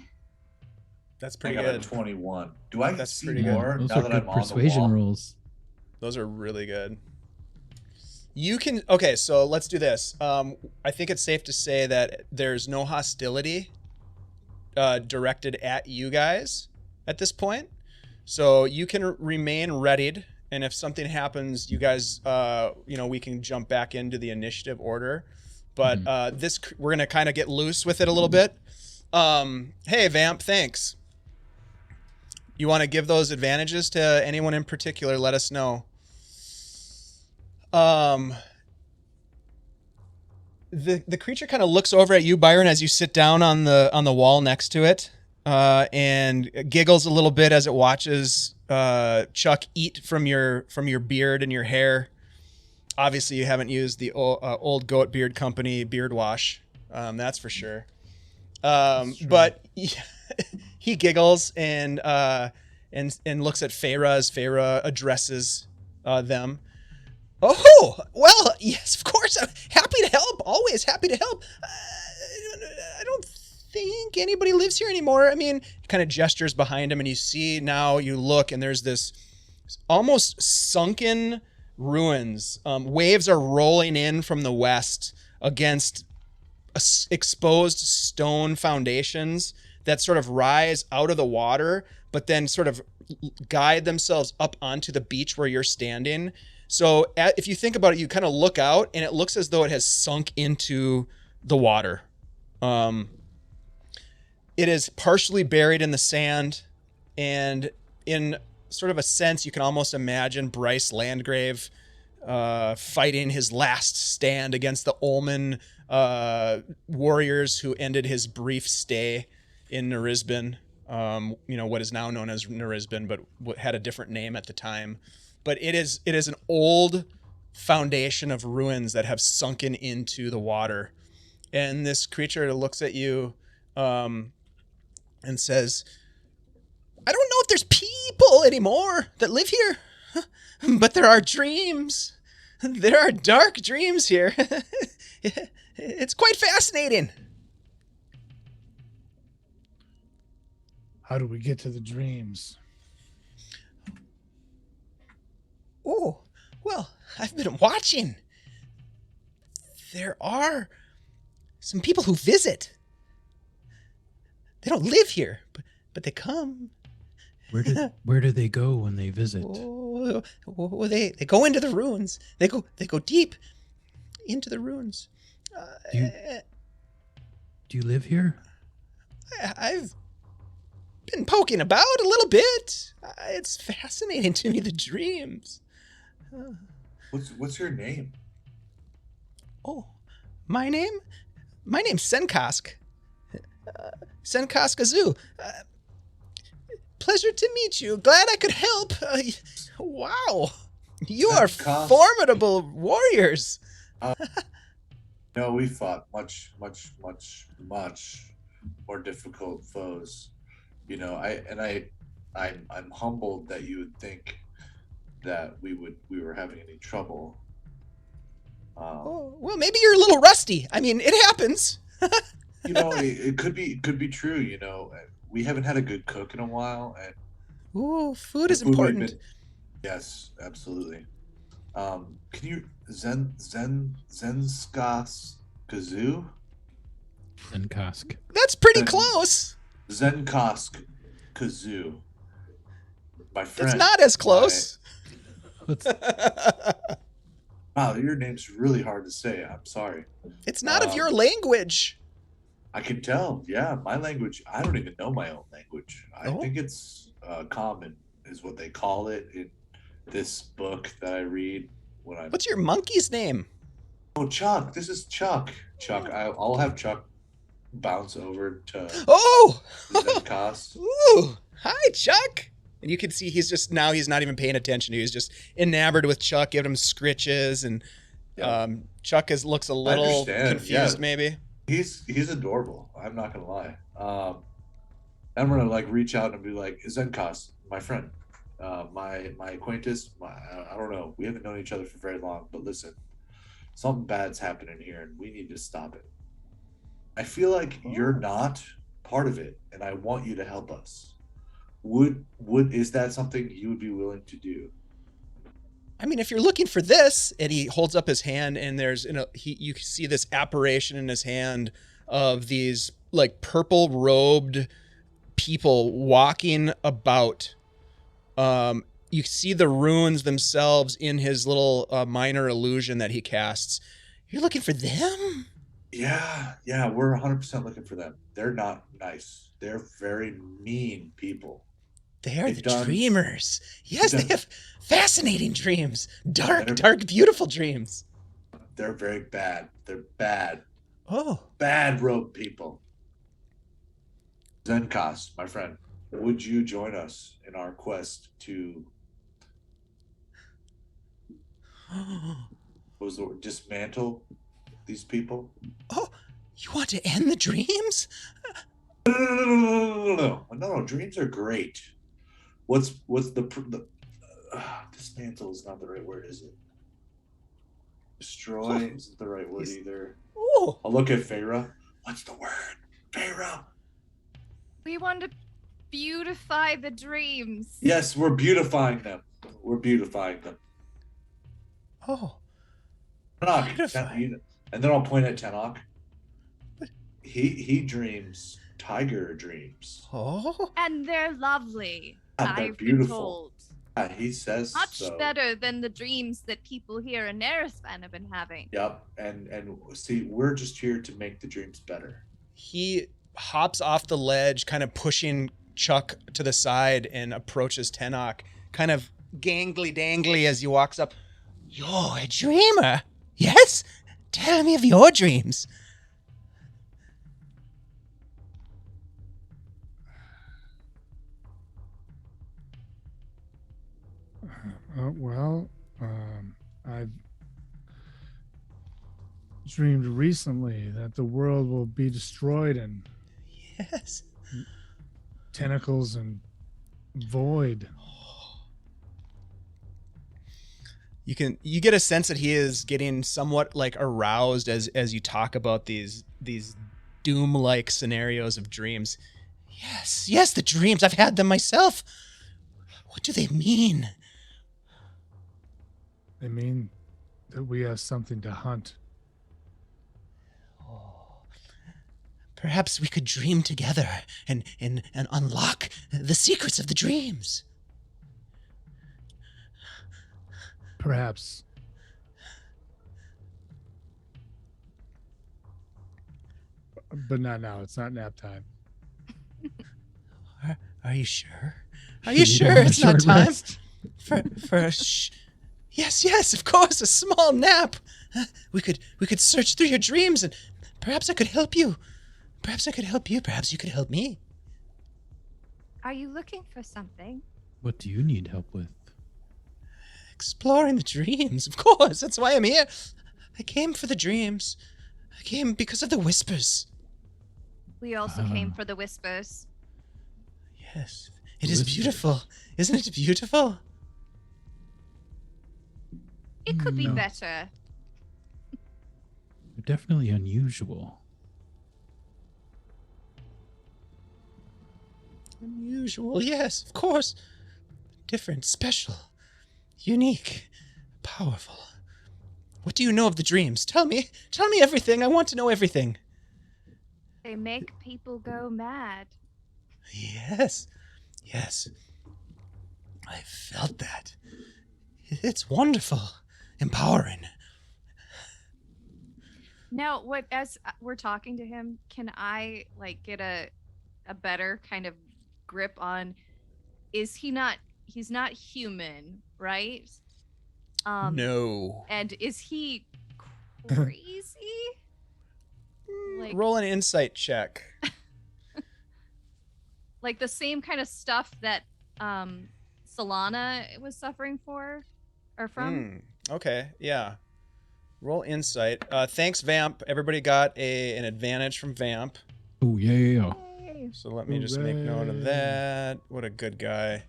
Speaker 1: That's
Speaker 2: I
Speaker 1: pretty
Speaker 2: got a
Speaker 1: good.
Speaker 2: 21. Do I
Speaker 1: That's
Speaker 2: see
Speaker 1: pretty good.
Speaker 2: more
Speaker 4: Those
Speaker 2: now
Speaker 4: are
Speaker 2: that
Speaker 4: good
Speaker 2: I'm on the
Speaker 4: persuasion
Speaker 2: wall?
Speaker 4: rolls.
Speaker 1: Those are really good. You can, okay, so let's do this. I think it's safe to say that there's no hostility directed at you guys at this point. So you can remain readied, and if something happens, you guys, we can jump back into the initiative order. But we're gonna kind of get loose with it a little bit. Hey, Vamp, thanks. You want to give those advantages to anyone in particular? Let us know. The creature kind of looks over at you, Byron, as you sit down on the wall next to it, and giggles a little bit as it watches Chuck eat from your beard and your hair. Obviously, you haven't used the old Goat Beard Company beard wash, that's for sure. But he giggles and looks at Feyre as Feyre addresses them. Oh, well, yes, of course. I'm happy to help. Always happy to help. I don't think anybody lives here anymore. I mean, he kind of gestures behind him, and you look, and there's this almost sunken ruins. Waves are rolling in from the west against exposed stone foundations that sort of rise out of the water, but then sort of guide themselves up onto the beach where you're standing. So if you think about it, you kind of look out, and it looks as though it has sunk into the water. It is partially buried in the sand, and in sort of a sense, you can almost imagine Bryce Landgrave fighting his last stand against the Ullman warriors who ended his brief stay in Nerisbin. What is now known as Nerisbin, but had a different name at the time. But it is an old foundation of ruins that have sunken into the water. And this creature looks at you and says, I don't know if there's people anymore that live here, but there are dreams. There are dark dreams here. It's quite fascinating.
Speaker 5: How do we get to the dreams?
Speaker 1: Oh, well, I've been watching. There are some people who visit. They don't live here, but they come.
Speaker 4: Where do they go when they visit?
Speaker 1: Oh, they go into the ruins. They go deep into the ruins.
Speaker 4: Do you live here?
Speaker 1: I've been poking about a little bit. It's fascinating to me, the dreams.
Speaker 2: What's your name?
Speaker 1: Oh, my name's Senkosk. Senkosk Azoo. Pleasure to meet you. Glad I could help. Wow. You are
Speaker 2: Senkosk.
Speaker 1: formidable warriors.
Speaker 2: No, we fought much more difficult foes. I'm humbled that you would think that we were having any trouble.
Speaker 1: Oh, well, maybe you're a little rusty. I mean, it happens.
Speaker 2: It could be true. We haven't had a good cook in a while, and
Speaker 1: Ooh, food is
Speaker 2: the food we've
Speaker 1: important.
Speaker 2: been- yes, absolutely. Can you Zenskas Kazoo?
Speaker 4: And Kosk.
Speaker 1: That's pretty
Speaker 2: Zen-
Speaker 1: close.
Speaker 2: Zenkosk Kazoo. My friend.
Speaker 1: It's not as close.
Speaker 2: Wow, your name's really hard to say. I'm sorry.
Speaker 1: It's not of your language.
Speaker 2: I can tell. Yeah, my language. I don't even know my own language. I
Speaker 1: Oh.
Speaker 2: think it's common, is what they call it in this book that I read when I'm.
Speaker 1: What's your monkey's name?
Speaker 2: Oh, Chuck. This is Chuck. Chuck. I'll have Chuck bounce over to
Speaker 1: Oh!
Speaker 2: Zenkos.
Speaker 1: Ooh! Hi, Chuck! And you can see he's not even paying attention. He's just enamored with Chuck, giving him scritches, and
Speaker 2: Yep.
Speaker 1: Chuck looks a little
Speaker 2: understand,
Speaker 1: confused,
Speaker 2: yeah.
Speaker 1: maybe.
Speaker 2: He's adorable. I'm not gonna lie. I'm gonna like reach out and be like, Zenkos, my friend, my acquaintance. I don't know. We haven't known each other for very long, but listen, something bad's happening here, and we need to stop it. I feel like you're not part of it, and I want you to help us. Is that something you would be willing to do?
Speaker 1: I mean, if you're looking for this, and he holds up his hand, and there's you see this apparition in his hand of these like purple robed people walking about. You see the runes themselves in his little minor illusion that he casts. You're looking for them?
Speaker 2: Yeah, we're 100% looking for them. They're not nice. They're very mean people.
Speaker 1: They are
Speaker 2: They've
Speaker 1: the
Speaker 2: done-
Speaker 1: dreamers. Yes,
Speaker 2: they've
Speaker 1: they
Speaker 2: done-
Speaker 1: have fascinating dreams. Dark,
Speaker 2: They're-
Speaker 1: dark, beautiful dreams.
Speaker 2: They're very bad. They're bad.
Speaker 1: Oh,
Speaker 2: Bad rogue people. Zenkos, my friend, would you join us in our quest to dismantle these people?
Speaker 1: oh, you want to end the dreams?
Speaker 2: No. Dreams are great. What's the dismantle is not the right word, is it? Destroy isn't the right word either.
Speaker 1: Oh,
Speaker 2: I'll look at Feyre. What's the word? Feyre.
Speaker 3: We want to beautify the dreams.
Speaker 2: Yes, we're beautifying them. We're beautifying them.
Speaker 1: oh,
Speaker 2: Tenoch,
Speaker 1: Beautify.
Speaker 2: and then I'll point at Tenoch. He dreams tiger dreams.
Speaker 1: oh.
Speaker 3: And they're lovely.
Speaker 2: God, they're
Speaker 3: I've been
Speaker 2: beautiful.
Speaker 3: told.
Speaker 2: Yeah, he says
Speaker 3: Much
Speaker 2: so.
Speaker 3: better than the dreams that people here in Erispan have been having.
Speaker 2: Yep, and see, we're just here to make the dreams better.
Speaker 1: He hops off the ledge, kind of pushing Chuck to the side, and approaches Tenoch, kind of gangly dangly as he walks up. You're a dreamer? Yes? Tell me of your dreams.
Speaker 5: I've dreamed recently that the world will be destroyed and
Speaker 1: Yes.
Speaker 5: tentacles and void.
Speaker 1: You get a sense that he is getting somewhat like aroused as you talk about these doom-like scenarios of dreams. Yes, the dreams. I've had them myself. What do they mean?
Speaker 5: They mean that we have something to hunt.
Speaker 1: Perhaps we could dream together and unlock the secrets of the dreams.
Speaker 5: Perhaps. But not now. It's not nap time.
Speaker 1: Are you sure? Are you sure it's not
Speaker 4: Short
Speaker 1: time
Speaker 4: rest.
Speaker 1: for a Yes, of course, a small nap. We could search through your dreams, and perhaps I could help you. Perhaps you could help me.
Speaker 3: Are you looking for something?
Speaker 4: What do you need help with?
Speaker 1: Exploring the dreams, of course. That's why I'm here. I came for the dreams. I came because of the whispers.
Speaker 3: We also came for the whispers.
Speaker 1: Yes, it is beautiful. Isn't it beautiful?
Speaker 3: It could be
Speaker 4: No.
Speaker 3: better.
Speaker 4: They're definitely unusual.
Speaker 1: Unusual, yes, of course. Different, special, unique, powerful. What do you know of the dreams? Tell me everything. I want to know everything.
Speaker 3: They make people go mad.
Speaker 1: Yes. I felt that. It's wonderful, empowering.
Speaker 3: Now, what as we're talking to him, can I like get a better kind of grip on? Is he not? He's not human, right?
Speaker 1: No.
Speaker 3: And is he crazy? Like,
Speaker 1: Roll an insight check.
Speaker 3: like the same kind of stuff that Solana was suffering for or from?
Speaker 1: Okay, yeah. Roll insight. Thanks, Vamp. Everybody got an advantage from Vamp.
Speaker 4: Oh yeah.
Speaker 3: Yay.
Speaker 1: So let me just make note of that. What a good guy.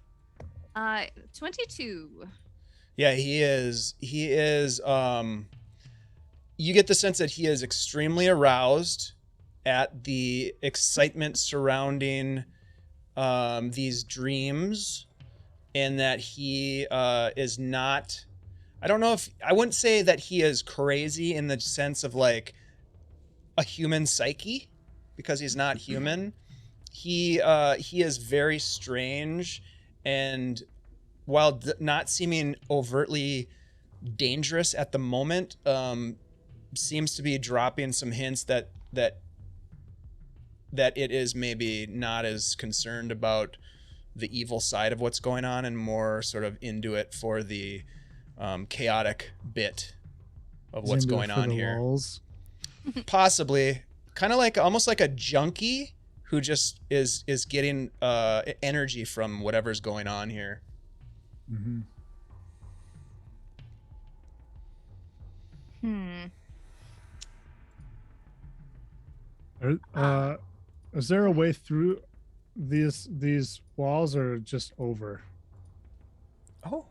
Speaker 3: 22.
Speaker 1: Yeah, he is. You get the sense that he is extremely aroused at the excitement surrounding these dreams, and that he is not. I don't know if I wouldn't say that he is crazy in the sense of like a human psyche, because he's not human. He is very strange, and while not seeming overtly dangerous at the moment, seems to be dropping some hints that it is maybe not as concerned about the evil side of what's going on and more sort of into it for the chaotic bit of what's going on here.
Speaker 5: Lulz.
Speaker 1: Possibly, kind of like almost like a junkie who just is getting energy from whatever's going on here.
Speaker 5: Mm-hmm. Is there a way through these walls, or just over?
Speaker 1: Oh,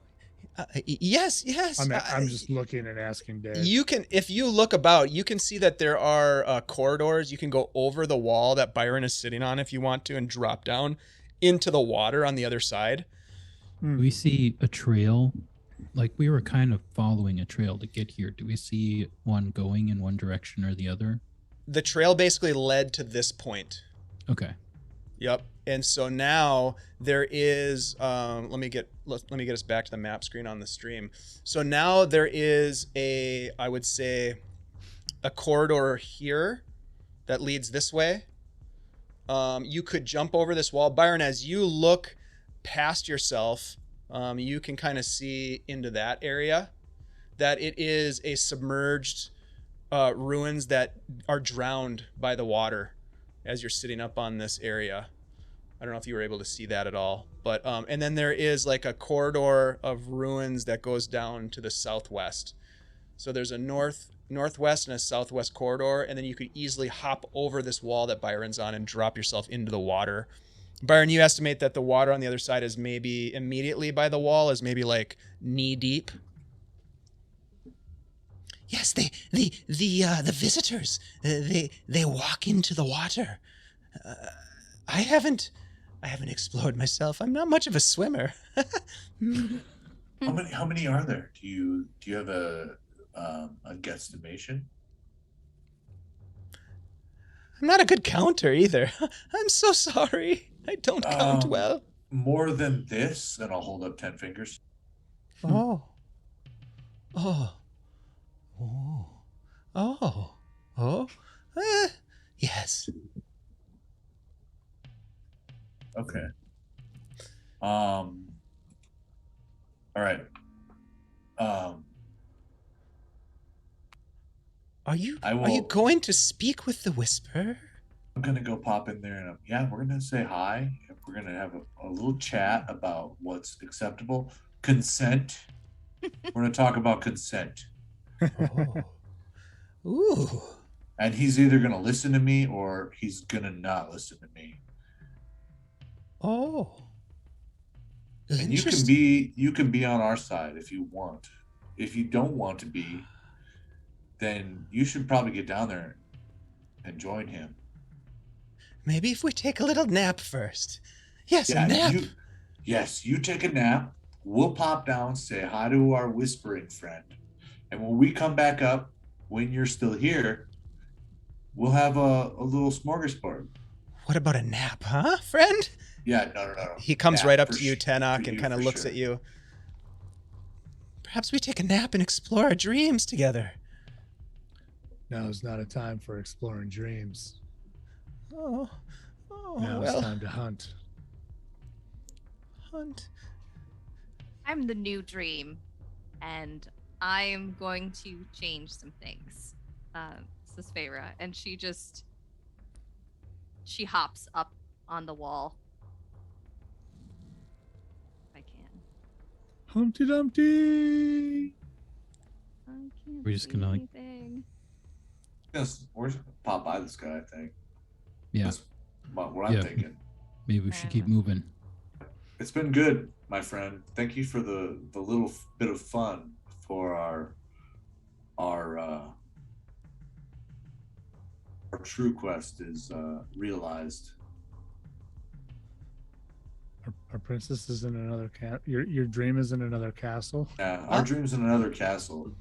Speaker 1: yes.
Speaker 5: I'm just looking and asking Dave.
Speaker 1: You can, if you look about, you can see that there are corridors. You can go over the wall that Byron is sitting on if you want to, and drop down into the water on the other side.
Speaker 4: We see a trail. Like we were kind of following a trail to get here. Do we see one going in one direction or the other?
Speaker 1: The trail basically led to this point.
Speaker 4: Okay.
Speaker 1: Yep. And so now there is let me get us back to the map screen on the stream. So now there is I would say a corridor here that leads this way. You could jump over this wall. Byron, as you look past yourself, you can kind of see into that area that it is a submerged ruins that are drowned by the water as you're sitting up on this area. I don't know if you were able to see that at all, but and then there is like a corridor of ruins that goes down to the southwest. So there's a northwest and a southwest corridor, and then you could easily hop over this wall that Byron's on and drop yourself into the water. Byron, you estimate that the water on the other side is maybe immediately by the wall is maybe like knee deep. Yes, the visitors, they walk into the water. I haven't explored myself. I'm not much of a swimmer.
Speaker 2: How many are there? Do you have a guesstimation?
Speaker 1: I'm not a good counter either. I'm so sorry. I don't count well.
Speaker 2: More than this, and I'll hold up 10 fingers.
Speaker 1: Oh. Yes.
Speaker 2: Okay. All right.
Speaker 1: Are you going to speak with the Whisperer?
Speaker 2: I'm gonna go pop in there, and we're gonna say hi. And we're gonna have a little chat about what's acceptable. Consent. We're gonna talk about consent.
Speaker 1: Oh. Ooh.
Speaker 2: And he's either gonna listen to me or he's gonna not listen to me.
Speaker 1: Oh.
Speaker 2: And you can be on our side if you want. If you don't want to be, then you should probably get down there and join him.
Speaker 1: Maybe if we take a little nap first. Yes,
Speaker 2: Yeah,
Speaker 1: a nap.
Speaker 2: You take a nap. We'll pop down, say hi to our whispering friend. And when we come back up, when you're still here, we'll have a little smorgasbord.
Speaker 1: What about a nap, huh, friend?
Speaker 2: Yeah, no.
Speaker 1: He comes
Speaker 2: Nap
Speaker 1: right up
Speaker 2: for
Speaker 1: to you,
Speaker 2: sure.
Speaker 1: Tenoch,
Speaker 2: For
Speaker 1: and
Speaker 2: you,
Speaker 1: kind of
Speaker 2: for
Speaker 1: looks
Speaker 2: sure.
Speaker 1: at you. Perhaps we take a nap and explore our dreams together.
Speaker 5: Now is not a time for exploring dreams.
Speaker 1: Oh,
Speaker 5: Now
Speaker 1: well,
Speaker 5: it's time to hunt.
Speaker 1: hunt.
Speaker 3: I'm the new dream, and I'm going to change some things. This is Feyre, and she hops up on the wall. If I can.
Speaker 5: Humpty Dumpty.
Speaker 3: I can't
Speaker 4: We're just
Speaker 3: see
Speaker 4: gonna, like-
Speaker 3: anything.
Speaker 2: Yes, we're just gonna pop by this guy, I think.
Speaker 4: Yeah,
Speaker 2: That's what I'm
Speaker 4: Yeah.
Speaker 2: thinking.
Speaker 4: maybe we should keep moving.
Speaker 2: It's been good, my friend. Thank you for the little bit of fun for our true quest is realized.
Speaker 5: Our princess is in another your dream is in another castle.
Speaker 2: Yeah, our dream's in another castle.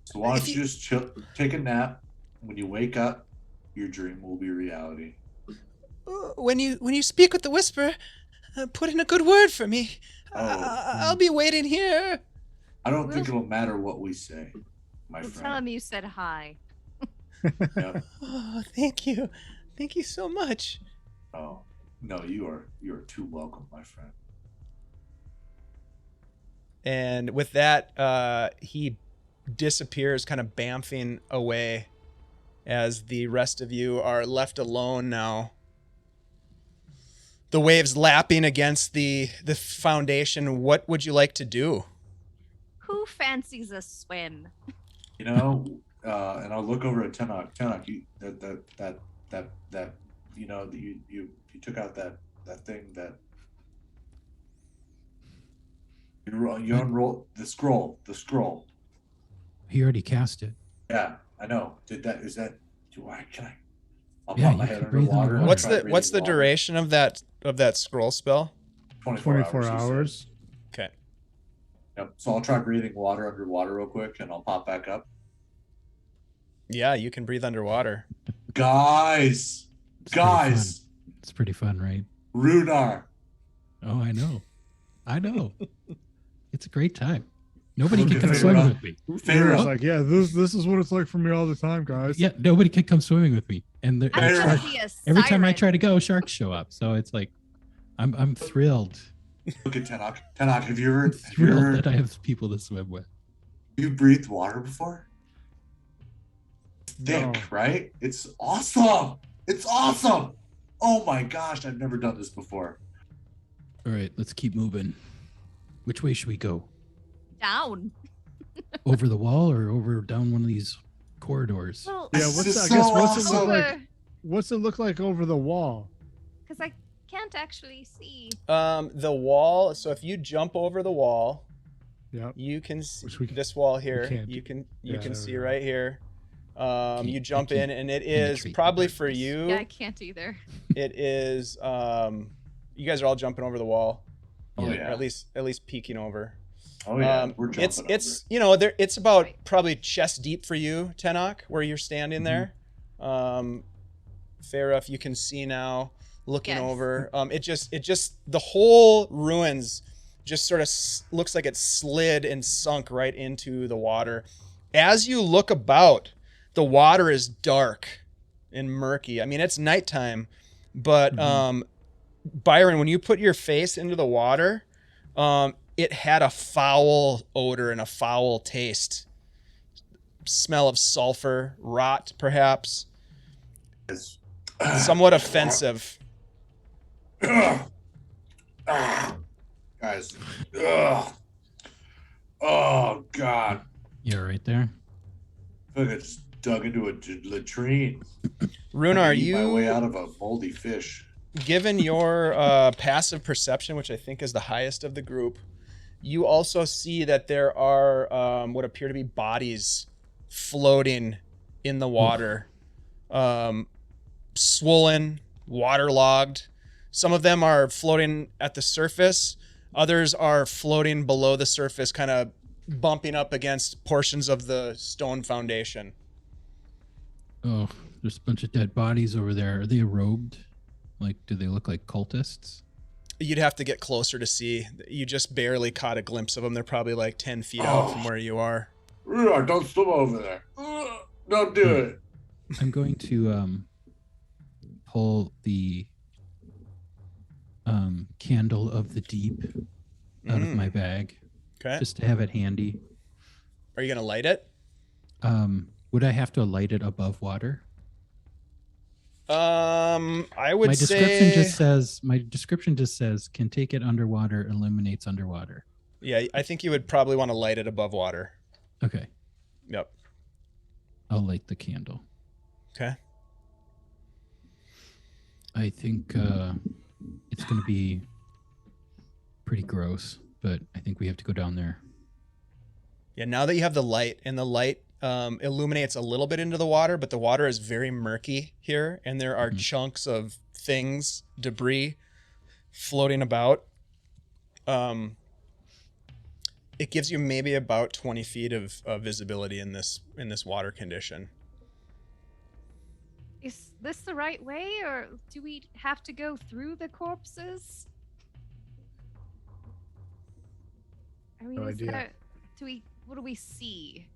Speaker 2: So why don't you just chill, take a nap? When you wake up, your dream will be reality.
Speaker 1: When you speak with the Whisper, put in a good word for me. I'll be waiting here.
Speaker 2: I don't think it'll matter what we say, my
Speaker 3: We'll tell
Speaker 2: friend.
Speaker 3: him you said hi.
Speaker 2: Yep.
Speaker 1: Oh, thank you so much.
Speaker 2: Oh no, you are too welcome, my friend.
Speaker 1: And with that, he disappears, kind of bamfing away, as the rest of you are left alone now. The waves lapping against the foundation. What would you like to do?
Speaker 3: Who fancies a swim?
Speaker 2: You know, and I'll look over at Tenoch. Tenoch, you that you know you took out that thing that you unrolled the scroll.
Speaker 4: He already cast it.
Speaker 2: Yeah, I know. Can I? I'll
Speaker 4: Yeah,
Speaker 2: pop my
Speaker 4: you
Speaker 2: head
Speaker 4: can breathe
Speaker 2: underwater.
Speaker 4: underwater.
Speaker 1: What's the duration of that scroll spell?
Speaker 5: 24
Speaker 2: he said.
Speaker 5: hours.
Speaker 1: Okay.
Speaker 2: Yep. So I'll try breathing water underwater real quick, and I'll pop back up.
Speaker 1: Yeah, you can breathe underwater.
Speaker 2: Guys,
Speaker 4: It's pretty fun, right?
Speaker 2: Rhunar.
Speaker 4: Oh, I know. It's a great time. Nobody can
Speaker 2: Okay,
Speaker 4: come
Speaker 2: fair
Speaker 4: swimming
Speaker 2: enough.
Speaker 4: with me.
Speaker 5: Pharaoh's like, yeah, this is what it's like for me all the time, guys.
Speaker 4: Yeah, nobody can come swimming with me. And
Speaker 3: I'm
Speaker 2: Fair
Speaker 3: gonna
Speaker 2: enough.
Speaker 3: be a
Speaker 4: every time I
Speaker 3: siren.
Speaker 4: try to go, sharks show up. So it's like, I'm thrilled.
Speaker 2: Look at Tenoch. Tenoch, have you
Speaker 4: Thrilled that I have people to swim with.
Speaker 2: breathed water before? Thick,
Speaker 5: No.
Speaker 2: right? It's awesome. It's awesome. Oh my gosh, I've never done this before.
Speaker 4: All right, let's keep moving. Which way should we go?
Speaker 3: Down.
Speaker 4: Over the wall or over down one of these corridors?
Speaker 3: Well,
Speaker 5: Yeah,
Speaker 2: This
Speaker 5: what's
Speaker 2: is
Speaker 5: I
Speaker 2: so
Speaker 5: guess what's it
Speaker 2: awesome.
Speaker 5: look like? What's it look like over the wall?
Speaker 3: because I can't actually see.
Speaker 1: The wall. So if you jump over the wall,
Speaker 5: Yep.
Speaker 1: you can see
Speaker 5: Which we-
Speaker 1: this wall here.
Speaker 5: can't
Speaker 1: You
Speaker 5: do.
Speaker 1: can
Speaker 5: Yeah,
Speaker 1: can
Speaker 5: there
Speaker 1: see
Speaker 5: we go.
Speaker 1: right here. You jump
Speaker 4: I
Speaker 1: in,
Speaker 4: can't
Speaker 1: and it is
Speaker 4: penetrate the
Speaker 1: probably for
Speaker 4: darkness.
Speaker 1: you.
Speaker 3: Yeah, I can't either.
Speaker 1: It is. You guys are all jumping over the wall,
Speaker 2: Oh
Speaker 1: or
Speaker 2: yeah.
Speaker 1: at least peeking over.
Speaker 2: Oh yeah.
Speaker 1: We're
Speaker 2: jumping
Speaker 1: it's it's about
Speaker 3: Right.
Speaker 1: probably chest deep for you, Tenoch, where you're standing there. Farah, if you can see now, looking
Speaker 3: Yes.
Speaker 1: over. It just the whole ruins just sort of looks like it slid and sunk right into the water. As you look about, the water is dark and murky. I mean, it's nighttime, but Byron, when you put your face into the water, it had a foul odor and a foul taste. Smell of sulfur, rot, perhaps.
Speaker 2: It's
Speaker 1: Somewhat offensive.
Speaker 2: Guys. Ugh. Oh god.
Speaker 4: You're right there.
Speaker 2: I feel like I just dug into a latrine.
Speaker 1: Rhunar,
Speaker 2: Eat my way
Speaker 1: you,
Speaker 2: out of a moldy fish.
Speaker 1: given your passive perception, which I think is the highest of the group, you also see that there are what appear to be bodies floating in the water. Swollen, waterlogged. Some of them are floating at the surface. Others are floating below the surface, kind of bumping up against portions of the stone foundation.
Speaker 4: Oh, there's a bunch of dead bodies over there. Are they robed? Like, do they look like cultists?
Speaker 1: You'd have to get closer to see. You just barely caught a glimpse of them. They're probably like 10 feet out from where you are.
Speaker 2: Rhunar, don't swim over there. Don't do it.
Speaker 4: I'm going to pull the candle of the deep out of my bag,
Speaker 1: Okay.
Speaker 4: just to have it handy.
Speaker 1: Are you gonna light it?
Speaker 4: Would I have to light it above water?
Speaker 1: I would
Speaker 4: My
Speaker 1: say
Speaker 4: description just says can take it underwater, illuminates underwater.
Speaker 1: yeah. I think you would probably want to light it above water.
Speaker 4: Okay,
Speaker 1: Yep.
Speaker 4: I'll light the candle.
Speaker 1: Okay.
Speaker 4: I think it's going to be pretty gross, but I think we have to go down there.
Speaker 1: Yeah. Now that you have the light, and the light illuminates a little bit into the water, but the water is very murky here, and there are chunks of things, debris, floating about. It gives you maybe about 20 feet of visibility in this water condition.
Speaker 3: Is this the right way, or do we have to go through the corpses? I mean,
Speaker 5: No
Speaker 3: is
Speaker 5: idea.
Speaker 3: there, what do we see?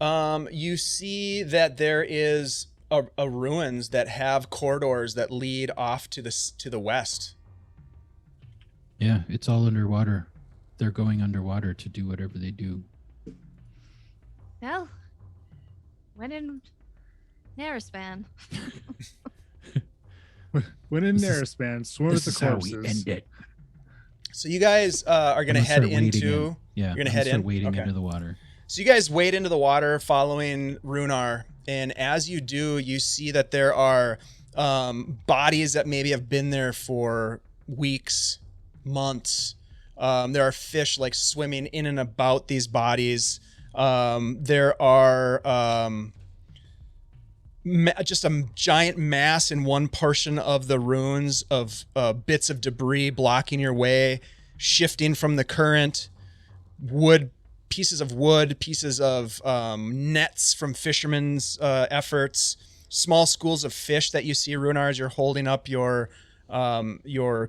Speaker 1: You see that there is a ruins that have corridors that lead off to the west.
Speaker 4: Yeah, it's all underwater. They're going underwater to do whatever they do.
Speaker 3: Well, when in Narispan.
Speaker 5: When in
Speaker 4: This is-
Speaker 5: Narispan, swim with
Speaker 4: This
Speaker 5: the
Speaker 4: is how
Speaker 5: corpses.
Speaker 4: we end it.
Speaker 1: So you guys are going to
Speaker 4: I'm
Speaker 1: head
Speaker 4: start wading
Speaker 1: into.
Speaker 4: in. Yeah,
Speaker 1: You're gonna
Speaker 4: I'm
Speaker 1: head
Speaker 4: start
Speaker 1: in?
Speaker 4: wading
Speaker 1: Okay.
Speaker 4: into the water.
Speaker 1: So you guys wade into the water following Rhunar, and as you do, you see that there are bodies that maybe have been there for weeks, months. There are fish like swimming in and about these bodies. There are just a giant mass in one portion of the ruins of bits of debris blocking your way, shifting from the current. Pieces of nets from fishermen's efforts, small schools of fish that you see, Rhunar, as you're holding up your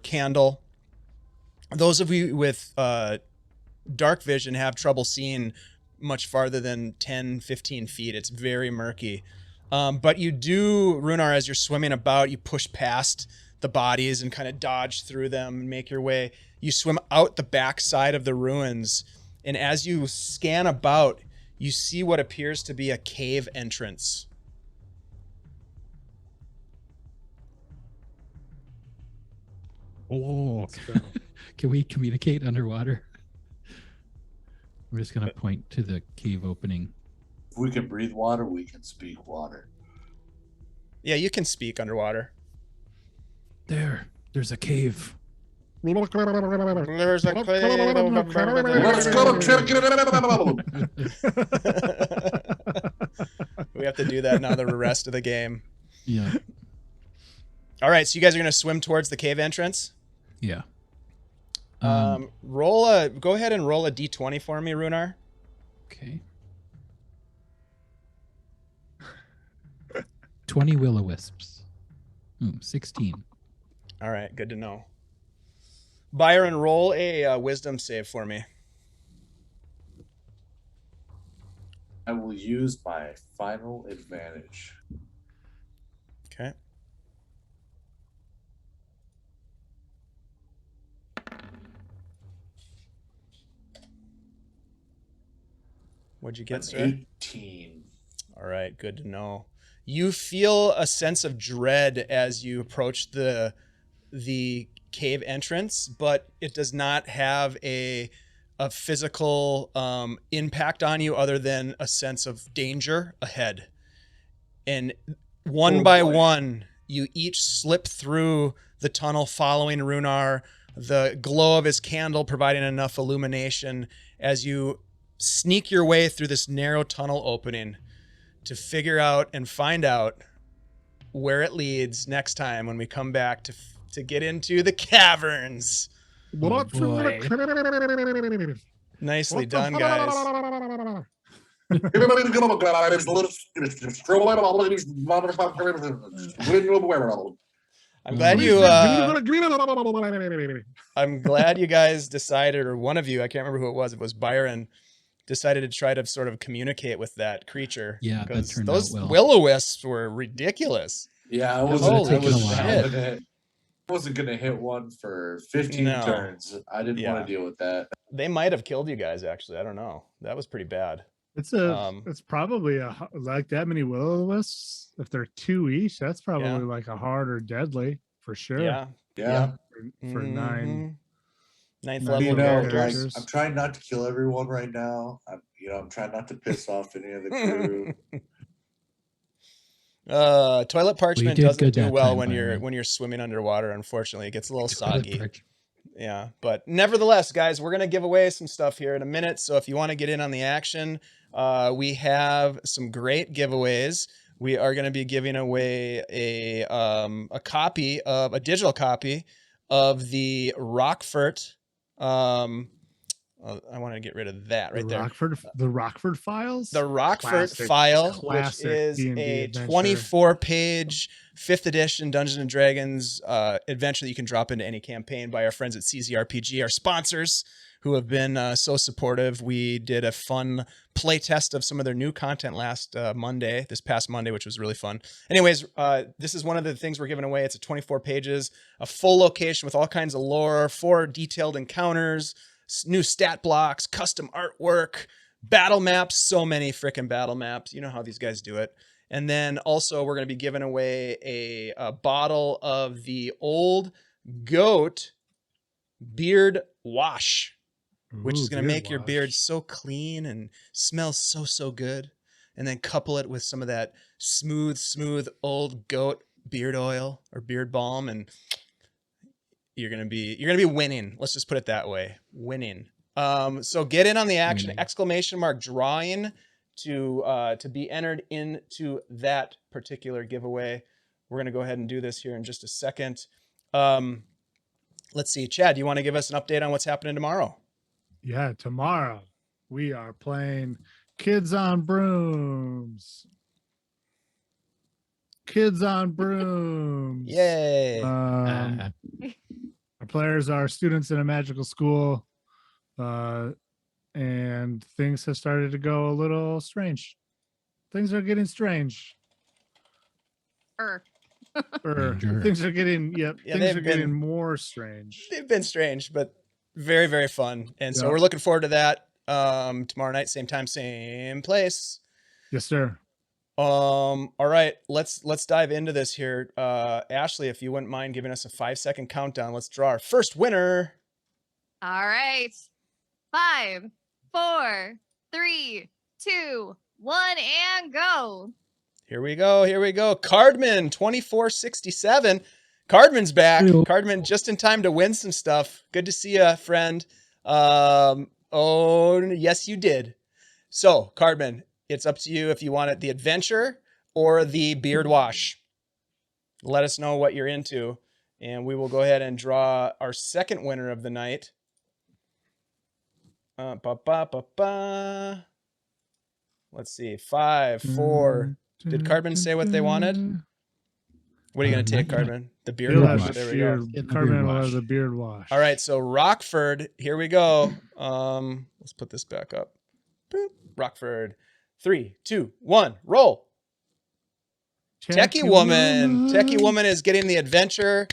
Speaker 1: candle. Those of you with dark vision have trouble seeing much farther than 10, 15 feet. It's very murky. But you do, Rhunar, as you're swimming about, you push past the bodies and kind of dodge through them and make your way. You swim out the back side of the ruins, and as you scan about, you see what appears to be a cave entrance.
Speaker 4: Oh, can we communicate underwater? I'm just going to point to the cave opening.
Speaker 2: If we can breathe water, we can speak water.
Speaker 1: Yeah, you can speak underwater.
Speaker 4: There's a cave.
Speaker 1: There's a cave.
Speaker 2: Let's go to
Speaker 1: We have to do that now the rest of the game.
Speaker 4: Yeah.
Speaker 1: All right, so you guys are going to swim towards the cave entrance.
Speaker 4: Yeah.
Speaker 1: Go ahead and roll a d20 for me, Rhunar.
Speaker 4: Okay. 20 Willow Wisps. 16.
Speaker 1: All right, good to know. Byron, roll a wisdom save for me.
Speaker 2: I will use my final advantage.
Speaker 1: Okay. What'd you get,
Speaker 2: That's
Speaker 1: sir?
Speaker 2: 18.
Speaker 1: All right, good to know. You feel a sense of dread as you approach the cave entrance, but it does not have a physical impact on you other than a sense of danger ahead. And one by one, you each slip through the tunnel following Rhunar, the glow of his candle providing enough illumination as you sneak your way through this narrow tunnel opening to figure out and find out where it leads next time when we come back to get into the caverns.
Speaker 4: Oh, boy.
Speaker 1: Nicely done, guys. I'm glad I'm glad you guys decided, or one of you, I can't remember who it was. It was Byron, decided to try to sort of communicate with that creature.
Speaker 4: Yeah, that
Speaker 1: because
Speaker 4: turned
Speaker 1: those
Speaker 4: out well.
Speaker 1: Willow Wisps were ridiculous.
Speaker 2: Yeah, I
Speaker 4: Holy
Speaker 2: wasn't gonna hit one for 15
Speaker 1: No.
Speaker 2: turns. I didn't
Speaker 1: Yeah.
Speaker 2: want to deal with that.
Speaker 1: They might have killed you guys, actually. I don't know. That was pretty bad.
Speaker 5: It's probably like that many Will-O-Wisps. If they're 2 each, that's probably
Speaker 1: Yeah.
Speaker 5: like a hard or deadly for sure.
Speaker 1: Yeah.
Speaker 2: Yeah.
Speaker 5: For 9.
Speaker 1: Ninth
Speaker 5: Nine
Speaker 1: level
Speaker 2: You know, like,
Speaker 1: characters.
Speaker 2: I'm trying not to kill everyone right now. I'm trying not to piss off any of the crew.
Speaker 1: Toilet parchment
Speaker 4: did
Speaker 1: doesn't
Speaker 4: good
Speaker 1: do
Speaker 4: that
Speaker 1: well
Speaker 4: time,
Speaker 1: when
Speaker 4: Byron.
Speaker 1: you're swimming underwater. Unfortunately, it gets a little
Speaker 4: Toilet
Speaker 1: soggy.
Speaker 4: parch-
Speaker 1: Yeah, but nevertheless, guys, we're gonna give away some stuff here in a minute. So if you want to get in on the action, we have some great giveaways. We are going to be giving away a digital copy of the Rockfort. I want to get rid of that right there.
Speaker 5: The Rockford Files.
Speaker 1: The Rockfort
Speaker 5: Classic-
Speaker 1: file, which
Speaker 5: classic
Speaker 1: is
Speaker 5: D&D
Speaker 1: a
Speaker 5: adventure.
Speaker 1: 24-page 5th edition Dungeons and Dragons adventure that you can drop into any campaign by our friends at Czrpg, our sponsors, who have been so supportive. We did a fun play test of some of their new content this past Monday, which was really fun. Anyways, this is one of the things we're giving away. It's a 24 pages, a full location with all kinds of lore, 4 detailed encounters, new stat blocks, custom artwork, battle maps, so many freaking battle maps. You know how these guys do it. And then also we're going to be giving away a bottle of the Old Goat Beard Wash, which is going to make your beard so clean and smell so good. And then couple it with some of that smooth Old Goat beard oil or beard balm, and you're gonna be winning. Let's just put it that way, winning. So get in on the action! Winning. ! Drawing to be entered into that particular giveaway. We're gonna go ahead and do this here in just a second. Let's see, Chad, do you want to give us an update on what's happening tomorrow?
Speaker 5: Yeah, tomorrow we are playing Kids on Brooms. Kids on Brooms.
Speaker 1: Yay!
Speaker 5: Our players are students in a magical school, and things have started to go a little strange. Things are getting strange. Things are getting things are getting more strange.
Speaker 1: They've been strange, but very, very fun. And so we're looking forward to that. Tomorrow night, same time, same place.
Speaker 5: Yes, sir.
Speaker 1: All right, let's dive into this here. Ashley, if you wouldn't mind giving us a 5-second countdown, let's draw our first winner.
Speaker 3: All right. 5, 4, 3, 2, 1, and go.
Speaker 1: Here we go. Cardman 2467. Cardman's back.
Speaker 4: Hello.
Speaker 1: Cardman just in time to win some stuff. Good to see you, friend. Oh, yes, you did. So, Cardman, it's up to you if you want it the adventure or the beard wash. Let us know what you're into, and we will go ahead and draw our second winner of the night. Let's see. 5, 4. Did Cardman say what they wanted? What are you going to take, Cardman? The beard
Speaker 5: Beard
Speaker 1: wash.
Speaker 5: wash.
Speaker 1: There we go.
Speaker 5: Cardman will have the beard wash.
Speaker 1: All right, so Rockford, here we go. Let's put this back up. Boop. Rockford. 3, 2, 1, roll. Techie Woman. Techie Woman is getting the adventure.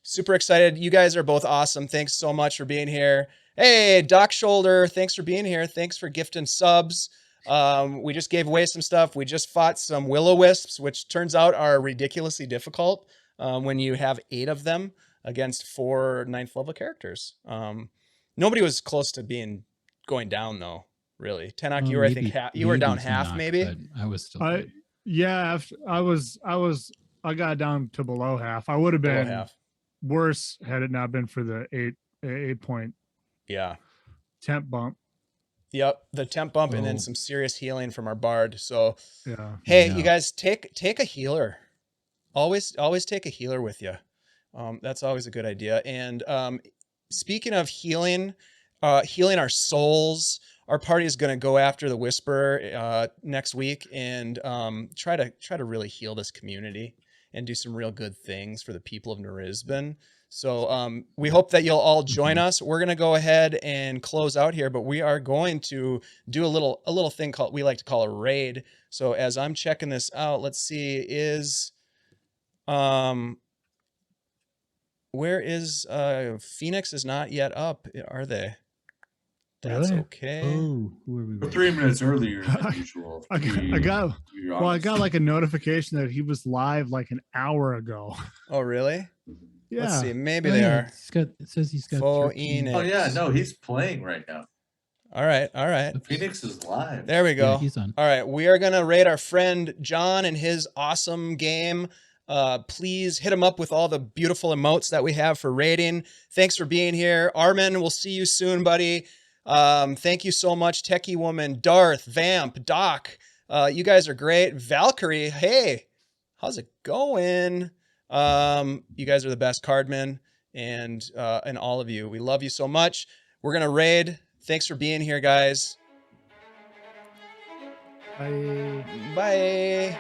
Speaker 1: Super excited. You guys are both awesome. Thanks so much for being here. Hey, Doc Shoulder, thanks for being here. Thanks for gifting subs. We just gave away some stuff. We just fought some Willow Wisps, which turns out are ridiculously difficult when you have 8 of them against 4 9th level characters. Nobody was close to going down though, really. Tenoch, you were, I think, you were down half, maybe.
Speaker 4: But I was still.
Speaker 5: Yeah, I got down to below half. I would have been worse had it not been for the 8 point temp bump.
Speaker 1: Yep, the temp bump and then some serious healing from our bard. So
Speaker 5: yeah.
Speaker 1: Hey, you guys take a healer. Always take a healer with you. That's always a good idea. And speaking of healing our souls, our party is going to go after the Whisperer next week and try to really heal this community and do some real good things for the people of Nerisban. So we hope that you'll all join us. We're gonna go ahead and close out here, but we are going to do a little thing called we like to call a raid. So as I'm checking this out, let's see, where is Phoenix is not yet up, are they? That's
Speaker 5: Really?
Speaker 1: okay.
Speaker 4: Oh, who are we?
Speaker 6: We're
Speaker 4: with?
Speaker 6: 3 minutes earlier than usual.
Speaker 5: I got like a notification that he was live like an hour ago.
Speaker 1: Oh, really?
Speaker 5: Yeah.
Speaker 1: Let's see. Maybe
Speaker 4: Oh,
Speaker 1: they
Speaker 4: yeah,
Speaker 1: are.
Speaker 4: it says he's got
Speaker 1: Faux
Speaker 4: 13.
Speaker 6: Oh yeah, no, he's playing right now.
Speaker 1: All right. All right.
Speaker 6: Phoenix is live.
Speaker 1: There we go.
Speaker 4: Yeah, he's on.
Speaker 1: All right. We are going to rate our friend John and his awesome game. Please hit him up with all the beautiful emotes that we have for rating. Thanks for being here. Armin, we'll see you soon, buddy. Thank you so much, Techie Woman, Darth, Vamp, Doc. You guys are great. Valkyrie, hey, how's it going? You guys are the best cardmen, and all of you. We love you so much. We're gonna raid. Thanks for being here, guys.
Speaker 5: Bye.
Speaker 1: Bye.